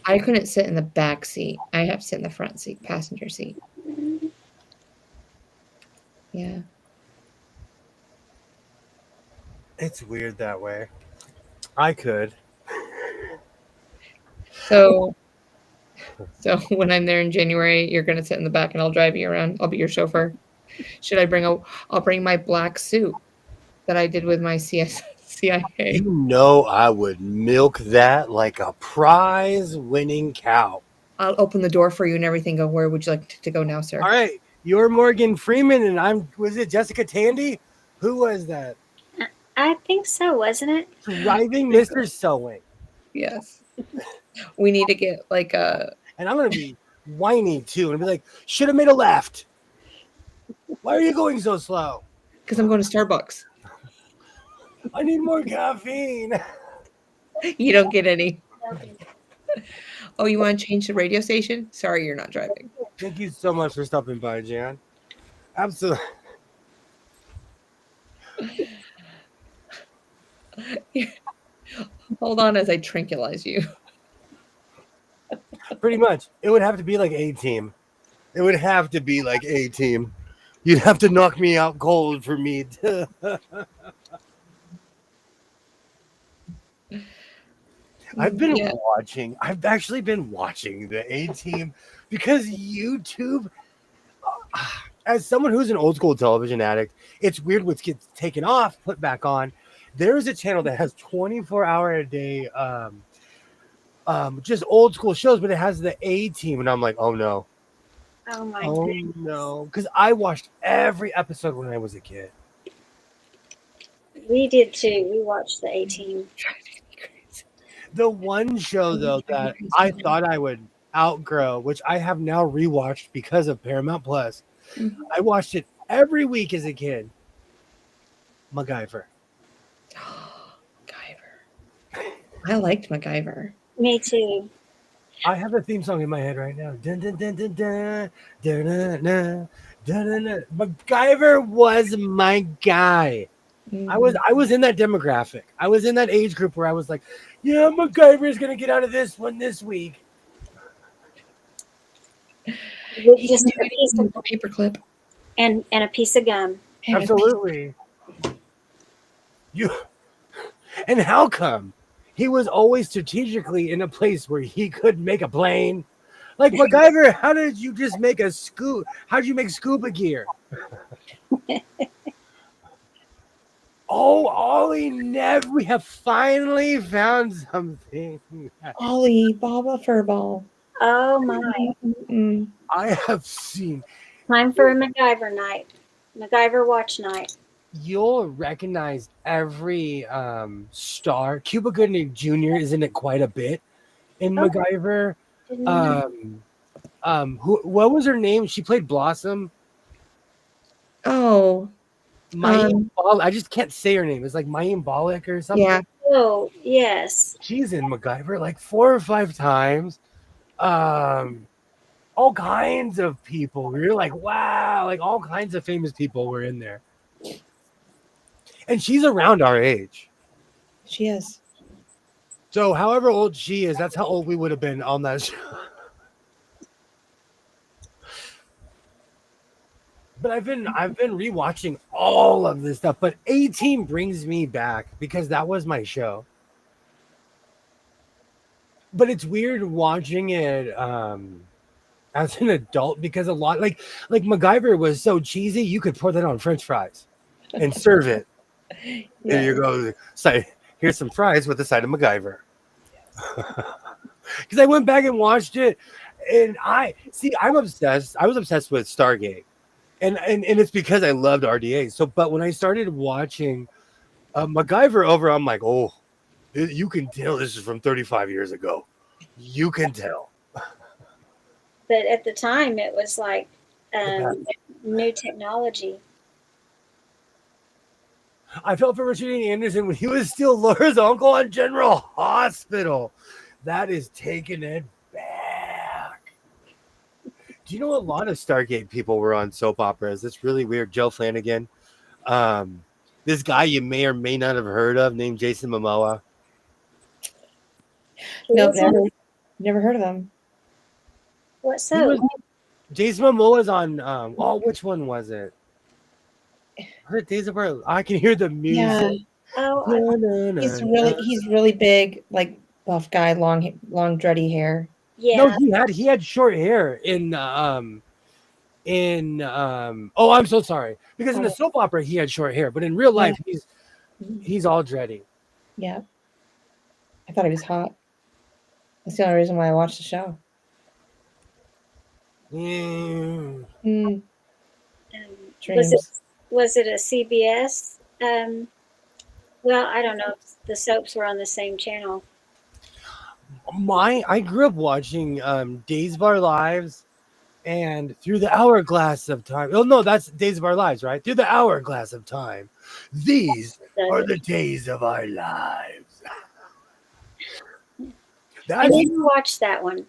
I couldn't sit in the back seat. I have to sit in the front seat, passenger seat. Yeah. It's weird that way. I could. So when I'm there in January, you're gonna sit in the back and I'll drive you around. I'll be your chauffeur. Should I I'll bring my black suit that I did with my CIA. You know I would milk that like a prize-winning cow. I'll open the door for you and everything. Go, where would you like to go now, sir? All right, you're Morgan Freeman, and was it Jessica Tandy? Who was that? I think so, wasn't it? Driving Mr. Sewing. Yes. We need to get like a. And I'm going to be whiny too and be like, should have made a left. Why are you going so slow? Because I'm going to Starbucks. I need more caffeine. You don't get any. Oh, you want to change the radio station? Sorry, you're not driving. Thank you so much for stopping by, Jan. Absolutely. Hold on as I tranquilize you. Pretty much. It would have to be like A-Team. It would have to be like A-Team. You'd have to knock me out cold for me to... I've actually been watching the A-Team because YouTube, as someone who's an old school television addict, it's weird what gets taken off, put back on. There is a channel that has 24-hour a day, just old school shows, but it has the A-Team, and I'm like, oh no. Oh my goodness. No, because I watched every episode when I was a kid. We did too. We watched the A-Team. The one show, though, that I thought I would outgrow, which I have now rewatched because of Paramount Plus. Mm-hmm. I watched it every week as a kid. MacGyver. MacGyver. I liked MacGyver. Me too. I have a theme song in my head right now. Dun, dun, dun, dun, dun, dun, dun, dun, dun, dun, dun. MacGyver was my guy. Mm-hmm. I was in that demographic. I was in that age group where I was like, yeah, MacGyver is going to get out of this one this week. Just a piece of paperclip and a piece of gum. Absolutely. And how come he was always strategically in a place where he could make a plane? Like MacGyver, how did you just make a scoop? How did you make scuba gear? Oh, Ollie, we have finally found something. Ollie, Baba Furball. Oh my. Mm-mm. I have seen. Time for a MacGyver night. MacGyver watch night. You'll recognize every star. Cuba Gooding Jr. is in it quite a bit in MacGyver. What was her name? She played Blossom. Oh. Mayhem I just can't say her name. It's like Mayhem Bollock or something. Yeah. Oh, yes. She's in MacGyver like 4 or 5 times. All kinds of people. You're like, wow, like all kinds of famous people were in there. And she's around our age. She is. So however old she is, that's how old we would have been on that show. But I've been rewatching all of this stuff. But A-Team brings me back because that was my show. But it's weird watching it as an adult because a lot like MacGyver was so cheesy, you could pour that on French fries and serve it. Yeah. There you go. So here's some fries with the side of MacGyver. Because I went back and watched it, and I'm obsessed. I was obsessed with Stargate. And it's because I loved RDA. So, but when I started watching MacGyver over, I'm like, oh, you can tell this is from 35 years ago. You can tell. But at the time, it was like new technology. I felt for Richard Dean Anderson when he was still Laura's uncle on General Hospital. That is taking it back. Do you know a lot of Stargate people were on soap operas? It's really weird. Joe Flanagan. This guy you may or may not have heard of named Jason Momoa. Nope, never heard of him. What so? Jason Momoa's on. Which one was it? Heard Days of Our. I can hear the music. Yeah. Oh, He's really big, like buff guy, long dready hair. yeah. No, he had short hair in I'm so sorry. Because in the soap opera he had short hair, but in real life he's all dready. Yeah. I thought he was hot. That's the only reason why I watched the show. Mm. Was it a CBS? Well, I don't know if the soaps were on the same channel. I grew up watching Days of Our Lives and Through the Hourglass of Time. Oh no, that's Days of Our Lives, right? Through the Hourglass of Time. These are the days of our lives. I didn't watch that one.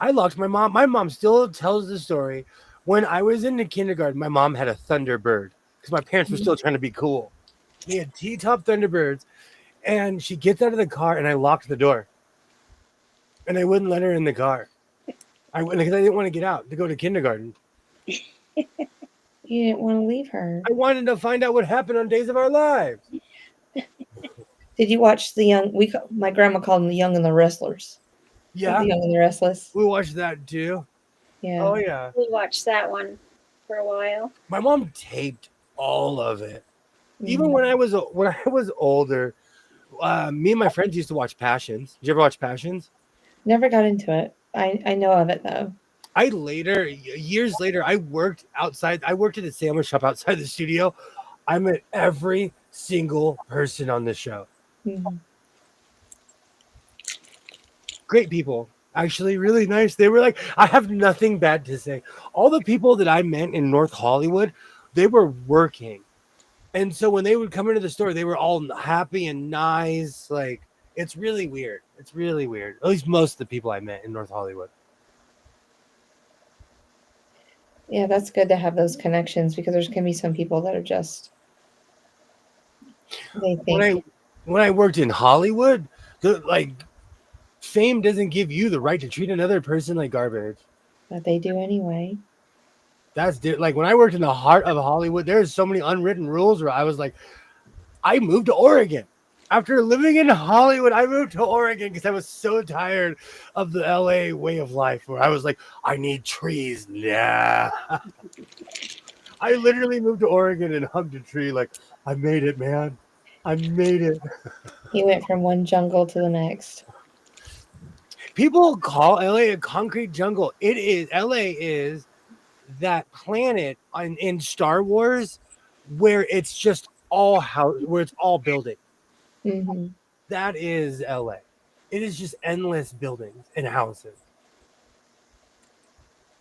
I locked my mom. My mom still tells the story. When I was in the kindergarten, my mom had a Thunderbird because my parents were still trying to be cool. They had T-top Thunderbirds, and she gets out of the car, and I locked the door. And I wouldn't let her in the car. Because I didn't want to get out to go to kindergarten. You didn't want to leave her. I wanted to find out what happened on Days of Our Lives. Did you watch my grandma called them the Young and the Wrestlers? Yeah. The Young and the Restless. We watched that too. Yeah. Oh yeah. We watched that one for a while. My mom taped all of it. Even when I was older, me and my friends used to watch Passions. Did you ever watch Passions? Never got into it. I know of it though. Years later, I worked outside. I worked at a sandwich shop outside the studio. I met every single person on the show. Mm-hmm. Great people. Actually, really nice. They were like, I have nothing bad to say. All the people that I met in North Hollywood, they were working. And so when they would come into the store, they were all happy and nice. Like, it's really weird. It's really weird. At least most of the people I met in North Hollywood. Yeah, that's good to have those connections because there's going to be some people that are just. They think. When I worked in Hollywood, fame doesn't give you the right to treat another person like garbage. But they do anyway. That's like when I worked in the heart of Hollywood, there's so many unwritten rules where I was like, I moved to Oregon. After living in Hollywood, I moved to Oregon because I was so tired of the LA way of life where I was like, I need trees. Yeah. I literally moved to Oregon and hugged a tree like, I made it, man. I made it. He went from one jungle to the next. People call LA a concrete jungle. It is. LA is that planet in Star Wars where it's just all house, where it's all building. Mm-hmm. That is LA. It is just endless buildings and houses.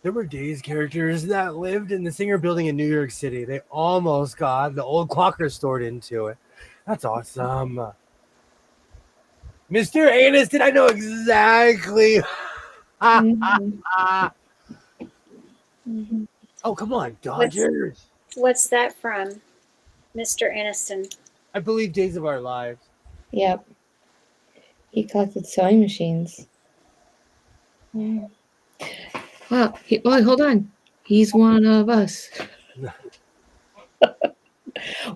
There were Days characters that lived in the Singer Building in New York City. They almost got the old clock restored into it. That's awesome. Mr. Aniston, I know exactly. Mm-hmm. Mm-hmm. Oh, come on, Dodgers. What's that from? Mr. Aniston. I believe Days of Our Lives. Yep. He collected sewing machines. Yeah. Wow. Hold on. He's one of us.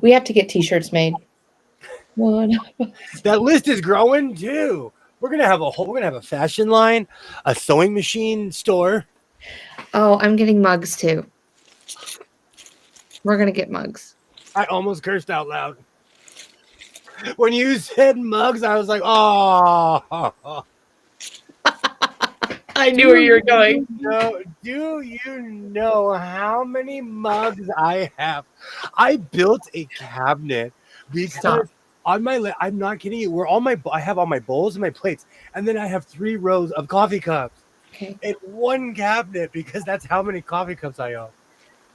We have to get t-shirts made. One of us. That list is growing too. We're gonna have a fashion line, a sewing machine store. Oh, I'm getting mugs too. We're gonna get mugs. I almost cursed out loud. When you said mugs, I was like, oh. I knew where you were going. Do you know how many mugs I have? I built a cabinet because on my I'm not kidding you. I have all my bowls and my plates, and then I have 3 rows of coffee cups in one cabinet because that's how many coffee cups I own.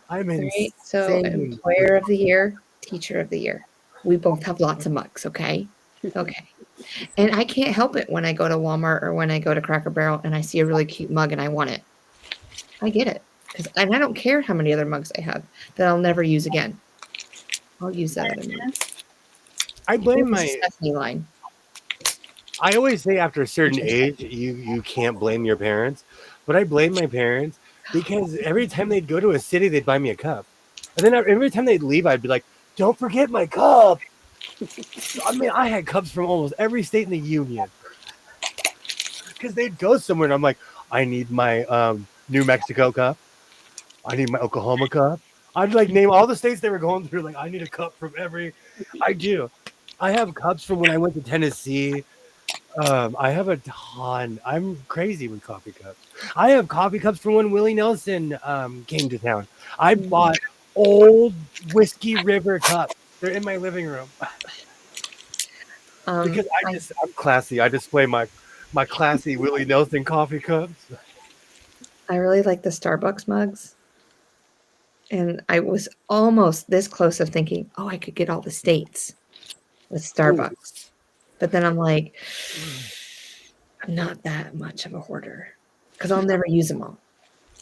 I'm insane. So, Employer of the Year, Teacher of the Year. We both have lots of mugs, okay? Okay. And I can't help it when I go to Walmart or when I go to Cracker Barrel and I see a really cute mug and I want it. I get it. And I don't care how many other mugs I have that I'll never use again. I'll use that other mug. I blame Here's the my. Stephanie line. I always say after a certain age, you can't blame your parents, but I blame my parents because every time they'd go to a city, they'd buy me a cup, and then every time they'd leave, I'd be like, "Don't forget my cup." I mean, I had cups from almost every state in the union because they'd go somewhere, and I'm like, "I need my New Mexico cup. I need my Oklahoma cup." I'd like name all the states they were going through. Like, I need a cup from every. I do. I have cups from when I went to Tennessee. I have a ton. I'm crazy with coffee cups. I have coffee cups from when Willie Nelson came to town. I bought old Whiskey River cups. They're in my living room because I'm classy. I display my classy Willie Nelson coffee cups. I really like the Starbucks mugs. And I was almost this close of thinking, oh, I could get all the states with Starbucks. But then I'm like, I'm not that much of a hoarder because I'll never use them all.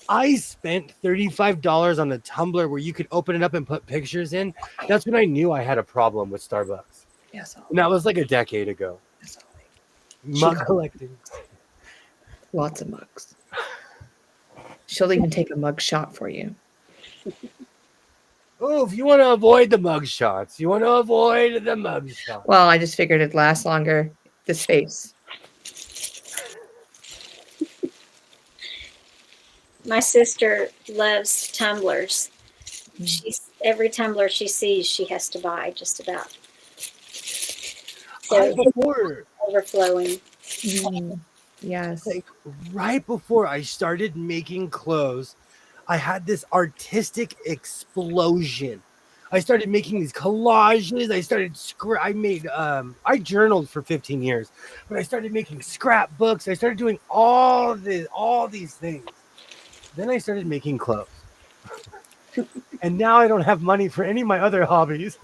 I spent $35 on a tumbler where you could open it up and put pictures in. That's when I knew I had a problem with Starbucks. Yes. And that was like a decade ago. Mug collecting. Lots of mugs. She'll even take a mug shot for you. Oh, if you want to avoid the mug shots, Well, I just figured it'd last longer. The space. My sister loves tumblers. Every tumbler she sees, she has to buy just about. So overflowing. Yes. Like right before I started making clothes, I had this artistic explosion. I started making these collages. I journaled for 15 years, but I started making scrapbooks. I started doing all these things. Then I started making clothes. And now I don't have money for any of my other hobbies.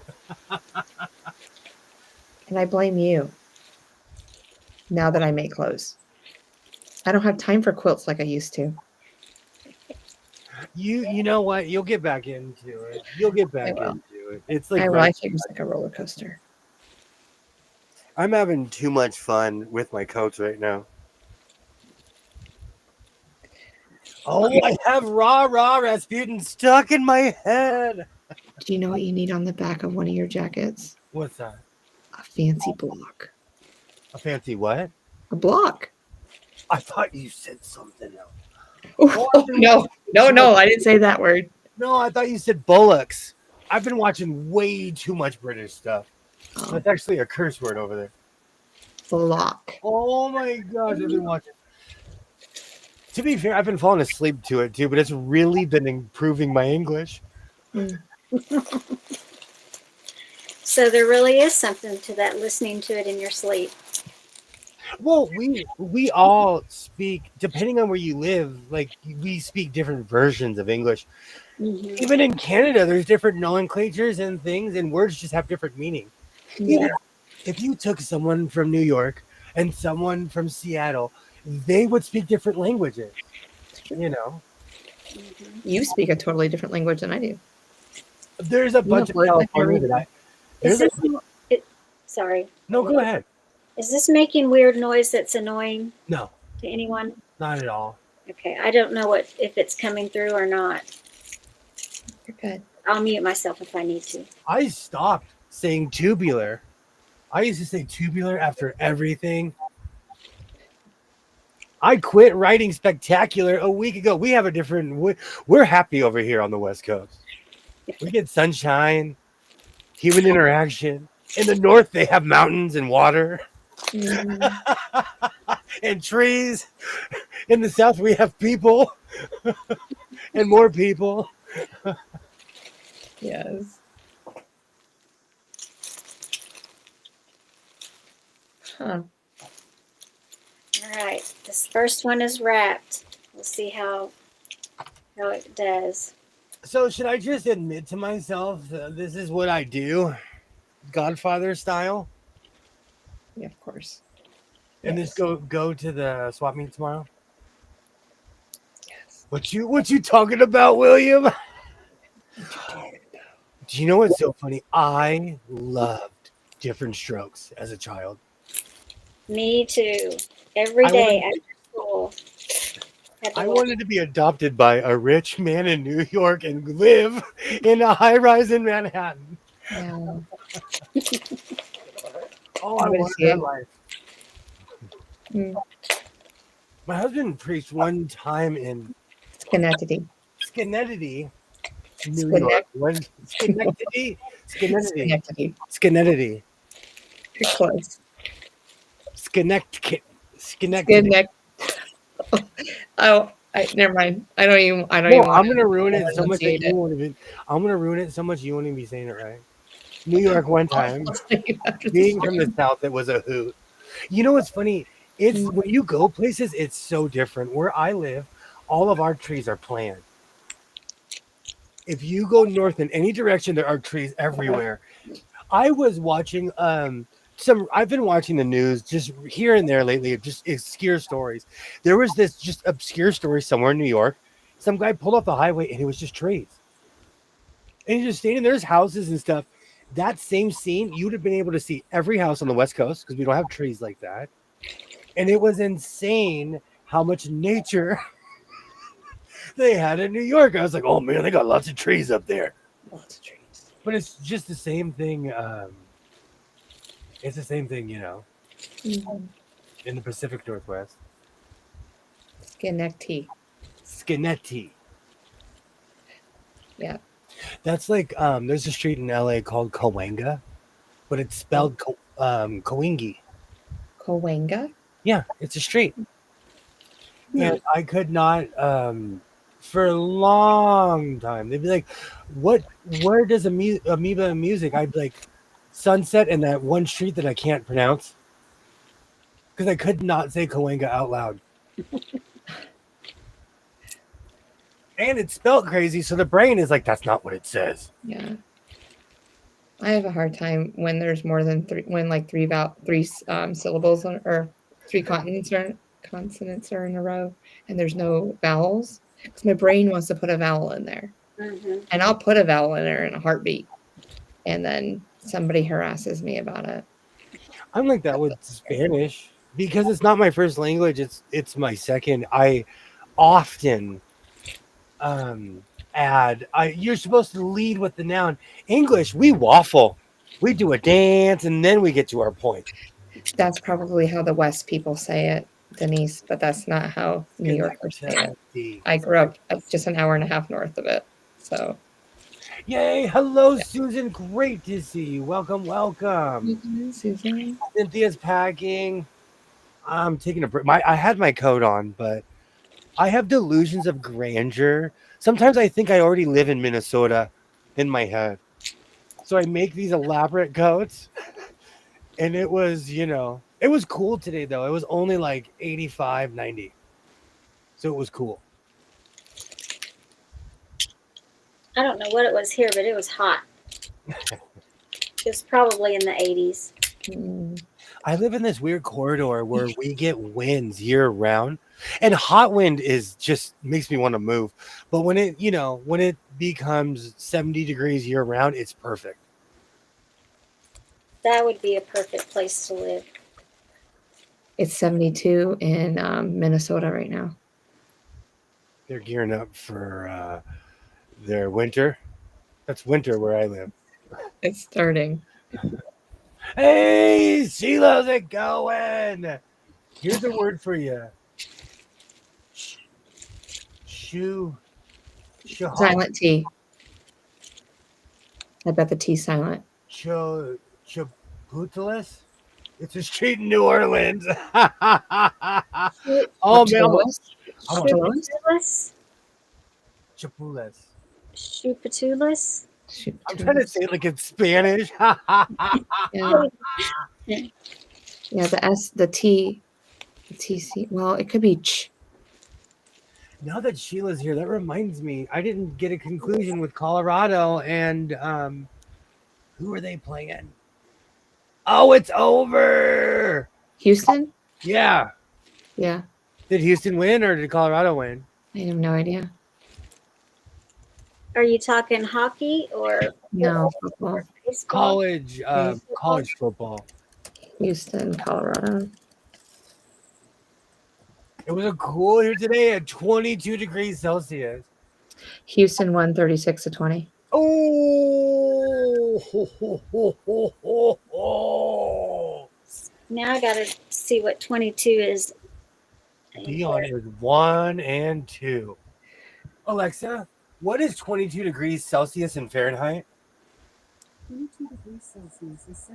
And I blame you. Now that I make clothes. I don't have time for quilts like I used to. You know what? You'll get back into it. It's like life is like a roller coaster. I'm having too much fun with my coats right now. Oh, I have rah Rasputin stuck in my head. Do you know what you need on the back of one of your jackets? What's that? A fancy block. A fancy what? A block. I thought you said something else. No, I didn't say that word. No, I thought you said bullocks. I've been watching way too much British stuff. Oh. That's actually a curse word over there. Block. Oh my gosh, I've been watching. To be fair, I've been falling asleep to it too, but it's really been improving my English. So there really is something to that, listening to it in your sleep. Well, we all speak, depending on where you live, like we speak different versions of English. Mm-hmm. Even in Canada, there's different nomenclatures and things, and words just have different meaning. Yeah. Even if you took someone from New York and someone from Seattle, they would speak different languages, you know. Mm-hmm. You speak a totally different language than I do. There's a bunch of California that sorry. No, go ahead. Is this making weird noise that's annoying? No. To anyone? Not at all. Okay, I don't know if it's coming through or not. You're good. I'll mute myself if I need to. I stopped saying tubular. I used to say tubular after everything. I quit writing spectacular a week ago. We have a different. We're happy over here on the West Coast. We get sunshine, human interaction. In the north, they have mountains and water. And trees. In the south, we have people and more people. Yes. Huh. All right. This first one is wrapped. We'll see how it does. So should I just admit to myself this is what I do? Godfather style, Yeah, of course. and Yes. just go to the swap meet tomorrow? Yes. What you talking about, William? What you talking about? Do you know what's so funny? I loved Different Strokes as a child. Me too. Every I day wanted, after school. Had to I watch wanted to be adopted by a rich man in New York and live in a high rise in Manhattan. Yeah. Oh, I I would wanted see that it. life. Mm. My husband preached one time in Schenectady. Schenectady, New York. Schenectady. When Schenectady, Schenectady, Schenectady. Schenectady, You're close. Schenectady, Schenectady. Schenectady. Oh, never mind. I don't even No, want I'm gonna ruin to it so much that enunciate you it. won't even. I'm gonna ruin it so much you won't even be saying it right. New York one time. I'll tell you after the Being from the stream. South, it was a hoot. You know what's funny? It's Mm. when you go places, it's so different. Where I live, all of our trees are planted. If you go north in any direction, there are trees everywhere. I was watching some I've been watching the news just here and there lately, just obscure stories. There was this just obscure story somewhere in New York. Some guy pulled off the highway and it was just trees. And he's just standing there's houses and stuff. That same scene, you would have been able to see every house on the West Coast because we don't have trees like that. And it was insane how much nature they had in New York. I was like, oh man, they got lots of trees up there. Lots of trees. But it's just the same thing. It's the same thing, Mhm. in the Pacific Northwest. Schenectady. Schenectady. Yeah. That's like there's a street in LA called Cahuenga, but it's spelled Coingy. Cahuenga. Yeah, it's a street. Hmm. And I could not for a long time. They'd be like, where does amoeba music? I'd be like Sunset and that one street that I can't pronounce. Because I could not say Cahuenga out loud. And it's spelled crazy, so the brain is like, that's not what it says. Yeah. I have a hard time when there's more than three, when like three syllables or three consonants are in a row and there's no vowels because my brain wants to put a vowel in there. Mhm. And I'll put a vowel in there in a heartbeat. And then somebody harasses me about it. I'm like that with Spanish because it's not my first language. It's my second. I often you're supposed to lead with the noun. English, we waffle. We do a dance and then we get to our point. That's probably how the West people say it, Denise, but that's not how New Yorkers say it. I grew up just an hour and a half north of it. So yay, hello Susan, great to see you. Welcome. Susan. Cynthia's packing. I'm taking a break. I had my coat on, but I have delusions of grandeur. Sometimes I think I already live in Minnesota in my head. So I make these elaborate coats. And it was, it was cool today though. It was only like 85, 90. So it was cool. I don't know what it was here, but it was hot. It was probably in the 80s. Mm. I live in this weird corridor where we get winds year round. And hot wind is just makes me want to move. But when it becomes 70 degrees year round, it's perfect. That would be a perfect place to live. It's 72 in Minnesota right now. They're gearing up for their winter. That's winter where I live. It's starting. Hey, Sheila, how's it going? Here's a word for you. Silent T. I bet the T's silent. Chipoutles? It's a street in New Orleans. Oh, man. Chipotles? Chipoules. Chupatulas? I'm trying to say it like it's Spanish. Yeah. Yeah, the S, the T, the TC. Well, it could be ch. Now that Sheila's here, that reminds me, I didn't get a conclusion with Colorado and who are they playing? Oh, it's over. Houston? Yeah. Yeah. Did Houston win or did Colorado win? I have no idea. Are you talking hockey or No, football. baseball? College football. Houston, Colorado. It was a cool here today at 22 degrees Celsius. Houston won 36-20. Oh, ho, ho, ho, ho, ho, ho. Now I gotta see what 22 is. Dion is 1 and 2. Alexa, what is 22 degrees Celsius in Fahrenheit? 22 degrees Celsius is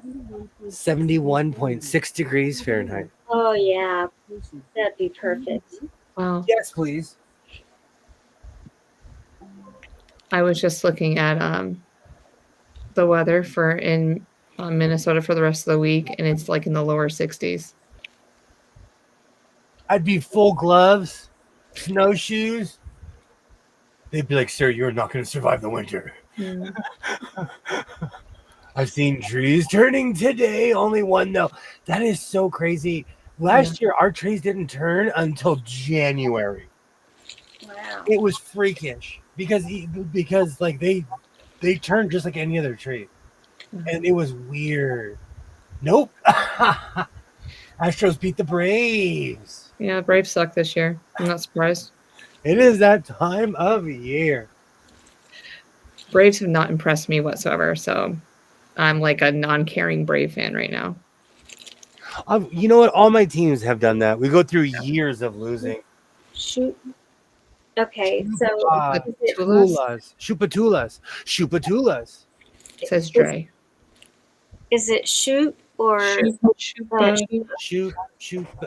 71.6 degrees Fahrenheit. Oh yeah, that'd be perfect. Wow. Yes, please. I was just looking at the weather for in Minnesota for the rest of the week, and it's like in the lower 60s. I'd be full gloves, snowshoes. They'd be like, sir, you're not going to survive the winter. Mm. I've seen trees turning today, only one though. That is so crazy. Last year, our trees didn't turn until January. Wow. It was freakish because like they turned just like any other tree, and it was weird. Nope. Astros beat the Braves. Yeah, Braves suck this year. I'm not surprised. It is that time of year. Braves have not impressed me whatsoever, so I'm like a non-caring Brave fan right now. You know what? All my teams have done that. We go through years of losing. Shoot. Okay, so is it, Chupatulas. It says Dre. is it shoot or Shoot.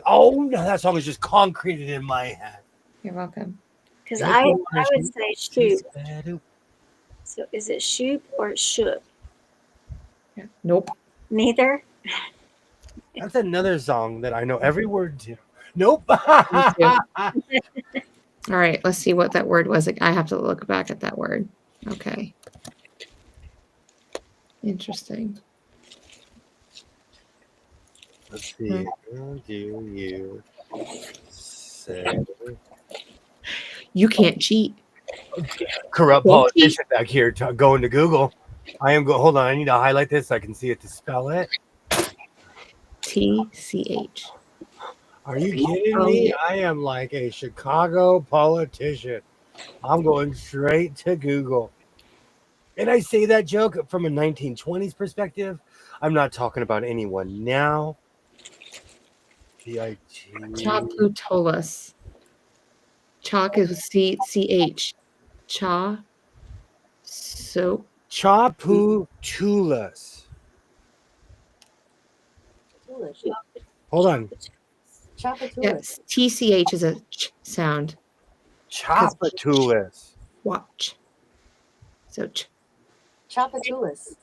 Oh no, that song is just concreted in my head. You're welcome. because I would say shoot. So is it shoot or shoot? Yeah. Nope. Neither. That's another song that I know every word to. Nope. Me too. All right, let's see what that word was. I have to look back at that word. Okay. Interesting. Let's see. What do you say? You can't cheat. Corrupt politician back here going to Google. I am hold on. I need to highlight this so I can see it to spell it. TCH. Are you kidding me? I am like a Chicago politician. I'm going straight to Google. And I say that joke from a 1920s perspective. I'm not talking about anyone now. Chaputolus. Chalk is CH. Cha. So. Chaputulus. Hold on. Yes, TCH is a ch sound. Chapatulus. Watch. So Chapatulus.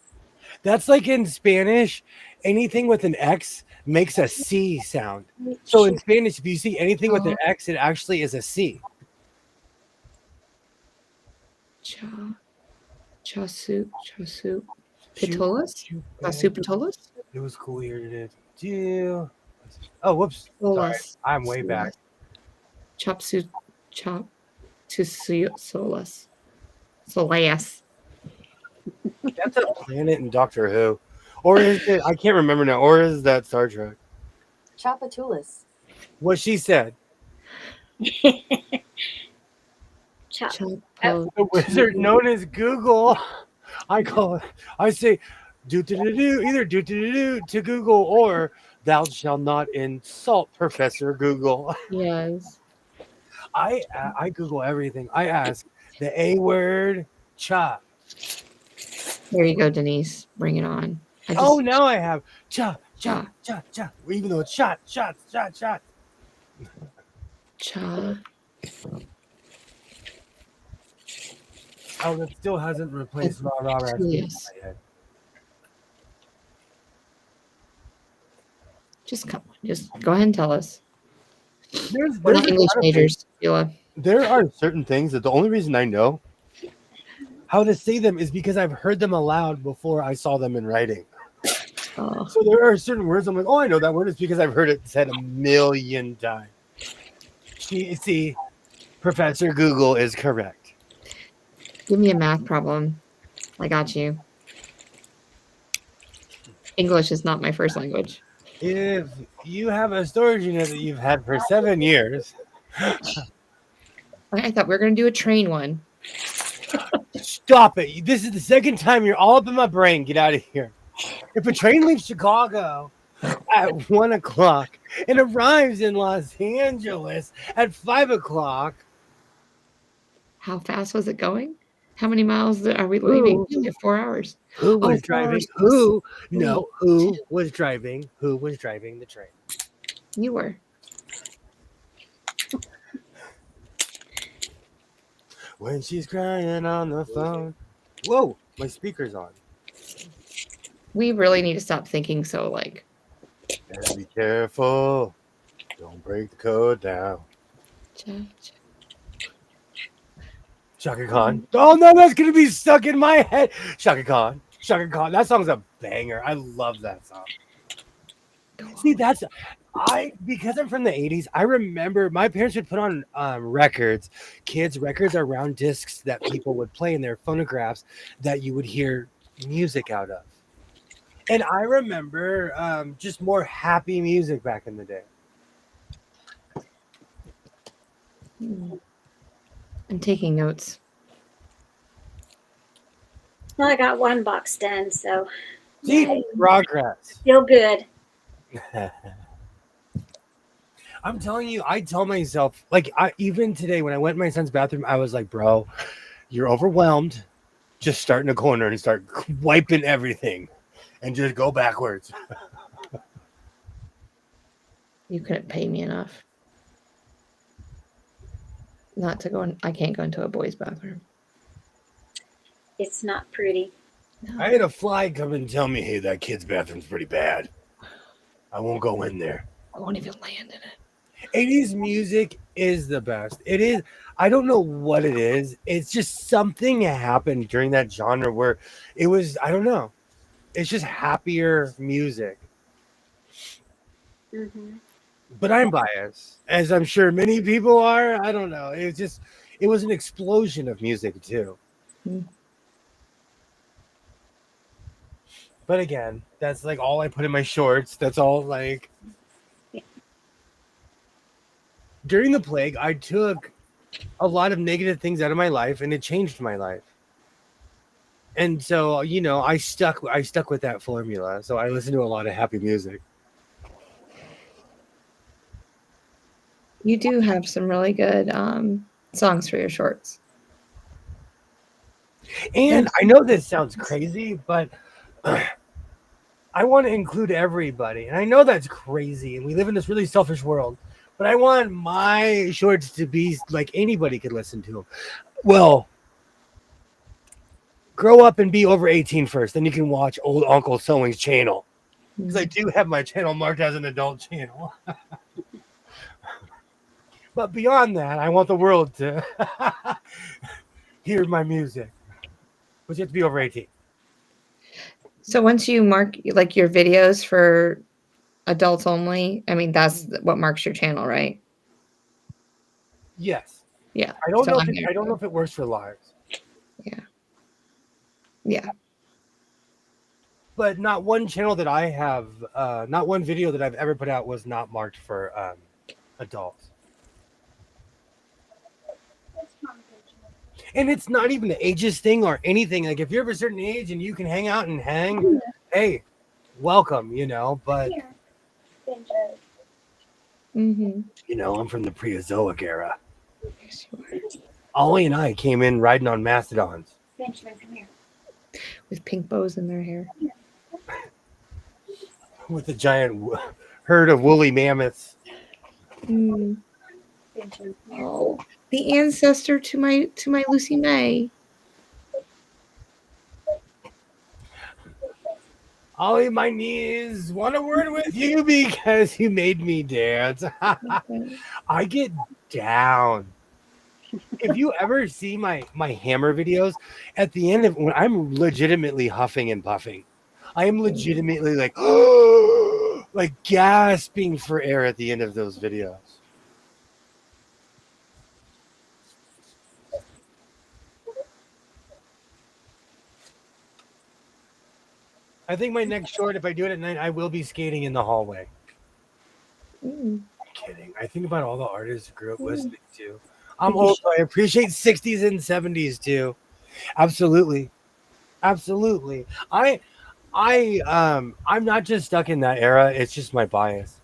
That's like in Spanish, anything with an X makes a C sound. So in Spanish, if you see anything with an X, it actually is a C. Chasu. Pitolus? Chasu Pitolus? It was cool here today. Oh, whoops. Sorry. I'm way back. Chapsu. Chop. Solus. Solas. That's a planet in Doctor Who. Or is it? I can't remember now. Or is that Star Trek? Chapatulus. What she said. The wizard known as Google. I call it. I say, either do to Google or thou shalt not insult Professor Google. Yes. I Google everything. I ask the A word, cha. There you go, Denise. Bring it on. Now I have cha. Even though it's shot. Cha. Oh, that still hasn't replaced rah. Yes. Just come on. Just go ahead and tell us. We're not English majors, Sheila. There are certain things that the only reason I know how to say them is because I've heard them aloud before I saw them in writing. Oh, So there are certain words I'm like, oh, I know that word. It's because I've heard it said a million times. See, Professor Google is correct. give me a math problem. I got you. English is not my first language. If you have a storage unit that you've had for 7 years, I thought we were going to do a train one. stop it. This is the second time you're all up in my brain. Get out of here. If a train leaves Chicago at 1 o'clock and arrives in Los Angeles at 5 o'clock, How fast was it going? How many miles are we leaving? Ooh. We have 4 hours. who was 4 driving? hours. Who? No, who was driving? Who was driving the train? You were. When she's crying on the phone. Whoa, my speaker's on. We really need to stop thinking so like. Better be careful. Don't break the code down. Shaka Khan. Oh no, that's gonna be stuck in my head. Shaka Khan. Shaka Khan. That song's a banger. I love that song. See, because I'm from the 80s, I remember my parents would put on records. Kids' records are round discs that people would play in their phonographs that you would hear music out of. And I remember just more happy music back in the day. I'm taking notes. Well, I got one box done, so See, progress. feel good. I'm telling you, I tell myself, like, even today when I went in my son's bathroom, I was like, bro, you're overwhelmed. Just start in a corner and start wiping everything and just go backwards. You couldn't pay me enough. Not to go in. I can't go into a boy's bathroom. It's not pretty. No. I had a fly come and tell me, hey, that kid's bathroom's pretty bad. I won't go in there. I won't even land in it. 80s music is the best. It is. I don't know what it is. It's just something happened during that genre where it was, I don't know. It's just happier music. Mm-hmm. But I'm biased, as I'm sure many people are. I don't know. It was an explosion of music too. Mm. But again, that's like all I put in my shorts. That's all like. During the plague, I took a lot of negative things out of my life, and it changed my life. And so, I stuck with that formula. So I listened to a lot of happy music. You do have some really good songs for your shorts. And I know this sounds crazy, but I want to include everybody. And I know that's crazy, and we live in this really selfish world. But I want my shorts to be like anybody could listen to them. Well, grow up and be over 18 first. Then you can watch old Uncle Sewing's channel. Because I do have my channel marked as an adult channel. But beyond that, I want the world to hear my music. But you have to be over 18. So once you mark like your videos for adults only, I mean, that's what marks your channel, right? Yes. Yeah. I don't So know. I'm I don't know if it works for lives. Yeah. But not one channel that I have, not one video that I've ever put out was not marked for adults. And it's not even an ages thing or anything. Like if you're of a certain age and you can hang out and hang, hey, welcome, but Mm-hmm. I'm from the Preozoic era. Yes, you are. Ollie and I came in riding on mastodons. Benjamin, come here. With pink bows in their hair. With a giant herd of woolly mammoths. Mm. Benjamin, come here. Oh, the ancestor to my Lucy May. Ollie, my knees want a word with you because you made me dance. I get down. If you ever see my hammer videos, at the end of when I'm legitimately huffing and puffing, I am legitimately like, like gasping for air at the end of those videos. I think my next short, if I do it at night, I will be skating in the hallway. Mm. I'm kidding. I think about all the artists I grew up listening to. I'm Think you old, so I appreciate 60s and 70s too. Absolutely. Absolutely. I'm not just stuck in that era, it's just my bias.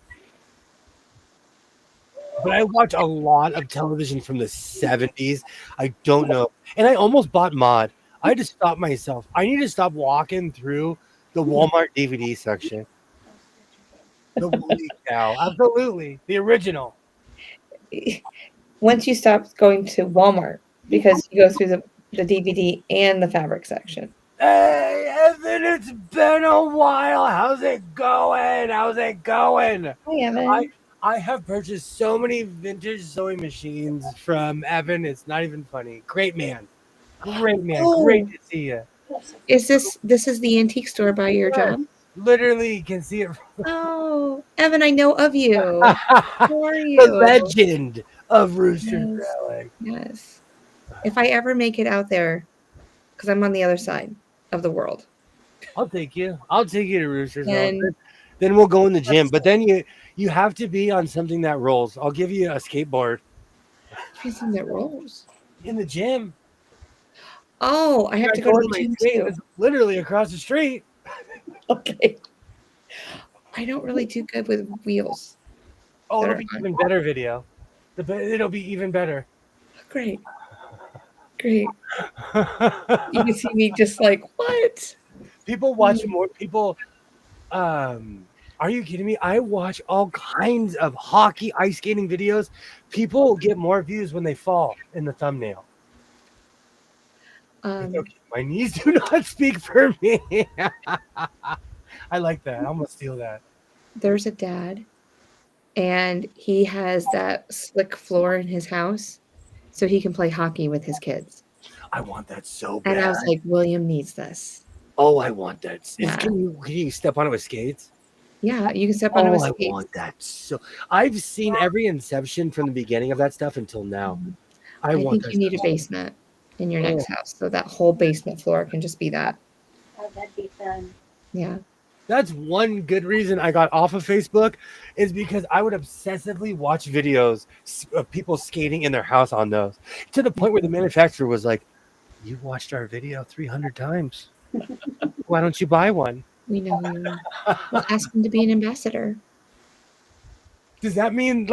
But I watch a lot of television from the 70s. I don't know. And I almost bought Mod. I had to stop myself. I need to stop walking through the Walmart DVD section. The Woolly Cow. Absolutely. The original. Once you stop going to Walmart because you go through the DVD and the fabric section. Hey, Evan, it's been a while. How's it going? How's it going? Hi, Evan. I have purchased so many vintage sewing machines from Evan. It's not even funny. Great man. Great man. Great to see you. Is this is the antique store by your job? Literally, you can see it. Oh, Evan, I know of you. How are The you? legend of Rooster Yes. Growling. Yes. If I ever make it out there, because I'm on the other side of the world. I'll take you. I'll take you to Rooster's. And Then we'll go in the gym. But then you have to be on something that rolls. I'll give you a skateboard something that rolls. in the gym. Oh, I have to go to the gym too. It's literally across the street. Okay. I don't really do good with wheels. Oh, it'll be even better video. It'll be even better. Great. Great. You can see me just like, what? People watch more people. Are you kidding me? I watch all kinds of hockey ice skating videos. People get more views when they fall in the thumbnail. It's okay. My knees do not speak for me. I like that. I'm gonna steal that. There's a dad, and he has that slick floor in his house, so he can play hockey with his kids. I want that so bad. And I was like, William needs this. Oh, I want that. Yeah. Can you step on it with skates? Yeah, you can step on it with skates. I want that so. I've seen every Inception from the beginning of that stuff until now. I think you need a basement in your next house, so that whole basement floor can just be that. Oh, that'd be fun. Yeah. That's one good reason I got off of Facebook is because I would obsessively watch videos of people skating in their house on those to the point where the manufacturer was like, "You watched our video 300 times. Why don't you buy one?" We know you. We'll ask him to be an ambassador. Does that mean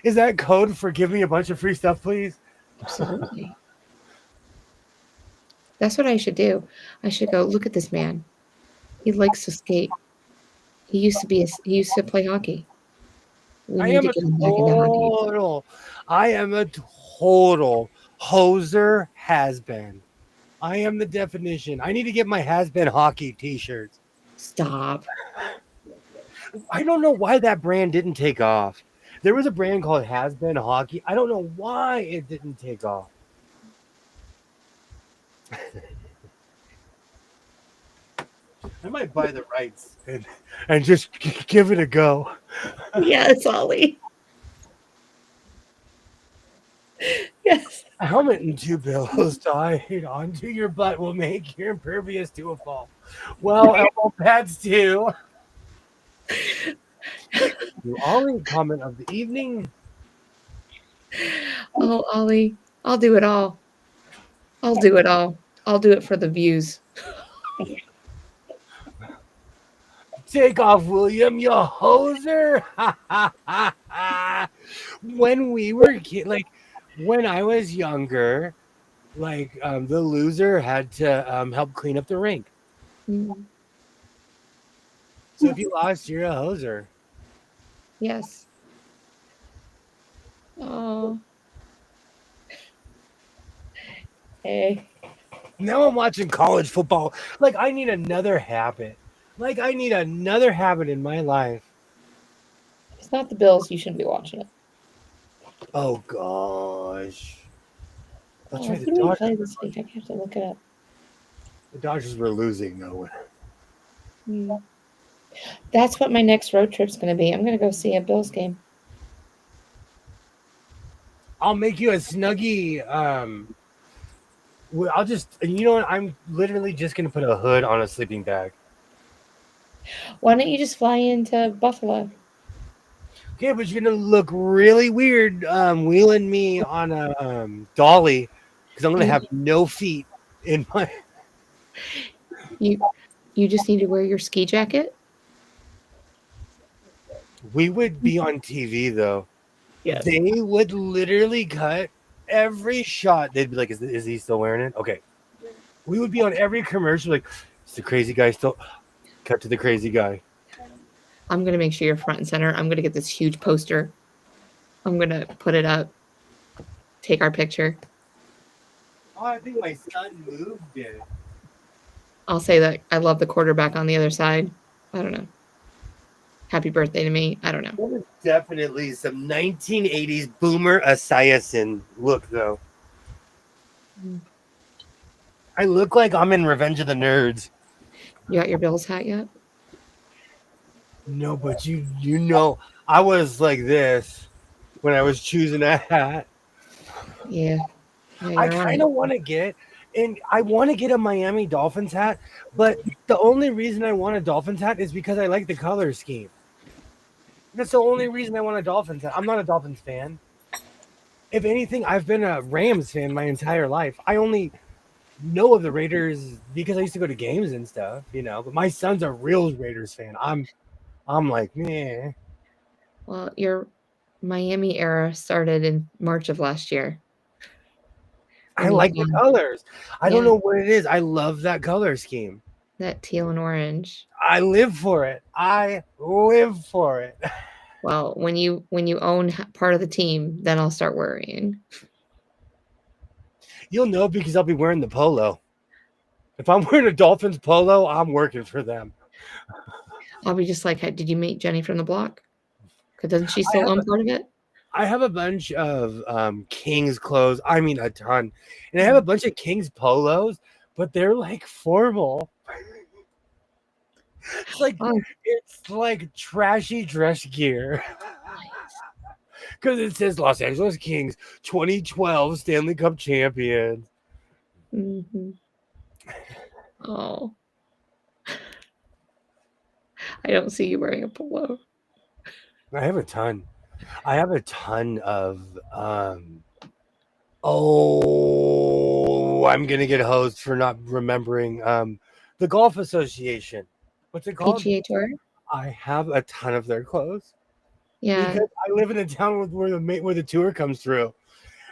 is that code for give me a bunch of free stuff, please? Absolutely. That's what I should do. I should go, look at this man. He likes to skate. He used to play hockey. I am a total hoser has-been. I am the definition. I need to get my has-been hockey t-shirts. Stop. I don't know why that brand didn't take off. There was a brand called Has-Been Hockey. I don't know why it didn't take off. I might buy the rights and just give it a go. Yes, Ollie. Yes. A helmet and 2 pillows tied onto your butt will make you impervious to a fall. Well, elbow pads too. You Ollie, comment of the evening. Oh, Ollie, I'll do it all. I'll do it all. I'll do it for the views. Take off, William, you hoser. When we were when I was younger, the loser had to help clean up the rink. Mm. So if you lost, you're a hoser. Yes. Oh. Hey. Now I'm watching college football. I need another habit. I need another habit in my life. It's not the Bills. You shouldn't be watching it. Oh, gosh. That's right. Who did we play this week? I have to look it up. The Dodgers were losing, though. That's what my next road trip's going to be. I'm going to go see a Bills game. I'll make you a snuggie. I'll just, you know what? I'm literally just gonna put a hood on a sleeping bag. Why don't you just fly into Buffalo? Okay, but you're gonna look really weird wheeling me on a dolly because I'm gonna have no feet in my. You just need to wear your ski jacket. We would be on TV though. Yes. They would literally cut every shot. They'd be like, "Is he still wearing it?" Okay. We would be on every commercial like, "Is the crazy guy still?" Cut to the crazy guy. I'm going to make sure you're front and center. I'm going to get this huge poster. I'm going to put it up. Take our picture. Oh, I think my son moved it. I'll say that I love the quarterback on the other side. I don't know. Happy birthday to me. I don't know. That was definitely some 1980s boomer assassin look, though. I look like I'm in Revenge of the Nerds. You got your Bills hat yet? No, but you know, I was like this when I was choosing a hat. Yeah. I kind of want to get, and I want to get a Miami Dolphins hat, but the only reason I want a Dolphins hat is because I like the color scheme. That's the only reason I want a Dolphins hat. I'm not a Dolphins fan. If anything, I've been a Rams fan my entire life. I only know of the Raiders because I used to go to games and stuff, you know. But my son's a real Raiders fan. I'm like, meh. Well, your Miami era started in March of last year. I like the colors. I don't know what it is. I love that color scheme. That teal and orange. I live for it. I live for it. Well, when you own part of the team, then I'll start worrying. You'll know because I'll be wearing the polo. If I'm wearing a Dolphins polo, I'm working for them. I'll be just like, did you meet Jenny from the block? Because doesn't she still own part of it? I have a bunch of Kings clothes. I mean, a ton. And I have a bunch of Kings polos, but they're like formal. It's like trashy dress gear. Because it says Los Angeles Kings 2012 Stanley Cup champions. Mm-hmm. Oh. I don't see you wearing a polo. I have a ton. I have a ton of I'm gonna get hosed for not remembering the Golf Association. What's it called? PGA Tour. I have a ton of their clothes. Yeah. Because I live in a town where the tour comes through.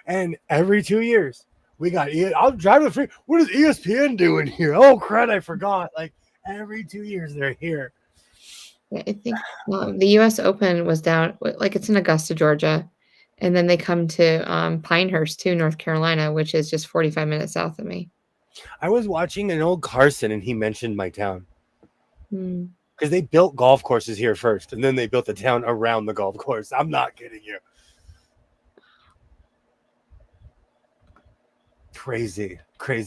And every 2 years we got I'll drive the free. What is ESPN doing here? Oh crap, I forgot. Like every 2 years they're here. I think the U.S. Open was down, like it's in Augusta, Georgia, and then they come to Pinehurst, too, North Carolina, which is just 45 minutes south of me. I was watching an old Carson, and he mentioned my town because they built golf courses here first, and then they built the town around the golf course. I'm not kidding you. Crazy,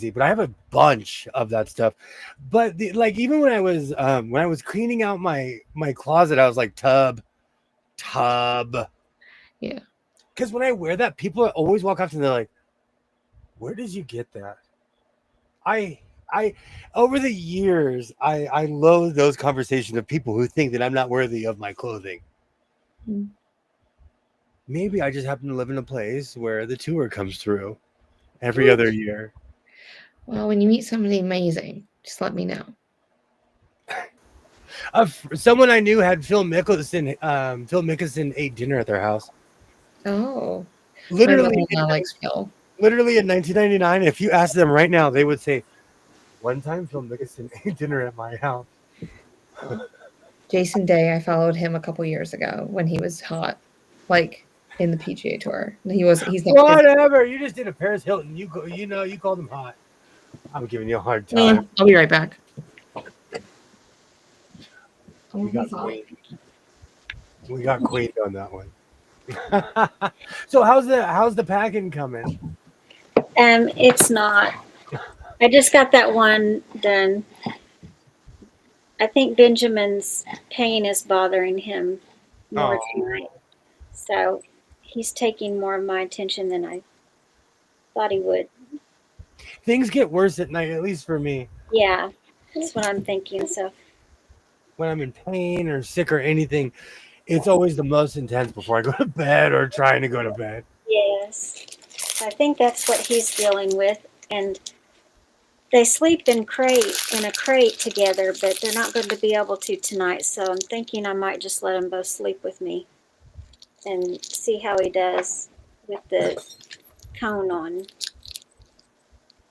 but I have a bunch of that stuff. But even when I was cleaning out my closet, I was like tub. Yeah. Because when I wear that, people always walk up to me, they're like, "Where did you get that?" I over the years, I loathe those conversations of people who think that I'm not worthy of my clothing. Maybe I just happen to live in a place where the tour comes through every other year. Well, when you meet somebody amazing, just let me know. Someone I knew had Phil Mickelson. Phil Mickelson ate dinner at their house. Oh, literally likes Phil. Literally in 1999, if you ask them right now, they would say, "One time Phil Mickelson ate dinner at my house." Jason Day, I followed him a couple years ago when he was hot, like in the PGA Tour. He's not whatever. You just did a Paris Hilton. You called him hot. I'm giving you a hard time. I'll be right back. We got Queen on that one. So how's the packing coming? It's not. I just got that one done. I think Benjamin's pain is bothering him more Oh. tonight. So he's taking more of my attention than I thought he would. Things get worse at night, at least for me. Yeah, that's what I'm thinking. So When I'm in pain or sick or anything, it's always the most intense before I go to bed or trying to go to bed. yes, I think that's what he's dealing with. And they sleep in a crate together, but they're not going to be able to tonight. So I'm thinking I might just let them both sleep with me and see how he does with the cone on.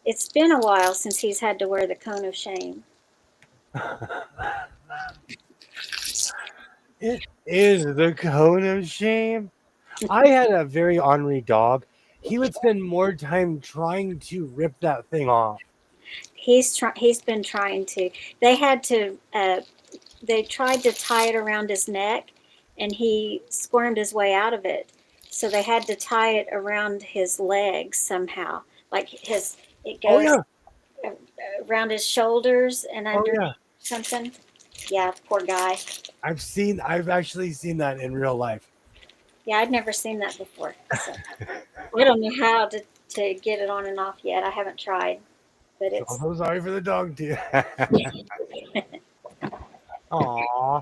It's been a while since he's had to wear the cone of shame. It is the cone of shame. I had a very ornery dog. He would spend more time trying to rip that thing off. He's been trying to. They had to. They tried to tie it around his neck, and he squirmed his way out of it. So they had to tie it around his legs somehow, like his. It Oh goes yeah, around his shoulders and oh under yeah. something. Yeah, poor guy. I've actually seen that in real life. Yeah, I'd never seen that before. So I don't know how to get it on and off yet. I haven't tried, but I'm it's. so sorry for the dog too. Aw.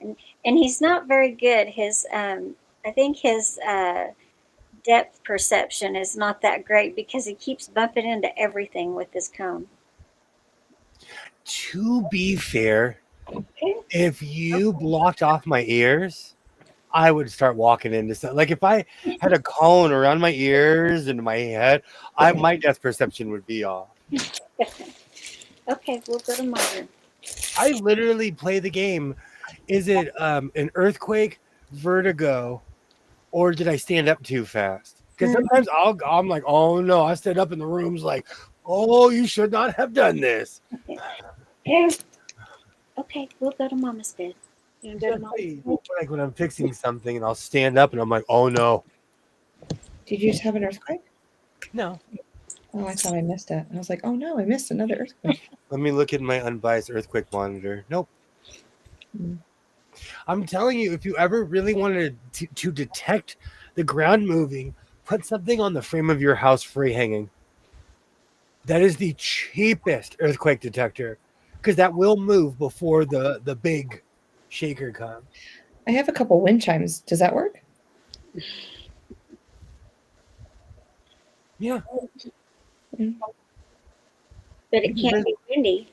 And he's not very good. His I think his depth perception is not that great because he keeps bumping into everything with his cone. To be fair, if you blocked off my ears, I would start walking into stuff. Like if I had a cone around my ears and my head, my depth perception would be off. Okay, we'll go to my room. I literally play the game. Is it an earthquake, vertigo, or did I stand up too fast? Because sometimes I'm like, oh no, I stand up in the room's like, oh, you should not have done this. Okay, we'll go to Mama's bed. You want to go to Mama's bed? Like when I'm fixing something and I'll stand up and I'm like, oh no. Did you just have an earthquake? No. Oh, I thought I missed it. I was like, oh no, I missed another earthquake. Let me look at my unbiased earthquake monitor. Nope. Mm. I'm telling you, if you ever really wanted to detect the ground moving, put something on the frame of your house free hanging. That is the cheapest earthquake detector because that will move before the big shaker comes. I have a couple wind chimes. Does that work? Yeah. But it can't be windy.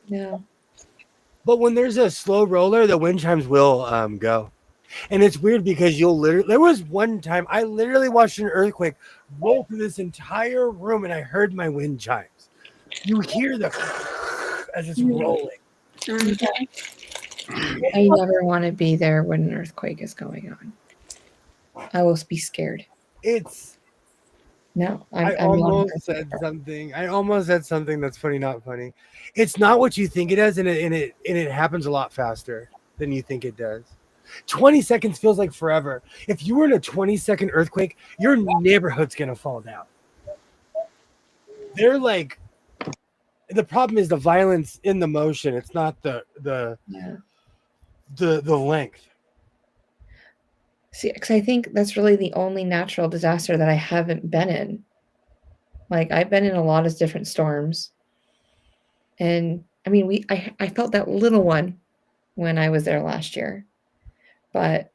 No. But when there's a slow roller, the wind chimes will go. And it's weird because there was one time I literally watched an earthquake roll through this entire room and I heard my wind chimes. You hear the as it's rolling. I never want to be there when an earthquake is going on. I will be scared. It's No, I almost said something. I almost said something that's funny, not funny. It's not what you think it is, and it happens a lot faster than you think it does. 20 seconds feels like forever. If you were in a 20-second earthquake, your neighborhood's gonna fall down. They're like, the problem is the violence in the motion. It's not the length. See, because I think that's really the only natural disaster that I haven't been in. Like I've been in a lot of different storms, and I mean, I felt that little one when I was there last year, but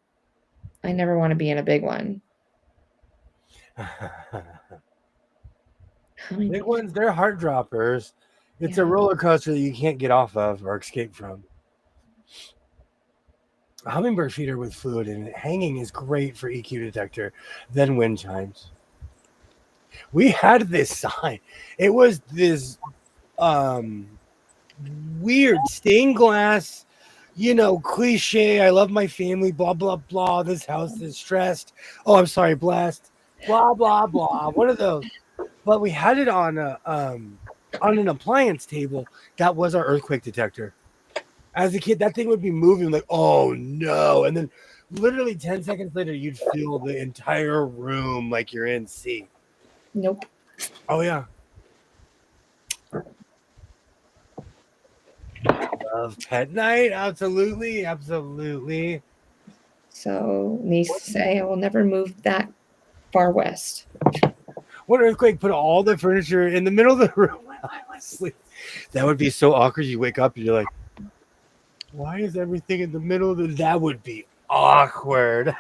I never want to be in a big one. Big ones, they're heart droppers. It's a roller coaster that you can't get off of or escape from. A hummingbird feeder with fluid in it hanging is great for EQ detector, then wind chimes. We had this sign. It was this weird stained glass, cliche. I love my family, blah, blah, blah. This house is stressed. Oh, I'm sorry, blessed. Blah, blah, blah. One of those. But we had it on an appliance table. That was our earthquake detector. As a kid, that thing would be moving like, oh no. And then literally 10 seconds later, you'd feel the entire room like you're in sea. Nope. Oh, yeah. love pet night. Absolutely, absolutely. So, needs to say, I will never move that far west. What earthquake put all the furniture in the middle of the room while I was asleep? That would be so awkward. You wake up and you're like, why is everything in the middle of the? That would be awkward.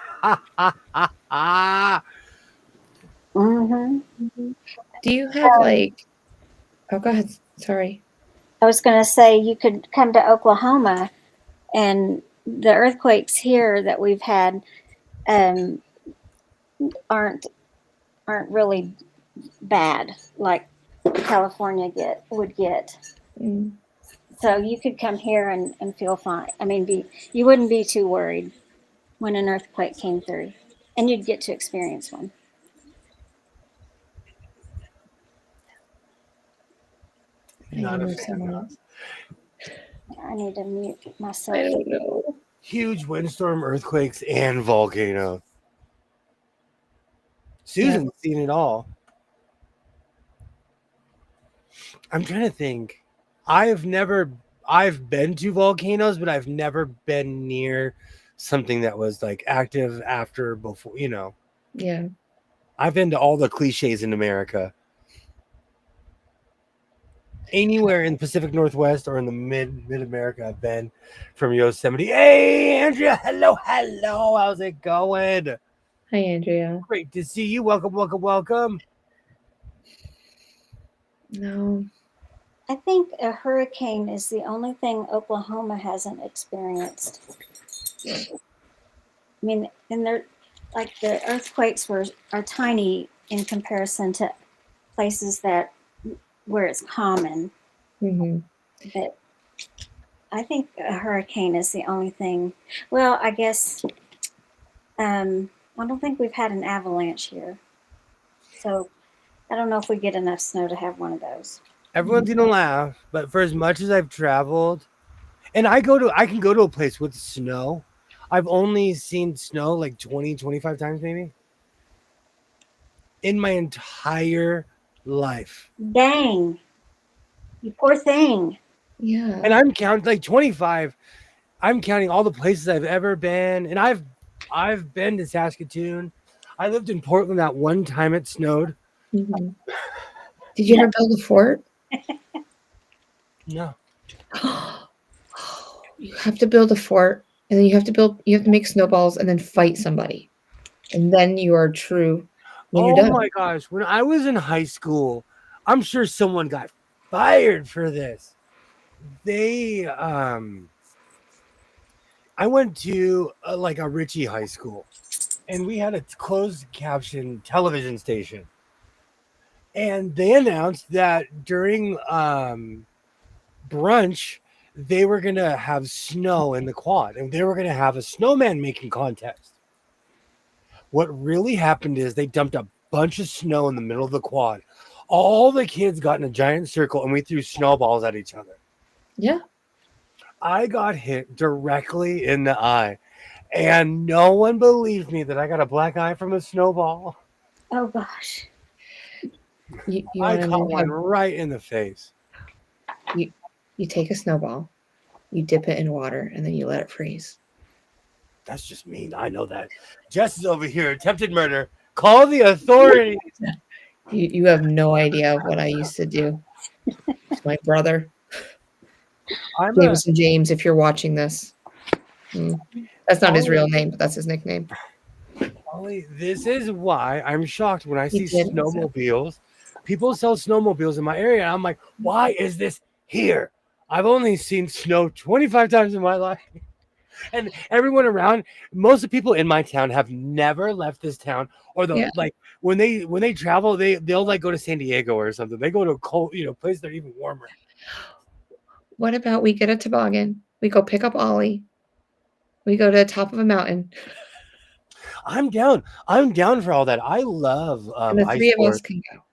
Mm-hmm. Do you have like? Oh, go ahead. Sorry. I was going to say you could come to Oklahoma, and the earthquakes here that we've had um, aren't really bad like California would get. Mm. So you could come here and feel fine. I mean, you wouldn't be too worried when an earthquake came through, and you'd get to experience one. Not a Move fan. someone else. I need to mute myself. I don't know. Huge windstorm, earthquakes, and volcano. Susan's seen it all. I'm trying to think. I've been to volcanoes, but I've never been near something that was like active after before, Yeah. I've been to all the cliches in America. Anywhere in the Pacific Northwest or in the mid America, I've been from Yosemite. Hey, Andrea, hello. How's it going? Hi, Andrea. Great to see you. Welcome. No. I think a hurricane is the only thing Oklahoma hasn't experienced. I mean, and they're like the earthquakes are tiny in comparison to places where it's common. Mm-hmm. But I think a hurricane is the only thing. Well, I guess I don't think we've had an avalanche here, so I don't know if we get enough snow to have one of those. Everyone's gonna laugh, but for as much as I've traveled, and I can go to a place with snow. I've only seen snow like 20, 25 times maybe in my entire life. Dang, you poor thing. Yeah. And I'm counting like 25. I'm counting all the places I've ever been, and I've been to Saskatoon. I lived in Portland that one time it snowed. Mm-hmm. Did you ever build a fort? No. You have to build a fort, and then you have to make snowballs and then fight somebody. And then you are true when you're done. Oh my gosh. When I was in high school, I'm sure someone got fired for this. I went to like a Ritchie high school, and we had a closed caption television station. And they announced that during brunch, they were going to have snow in the quad, and they were going to have a snowman making contest. What really happened is they dumped a bunch of snow in the middle of the quad. All the kids got in a giant circle, and we threw snowballs at each other. Yeah. I got hit directly in the eye, and no one believed me that I got a black eye from a snowball. Oh gosh. You I wanna caught know one right in the face. you take a snowball, you dip it in water, and then you let it freeze. That's just mean. I know that. Jess is over here. Attempted murder. Call the authorities. You have no idea what I used to do to my brother. James, if you're watching this. That's not his real name, but that's his nickname. Ollie, this is why I'm shocked when I see did, snowmobiles. People sell snowmobiles in my area. And I'm like, why is this here? I've only seen snow 25 times in my life. And everyone around, most of the people in my town have never left this town, or like when they travel, they'll like go to San Diego or something. They go to a cold, place that are even warmer. What about we get a toboggan? We go pick up Ollie. We go to the top of a mountain. I'm down. I'm down for all that. I love and the three of us can go.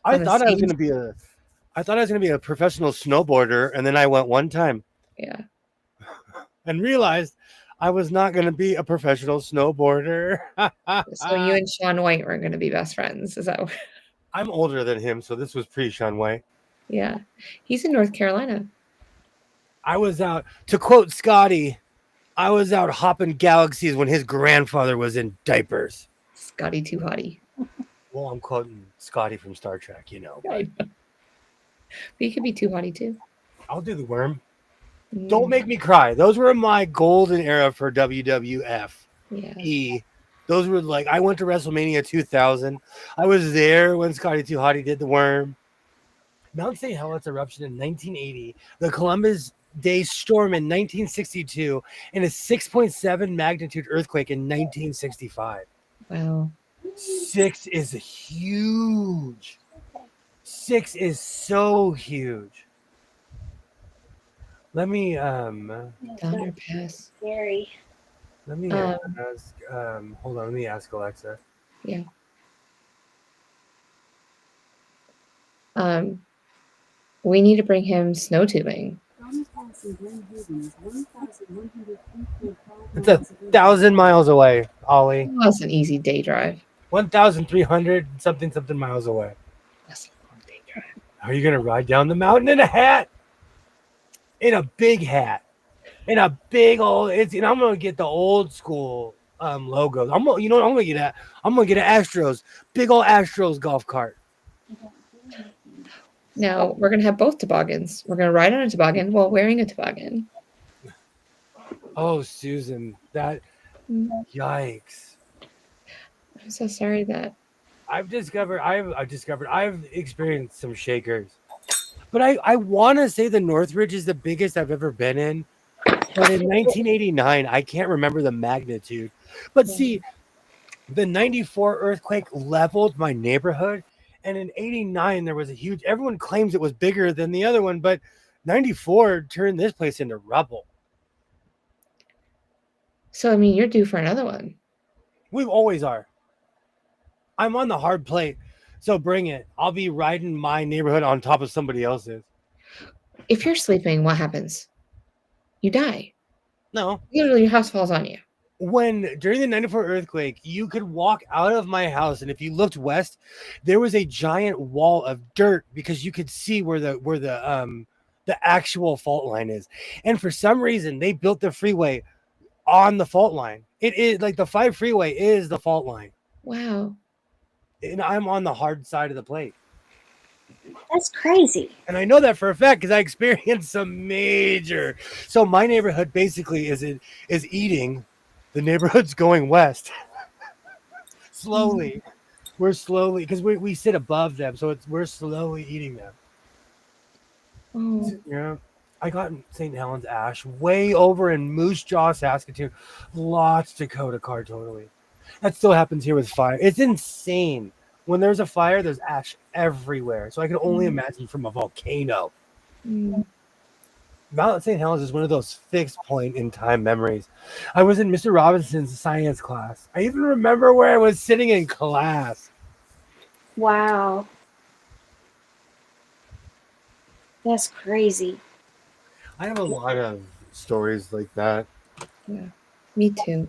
I thought I was gonna be a professional snowboarder, and then I went one time. Yeah. And realized I was not going to be a professional snowboarder. So you and Sean White were going to be best friends. Is that what? I'm older than him, so this was pre-Sean White. Yeah. He's in North Carolina. I was out, to quote Scotty, I was out hopping galaxies when his grandfather was in diapers. Scotty too hottie. Well, I'm quoting Scotty from Star Trek, you know. But But he could be too hottie too. I'll do the worm. Mm, Don't make me cry. Those were my golden era for WWF. Yeah. Those were like, I went to WrestleMania 2000. I was there when Scotty Too Hottie did the worm. Mount St. Helens eruption in 1980, the Columbus Day storm in 1962, and a 6.7 magnitude earthquake in 1965. Wow. 6 is huge. 6 is so huge. Let me Thunder pass. Scary. let me ask hold on, let me ask Alexa. Yeah. We need to bring him snow tubing. It's 1,000 miles away, Ollie. Oh, that's an easy day drive. 1,300 something miles away. That's a long day drive. Are you gonna ride down the mountain in a hat? In a big hat. In a big old I'm gonna get the old school logos. I'm gonna get at? I'm gonna get an Astros, big old Astros golf cart. Now we're gonna have both toboggans. We're gonna ride on a toboggan while wearing a toboggan. Oh, Susan, that yikes. I'm so sorry that I've experienced some shakers. But I want to say the Northridge is the biggest I've ever been in. But in 1989, I can't remember the magnitude. But see, the 94 earthquake leveled my neighborhood. And in 89, there was a huge, everyone claims it was bigger than the other one, but 94 turned this place into rubble. So I mean you're due for another one. We always are. I'm on the hard plate. So bring it. I'll be riding my neighborhood on top of somebody else's. If you're sleeping, what happens? You die. No. Literally your house falls on you. When during the 94 earthquake, you could walk out of my house, and if you looked west, there was a giant wall of dirt because you could see where the actual fault line is. And for some reason, they built the freeway on the fault line. It is like the 5 freeway is the fault line. Wow. And I'm on the hard side of the plate. That's crazy. And I know that for a fact because I experienced some major. So my neighborhood basically is eating the neighborhood's going west. Slowly. We're slowly, because we sit above them, so we're slowly eating them. Oh. Yeah. I got St. Helens ash way over in Moose Jaw, Saskatoon. Lots Dakota car totally. That still happens here with fire. It's insane. When there's a fire, there's ash everywhere. So I can only imagine from a volcano. Mm. Mount St. Helens is one of those fixed point in time memories. I was in Mr. Robinson's science class. I even remember where I was sitting in class. Wow. That's crazy. I have a lot of stories like that. Yeah. Me too.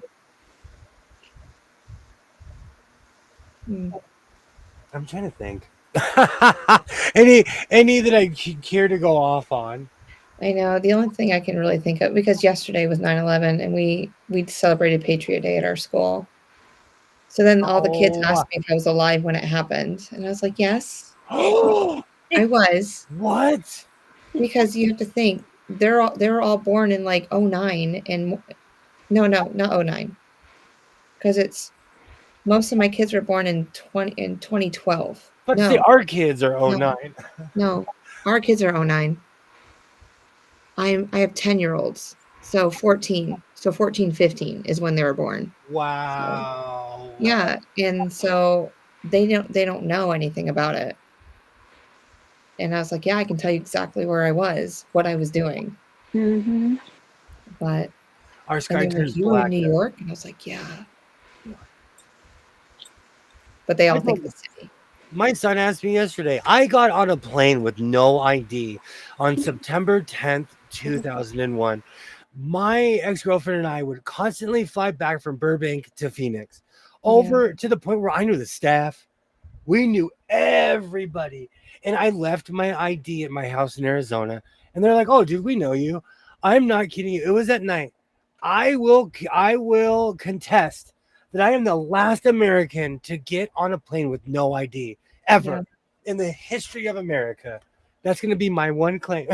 I'm trying to think. any that I care to go off on. I know. The only thing I can really think of, because yesterday was 9/11 and we celebrated Patriot Day at our school. So then all the kids asked me if I was alive when it happened. And I was like, yes, I was. What? Because you have to think, they were all born in like 09 and no, not 09. Because it's most of my kids were born in 2012. But no, see, our kids are 09. No, our kids are 09. I have 10-year-olds. So 14. So 14, 15 is when they were born. Wow. So, yeah. And so they don't know anything about it. And I was like, yeah, I can tell you exactly where I was, what I was doing. Mm-hmm. But our sky turns you black. in New York? And I was like, yeah. But they all think the city. My son asked me yesterday. I got on a plane with no ID on September 10th, 2001. My ex-girlfriend and I would constantly fly back from Burbank to Phoenix to the point where I knew the staff. We knew everybody. And I left my ID at my house in Arizona. And they're like, oh, dude, we know you. I'm not kidding you. It was at night. I will contest that I am the last American to get on a plane with no ID ever Yeah. in the history of America. That's going to be my one claim.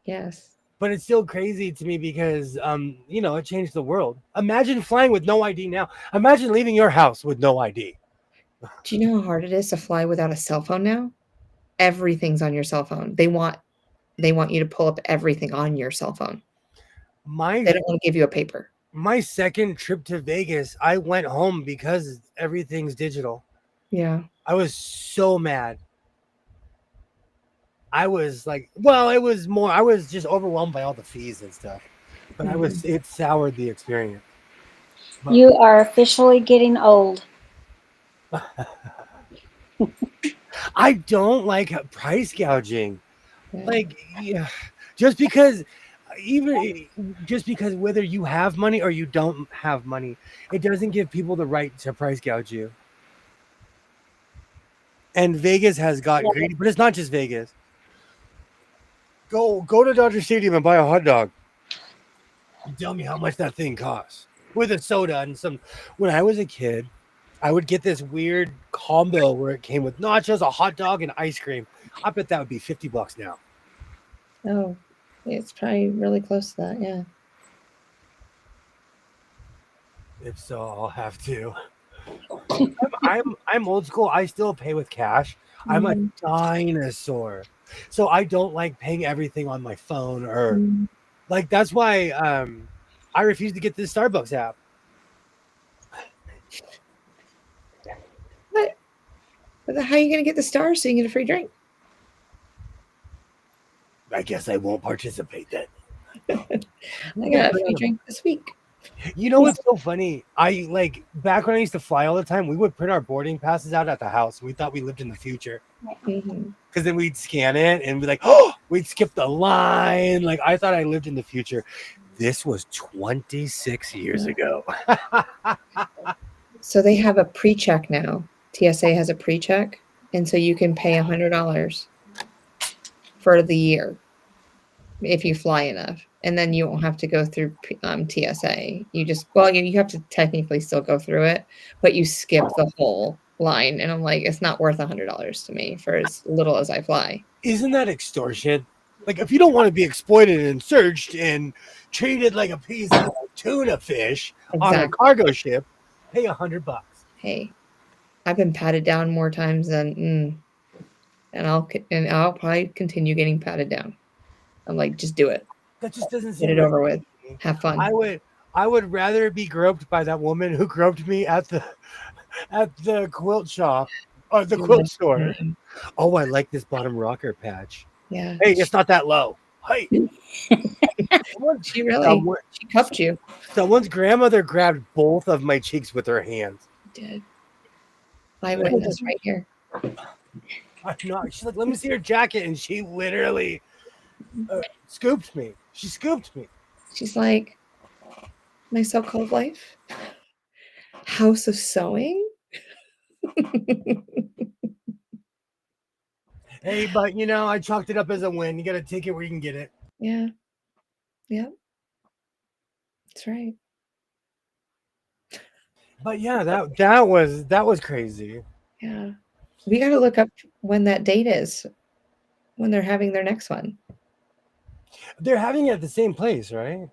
Yes. But it's still crazy to me because it changed the world. Imagine flying with no ID now. Imagine leaving your house with no ID. Do you know how hard it is to fly without a cell phone now? Everything's on your cell phone. They want you to pull up everything on your cell phone. My They don't want to give you a paper. my second trip to Vegas, I went home because everything's digital. Yeah. I was so mad. I was like, well, it was more. I was just overwhelmed by all the fees and stuff. But it soured the experience. But You are officially getting old. I don't like price gouging. Yeah. Like, yeah, just because, just because whether you have money or you don't have money, it doesn't give people the right to price gouge you. And Vegas has got greedy, but it's not just Vegas. Go to Dodger Stadium and buy a hot dog. And tell me how much that thing costs with a soda and some. When I was a kid, I would get this weird combo where it came with nachos, a hot dog, and ice cream. I bet that would be $50 now. Oh, it's probably really close to that. Yeah. If so, I'll have to. I'm old school. I still pay with cash. I'm a dinosaur, so I don't like paying everything on my phone or like that's why I refuse to get this Starbucks app. What? How are you going to get the stars so you can get a free drink? I guess I won't participate then. I got a free drink this week. You know what's so funny? I like back when I used to fly all the time, we would print our boarding passes out at the house. We thought we lived in the future. Because then we'd scan it and be like, oh, we'd skip the line. Like I thought I lived in the future. This was 26 years ago. So they have a pre-check now. TSA has a pre-check, and so you can pay $100 for the year if you fly enough, and then you won't have to go through TSA. You just you have to technically still go through it, but you skip the whole line. And I'm like, it's not worth $100 to me for as little as I fly. Isn't that extortion? Like if you don't want to be exploited and searched and treated like a piece of tuna fish on a cargo ship, pay $100. Hey, I've been patted down more times than, and I'll probably continue getting patted down. I'm like, just do it. That just doesn't seem get it over with. Have fun. I would rather be groped by that woman who groped me at the quilt shop or the quilt store. Oh, I like this bottom rocker patch. Yeah. Hey, it's not that low. Hey. She cuffed you. Someone's grandmother grabbed both of my cheeks with her hands. Did. Eyewitness right here. I'm not. She's like, let me see her jacket, and she literally scooped me. She scooped me. She's like, my so-called life, house of sewing. Hey, but I chalked it up as a win. You got to take it where you can get it. Yeah. Yep. That's right. But yeah, that was crazy. Yeah. We got to look up when that date is, when they're having their next one. They're having it at the same place, right?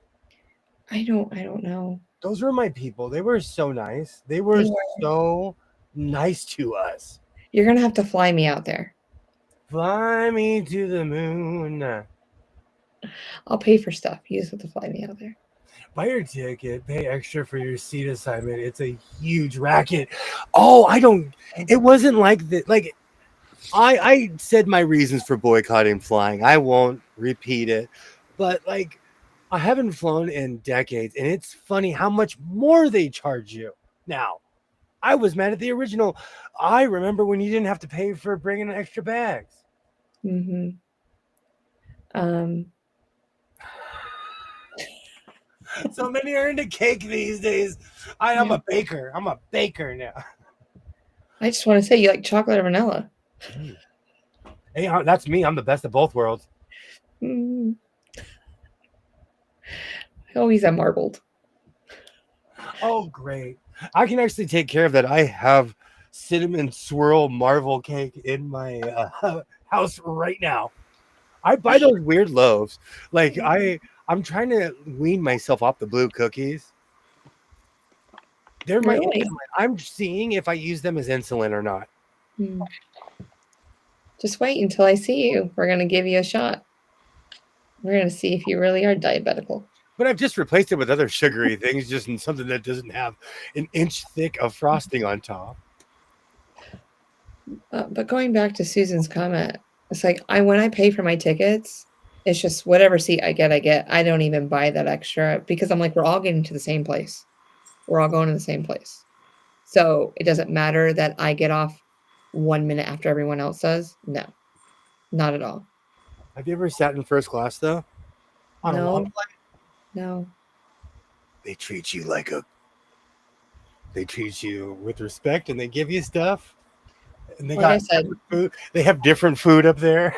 I don't know. Those were my people. They were so nice. They were so nice to us. You're going to have to fly me out there. Fly me to the moon. I'll pay for stuff. You just have to fly me out there. Buy your ticket. Pay extra for your seat assignment. It's a huge racket. Oh, it wasn't like that. Like, I said my reasons for boycotting flying. I won't repeat it. But, like, I haven't flown in decades. And it's funny how much more they charge you now. I was mad at the original. I remember when you didn't have to pay for bringing extra bags. Mm-hmm. So many are into cake these days. I'm a baker. I'm a baker now. I just want to say you like chocolate or vanilla. Hey, that's me. I'm the best of both worlds. Mm. I always have marbled. Oh, great. I can actually take care of that. I have cinnamon swirl marvel cake in my house right now. I buy those weird loaves. Like I'm trying to wean myself off the blue cookies. They're my Really? insulin. I'm seeing if I use them as insulin or not. Mm. Just wait until I see you. We're going to give you a shot. We're going to see if you really are diabetical. But I've just replaced it with other sugary things, just in something that doesn't have an inch thick of frosting on top. But going back to Susan's comment, it's like when I pay for my tickets, it's just whatever seat I get, I get. I don't even buy that extra because I'm like, we're all getting to the same place. We're all going to the same place. So it doesn't matter that I get off 1 minute after everyone else does. No, not at all. Have you ever sat in first class though? On a long No, flight? no. They treat you they treat you with respect and they give you stuff. And they Like I got said, food. They have different food up there.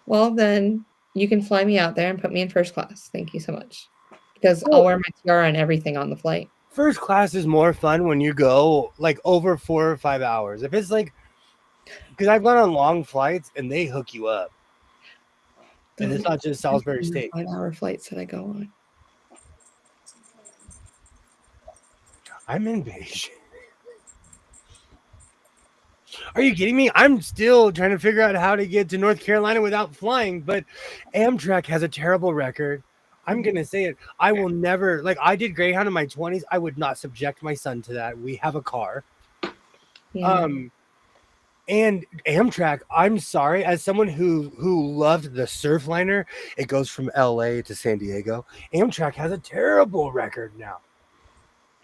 well, then you can fly me out there and put me in first class. Thank you so much. Because I'll wear my tiara and everything on the flight. First class is more fun when you go like over 4 or 5 hours. If it's like, because I've gone on long flights and they hook you up. And it's not just Salisbury Steak. 5-hour flights that I go on. I'm impatient. Are you kidding me? I'm still trying to figure out how to get to North Carolina without flying, but Amtrak has a terrible record. I'm going to say it. I will never, like, I did Greyhound in my 20s. I would not subject my son to that. We have a car. Yeah. And Amtrak, I'm sorry, as someone who loved the Surfliner, it goes from LA to San Diego. Amtrak has a terrible record now.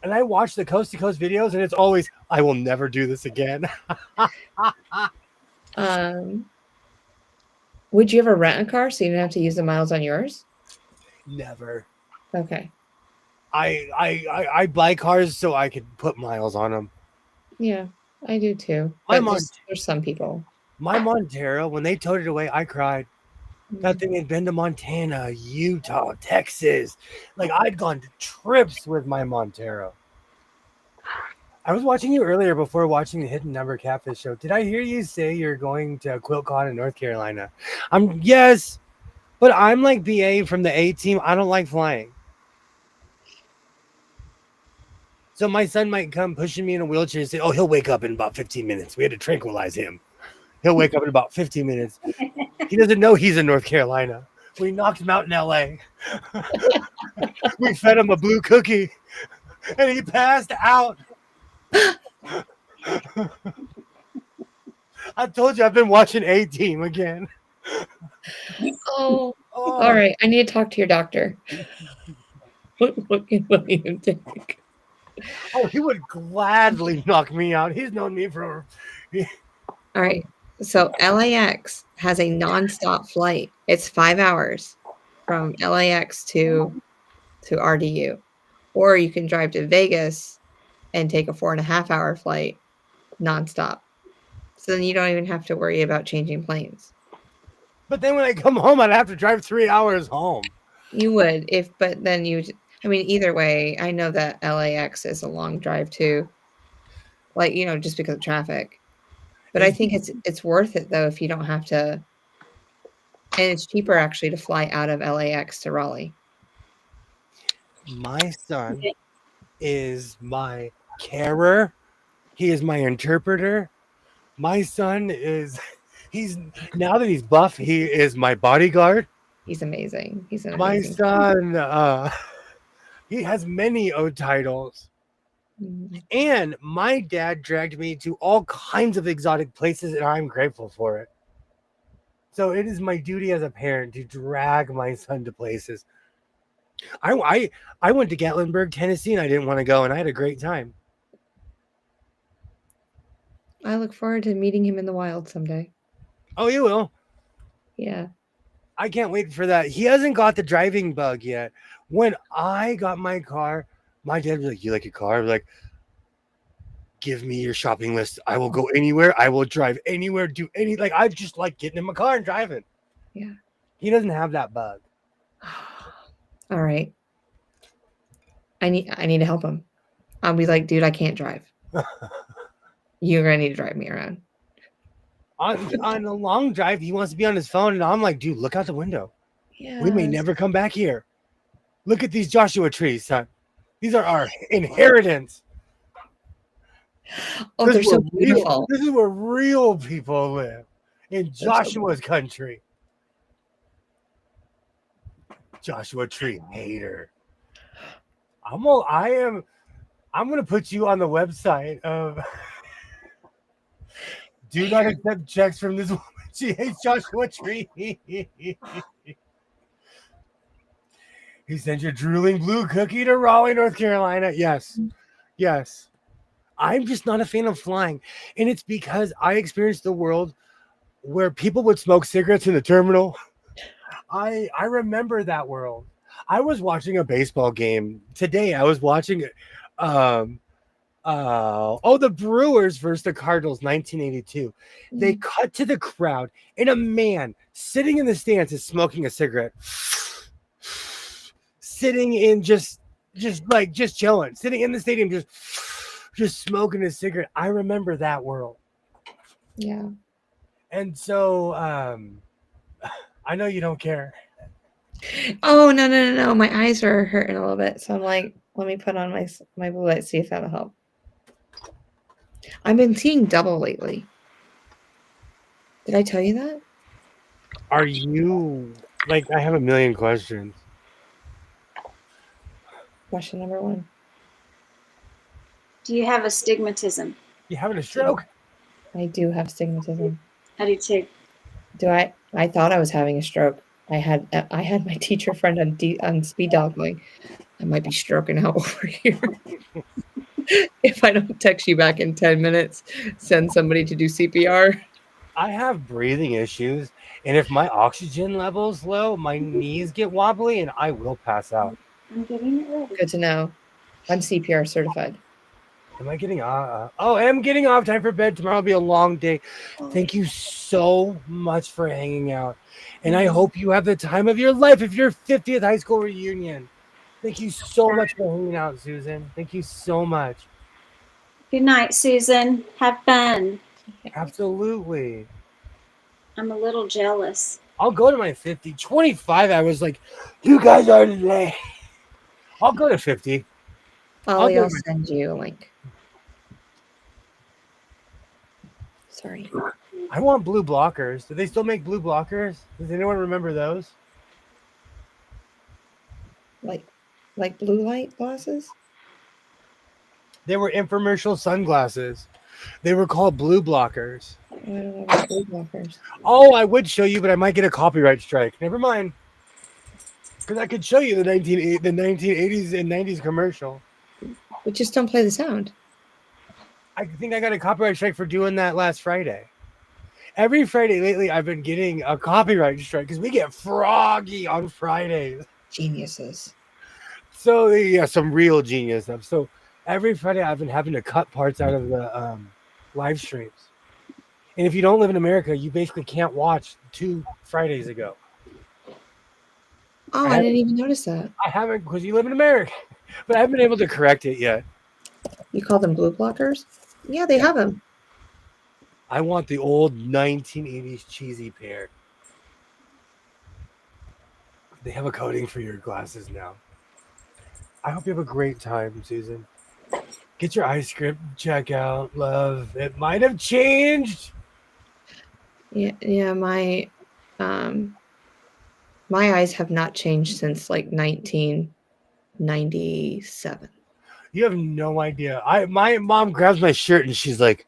And I watch the coast to coast videos and it's always, I will never do this again. Would you ever rent a car so you didn't have to use the miles on yours? Never. Okay. I buy cars so I could put miles on them. Yeah, I do too. My But there's some people. My Montero, when they towed it away, I cried. That thing had been to Montana, Utah, Texas. Like, I'd gone to trips with my Montero. I was watching you earlier before watching the Hidden Number Catfish show. Did I hear you say you're going to QuiltCon in North Carolina? Yes, but I'm like BA from the A team. I don't like flying. So my son might come pushing me in a wheelchair and say, oh, he'll wake up in about 15 minutes. We had to tranquilize him. He'll wake up in about 15 minutes. He doesn't know he's in North Carolina. We knocked him out in LA. We fed him a blue cookie and he passed out. I told you I've been watching A Team again. Oh, all right. I need to talk to your doctor. What can William take? Oh, he would gladly knock me out. He's known me for. All right. So LAX has a nonstop flight. It's 5 hours from LAX to RDU, or you can drive to Vegas and take a 4.5-hour flight nonstop. So then you don't even have to worry about changing planes. But then when I come home, I'd have to drive 3 hours home. You would, but then either way, I know that LAX is a long drive too. Like, just because of traffic. But I think it's worth it though if you don't have to, and it's cheaper actually to fly out of LAX to Raleigh. My son is my carer. He is my interpreter. My son now that he's buff, he is my bodyguard. He's amazing. He's an my amazing son. He has many titles. Mm-hmm. And my dad dragged me to all kinds of exotic places, and I'm grateful for it. So it is my duty as a parent to drag my son to places. I went to Gatlinburg, Tennessee, and I didn't want to go, and I had a great time. I look forward to meeting him in the wild someday. Oh, you will? Yeah. I can't wait for that. He hasn't got the driving bug yet. When I got my car, my dad was like, you like your car? I was like, give me your shopping list. I will go anywhere. I will drive anywhere, do any, like, I just like getting in my car and driving. Yeah. He doesn't have that bug. All right. I need to help him. I'll be like, dude, I can't drive. You're gonna need to drive me around. On a long drive, he wants to be on his phone, and I'm like, dude, look out the window. Yeah. We may never come back here. Look at these Joshua trees, son. These are our inheritance. Oh, they're so beautiful. Real, this is where real people live in Joshua's country. Joshua tree hater. I'm gonna put you on the website of do not accept checks from this woman. She hates Joshua tree. He sent your drooling blue cookie to Raleigh, North Carolina. Yes. Yes. I'm just not a fan of flying. And it's because I experienced the world where people would smoke cigarettes in the terminal. I remember that world. I was watching a baseball game today. I was watching the Brewers versus the Cardinals 1982. They cut to the crowd and a man sitting in the stands is smoking a cigarette. Sitting in just chilling, sitting in the stadium just smoking a cigarette. I remember that world. Yeah. And so I know you don't care. Oh, no. My eyes are hurting a little bit. So I'm like, let me put on my blue light, see if that'll help. I've been seeing double lately. Did I tell you that? Are you like, I have a million questions. Question number 1. Do you have astigmatism? You having a stroke? I do have astigmatism. I do too. Do I? I thought I was having a stroke. I had my teacher friend on speed dial going, I might be stroking out over here. If I don't text you back in 10 minutes, send somebody to do CPR. I have breathing issues, and if my oxygen level's low, my knees get wobbly, and I will pass out. I'm getting it ready. Good to know. I'm CPR certified. Am I getting I'm getting off. Time for bed. Tomorrow will be a long day. Thank you so much for hanging out. And I hope you have the time of your life if your 50th high school reunion. Thank you so much for hanging out, Susan. Thank you so much. Good night, Susan. Have fun. Absolutely. I'm a little jealous. I'll go to my 50. 25, I was like, you guys are late. I'll go to 50. I'll send you a link. Sorry. I want blue blockers. Do they still make blue blockers? Does anyone remember those? Like blue light glasses? They were infomercial sunglasses. They were called blue blockers. I don't know about blue blockers. Oh, I would show you, but I might get a copyright strike. Never mind. Because I could show you the 1980s and 90s commercial. But just don't play the sound. I think I got a copyright strike for doing that last Friday. Every Friday lately, I've been getting a copyright strike because we get froggy on Fridays. Geniuses. So, yeah, some real genius stuff. So, every Friday, I've been having to cut parts out of the live streams. And if you don't live in America, you basically can't watch 2 Fridays ago. Oh, I didn't even notice that. I haven't because you live in America. But I haven't been able to correct it yet. You call them blue blockers? Yeah, they have them. I want the old 1980s cheesy pair. They have a coating for your glasses now. I hope you have a great time, Susan. Get your ice script check out, love. It might have changed. Yeah, my eyes have not changed since like 1997. You have no idea. My mom grabs my shirt and she's like,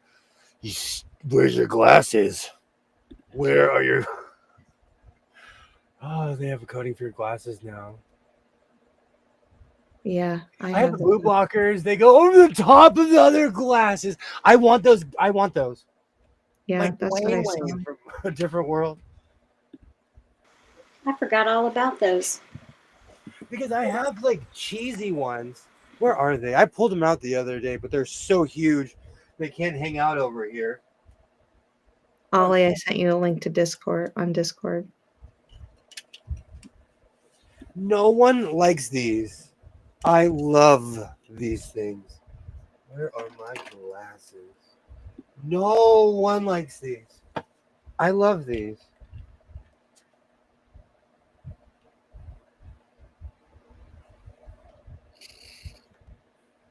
"Where's your glasses? Where are your?" Oh, they have a coating for your glasses now. Yeah, I have the blue blockers. They go over the top of the other glasses. I want those. Yeah, like that's what I saw. from a different world. I forgot all about those. Because I have like cheesy ones. Where are they? I pulled them out the other day, but they're so huge they can't hang out over here. Ollie, I sent you a link to Discord on Discord. No one likes these. I love these things. Where are my glasses? No one likes these. I love these.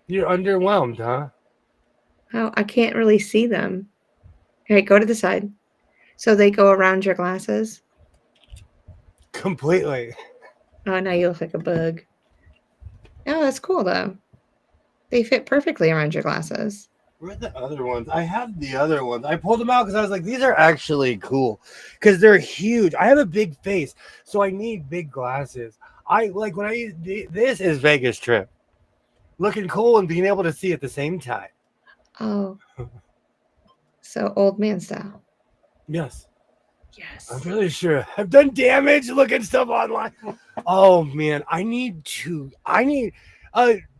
You're underwhelmed, huh? Oh, I can't really see them. Okay, go to the side. So they go around your glasses. Completely. Oh, now you look like a bug. Oh, that's cool though. They fit perfectly around your glasses. Where are the other ones? I have the other ones. I pulled them out because I was like, these are actually cool because they're huge. I have a big face, so I need big glasses. I like when I use this is Vegas trip, looking cool and being able to see at the same time. Oh, so old man style. Yes, Yes. I'm really sure. I've done damage looking stuff online. Oh man, I need.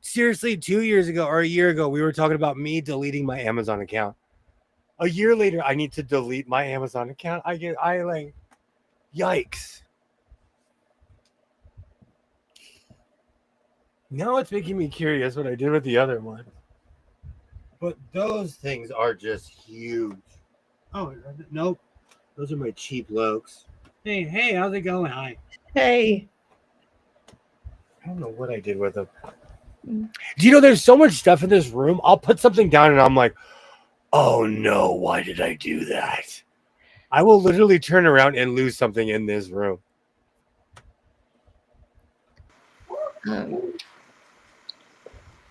Seriously, 2 years ago or a year ago, we were talking about me deleting my Amazon account. A year later, I need to delete my Amazon account. Yikes. Now it's making me curious what I did with the other one. But those things are just huge. Oh, nope. Those are my cheap lokes. Hey, how's it going? Hi. Hey. I don't know what I did with them. Mm. Do you know there's so much stuff in this room? I'll put something down and I'm like, oh no, why did I do that? I will literally turn around and lose something in this room.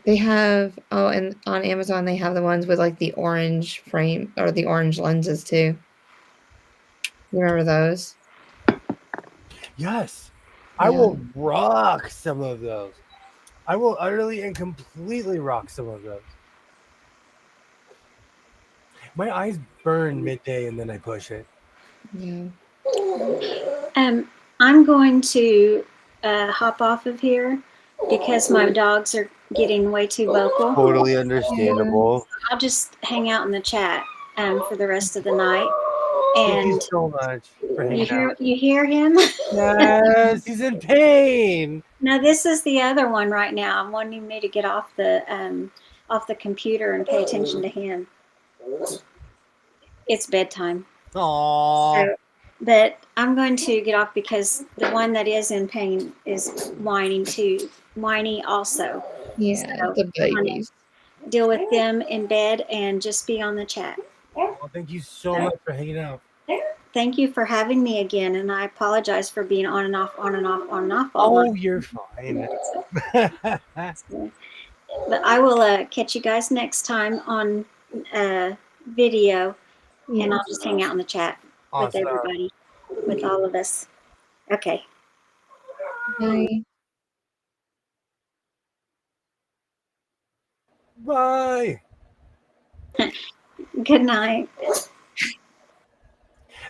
They have and on Amazon they have the ones with like the orange frame or the orange lenses too. You remember those? Yes. I will rock some of those. I will utterly and completely rock some of those. My eyes burn midday and then I push it. Yeah. I'm going to hop off of here because my dogs are getting way too vocal. Totally understandable. I'll just hang out in the chat for the rest of the night. Thank you And so much for hanging out. you hear him? Yes, he's in pain. Now this is the other one right now. I'm wanting me to get off the computer and pay attention to him. It's bedtime. Aww. So, but I'm going to get off because the one that is in pain is whiny also. Yeah, So, the babies. Deal with them in bed and just be on the chat. Well, thank you so much for hanging out. Thank you for having me again, and I apologize for being on and off all night. Oh, you're fine. But I will catch you guys next time on video, and I'll just hang out in the chat with everybody, with all of us. Okay. Bye. Bye. Good night.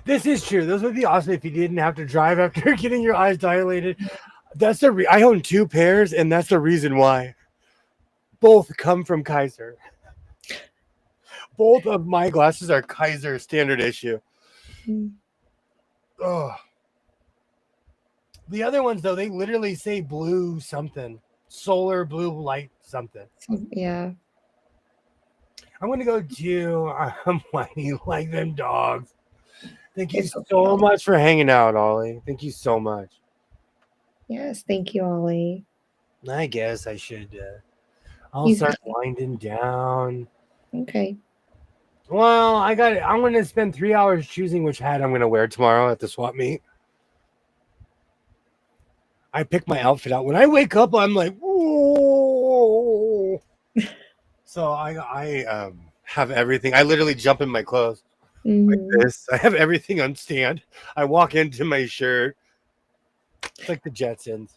This is true. Those would be awesome if you didn't have to drive after getting your eyes dilated. That's I own 2 pairs, and that's the reason why. Both come from Kaiser. Both of my glasses are Kaiser standard issue. Oh. The other ones, though, they literally say blue something. Solar blue light something. Yeah. I'm going to go do whiny like them dogs. Thank you so much for hanging out, Ollie. Thank you so much. Yes, thank you, Ollie. I guess I should. I'll start winding down. Okay. Well, I'm going to spend 3 hours choosing which hat I'm going to wear tomorrow at the swap meet. I pick my outfit out. When I wake up, I'm like, whoa. So I have everything. I literally jump in my clothes like this. I have everything on stand. I walk into my shirt. It's like the Jetsons.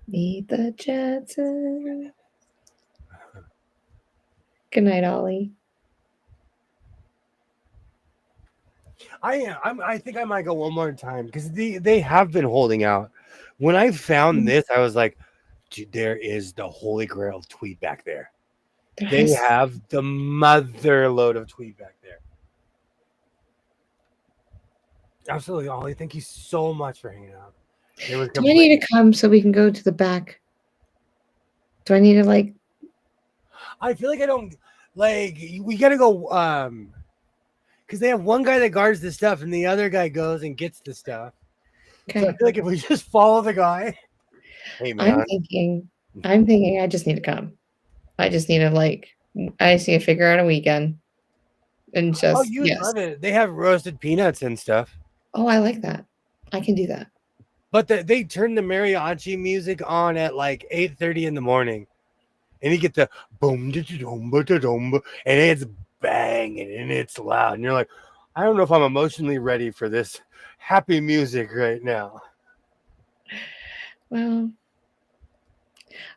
Meet the Jetsons. Good night, Ollie. I think I might go one more time because they have been holding out. When I found this, I was like, dude, there is the holy grail of tweed back there. They have the mother load of tweed back there. Absolutely, Ollie. Thank you so much for hanging out. It was Do I need to come so we can go to the back? Do I need to like? I feel like I don't like. We gotta go. Because they have one guy that guards the stuff, and the other guy goes and gets the stuff. So I Okay. feel like if we just follow the guy. Hey man. I'm thinking. I just need to come. I just need to like. I just need to figure out a weekend, and Oh, just you would love it. They have roasted peanuts and stuff. Oh, I like that. I can do that. But they turn the mariachi music on at like 8:30 in the morning. And you get the boom da dum da dum, and it's banging and it's loud. And you're like, I don't know if I'm emotionally ready for this happy music right now. Well,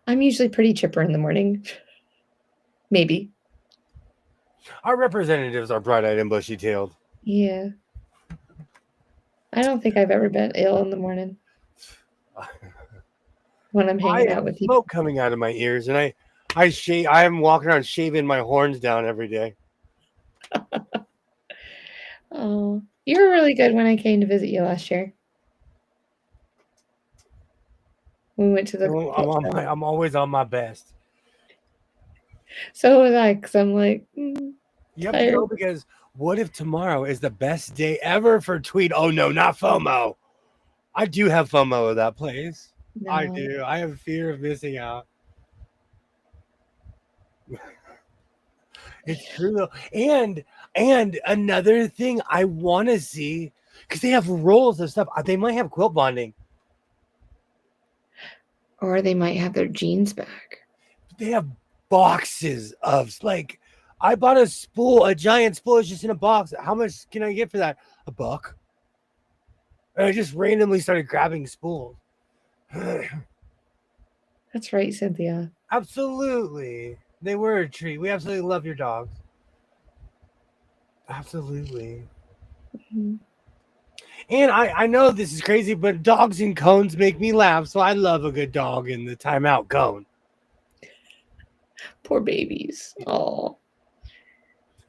I'm usually pretty chipper in the morning. Maybe. Our representatives are bright-eyed and bushy-tailed. Yeah. I don't think I've ever been ill in the morning when I'm I hanging out have with people. smoke coming out of my ears, and I am walking around shaving my horns down every day. Oh, you were really good when I came to visit you last year. We went to the So pet show. I'm always on my best. So was I, because I'm like, You have to tired. go because what if tomorrow is the best day ever for tweet? Oh no, not FOMO. I do have FOMO of that place. I No. do. I have fear of missing out. It's true though. And another thing I want to see because they have rolls of stuff. They might have quilt bonding. Or they might have their jeans back. They have boxes of like. I bought a spool, a giant spool. It's just in a box. How much can I get for that? $1. And I just randomly started grabbing spools. That's right, Cynthia. Absolutely. They were a treat. We absolutely love your dogs. Absolutely. Mhm. And I know this is crazy, but dogs in cones make me laugh. So I love a good dog in the timeout cone. Poor babies. Oh.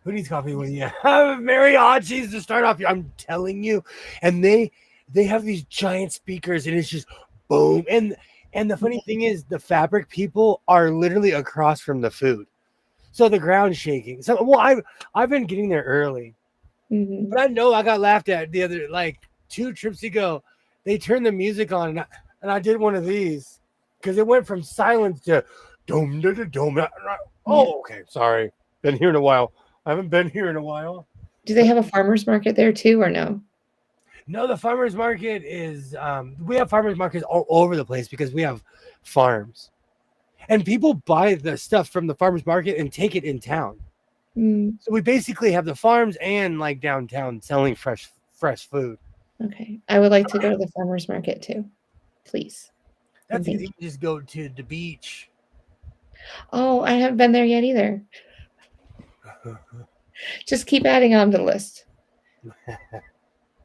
Who needs coffee when you have mariachis to start off? I'm telling you. And they have these giant speakers and it's just boom. And the funny thing is the fabric people are literally across from the food. So the ground's shaking. So well, I've been getting there early. Mhm. But I know I got laughed at the other like 2 trips ago. They turned the music on and I did one of these because it went from silence to dome da da dome. Oh, okay. Sorry. Been here in a while. I haven't been here in a while. Do they have a farmer's market there too, or no? No, the farmers market is we have farmers markets all over the place because we have farms. And people buy the stuff from the farmers market and take it in town. Mm, So we basically have the farms and like downtown selling fresh food. okay. I would like to go to the farmer's market too. Please. That's Thank easy. You just go to the beach. Oh, I haven't been there yet either. Just keep adding on to the list.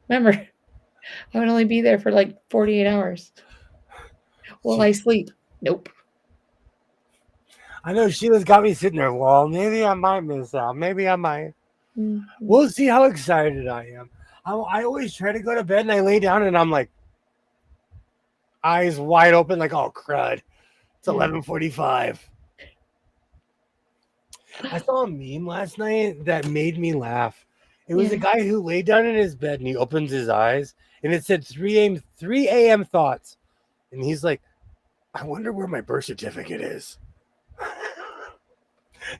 Remember, I would only be there for like 48 hours. Will I sleep? Nope. I know Sheila's got me sitting there. Well, maybe I might miss out. Maybe I might. Mhm. We'll see how excited I am. I always try to go to bed and I lay down and I'm like, eyes wide open, like, oh crud. It's 11:45. I saw a meme last night that made me laugh. It was a guy who laid down in his bed and he opens his eyes and it said 3 a.m. thoughts. And he's like, I wonder where my birth certificate is.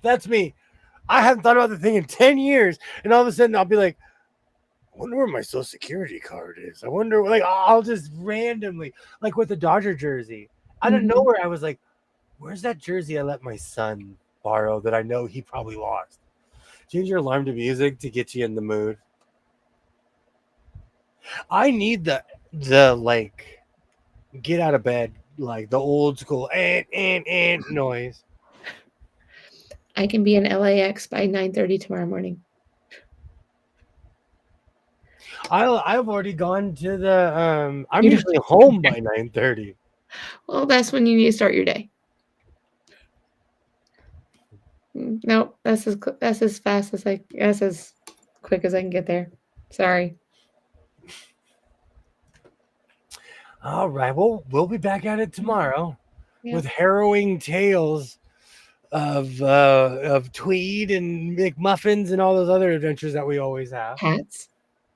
That's me. I haven't thought about the thing in 10 years. And all of a sudden I'll be like, I wonder where my social security card is. I wonder, like, I'll just randomly, like with the Dodger jersey, out of nowhere, I was like, where's that jersey I let my son borrow that I know he probably lost? Change your alarm to music to get you in the mood. I need the like get out of bed, like the old school and noise. I can be in LAX by 9:30 tomorrow morning. I've already gone to the I'm You're usually home by 9:30. Well, that's when you need to start your day. Nope, that's as fast as that's as quick as I can get there. Sorry. All right. Well, we'll be back at it tomorrow Yeah. with harrowing tales of Tweed and McMuffins and all those other adventures that we always have. Hats.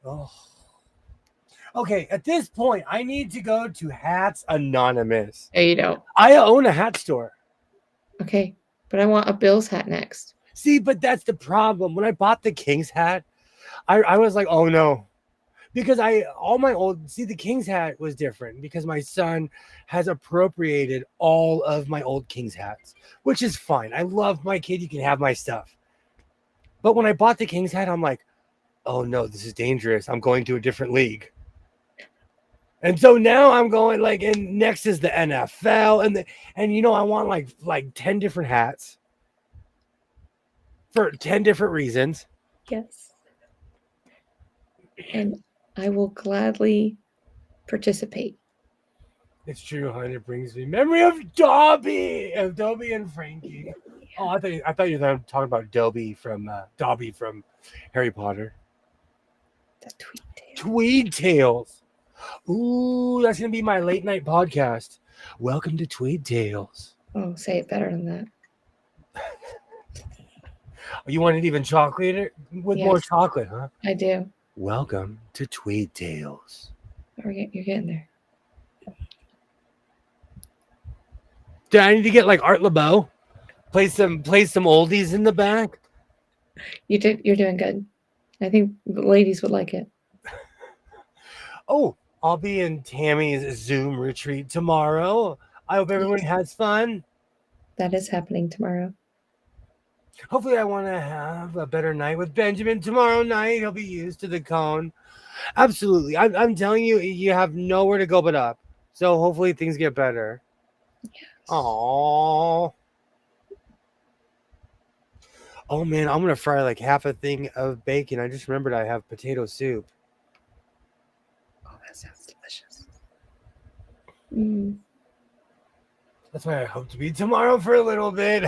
Oh. Okay, at this point, I need to go to Hats Anonymous. No, you don't. I own a hat store. Okay, but I want a Bill's hat next. See, but that's the problem. When I bought the King's hat, I was like, oh no. Because the King's hat was different because my son has appropriated all of my old King's hats, which is fine. I love my kid. You can have my stuff. But when I bought the King's hat, I'm like, oh no, this is dangerous. I'm going to a different league. And so now I'm going and next is the NFL and I want like 10 different hats for 10 different reasons. Yes. And I will gladly participate. It's true, hon. It brings me memory of Dobby and Frankie. Oh, I thought you were talking about Dobby from Harry Potter. The Tweed Tales. Tweed Tales. Ooh, that's gonna be my late night podcast. Welcome to Tweed Tales. Oh, say it better than that. You want it even chocolate with more Yes. chocolate, huh? I do. Welcome to Tweed Tales. You're getting there. Do I need to get like Art LeBeau? Play some oldies in the back. You're doing good. I think the ladies would like it. Oh, I'll be in Tammy's Zoom retreat tomorrow. I hope everyone has fun. That is happening tomorrow. Hopefully, I want to have a better night with Benjamin tomorrow night. He'll be used to the cone. Absolutely. I'm telling you, you have nowhere to go but up. So hopefully things get better. Yes. Aww. Oh, man, I'm going to fry like half a thing of bacon. I just remembered I have potato soup. Oh, that sounds delicious. Mm. That's why I hope to be tomorrow for a little bit.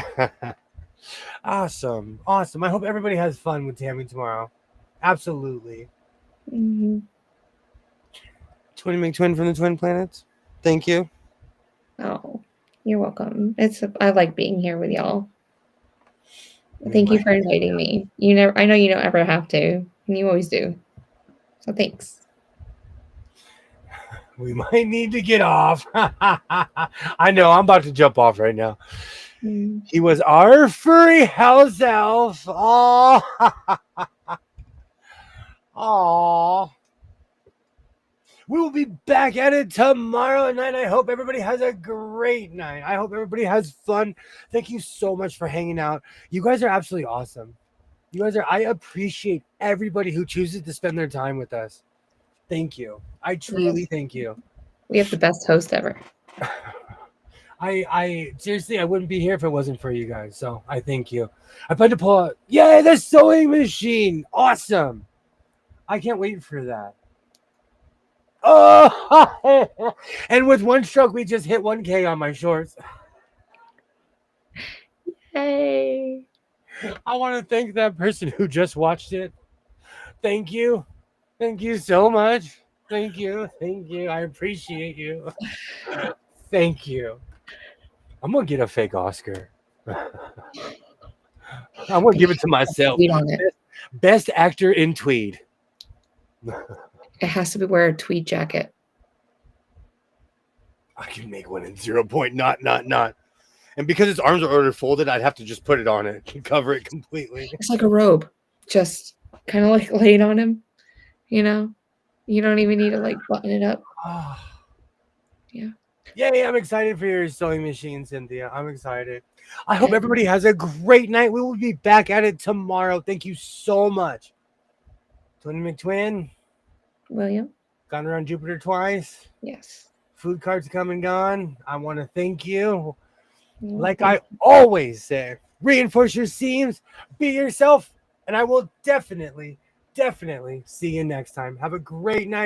Awesome. I hope everybody has fun with Tammy tomorrow. Absolutely. Mm-hmm. Twin McTwin from the Twin Planets. Thank you. Oh, you're welcome. I like being here with y'all. Thank you for inviting me. I know you don't ever have to, and you always do. So thanks. We might need to get off. I know. I'm about to jump off right now. Mm. He was our furry house elf. Oh. Aw. We will be back at it tomorrow night. I hope everybody has a great night. I hope everybody has fun. Thank you so much for hanging out. You guys are absolutely awesome. I appreciate everybody who chooses to spend their time with us. Thank you. I truly thank you. We have the best host ever. I seriously, I wouldn't be here if it wasn't for you guys. So I thank you. I plan to pull out, yay, the sewing machine. Awesome. I can't wait for that. Oh, and with one stroke, we just hit 1K on my shorts. Hey. I want to thank that person who just watched it. Thank you. Thank you so much. Thank you. I appreciate you. Thank you. I'm going to get a fake Oscar. I'm going to give it to myself. Tweed on it. Best actor in Tweed. It has to be wear a tweed jacket. I can make one in 0. Not. And because its arms are already folded, I'd have to just put it on it and cover it completely. It's like a robe. Just kind of like laid on him. You don't even need to like button it up. Yeah. Yay, I'm excited for your sewing machine, Cynthia. I'm excited. I hope everybody has a great night. We will be back at it tomorrow. Thank you so much. Twin McTwin. William? Gone around Jupiter twice. Yes. Food carts come and gone. I want to thank you. Like I always say, reinforce your seams, be yourself, and I will definitely see you next time. Have a great night.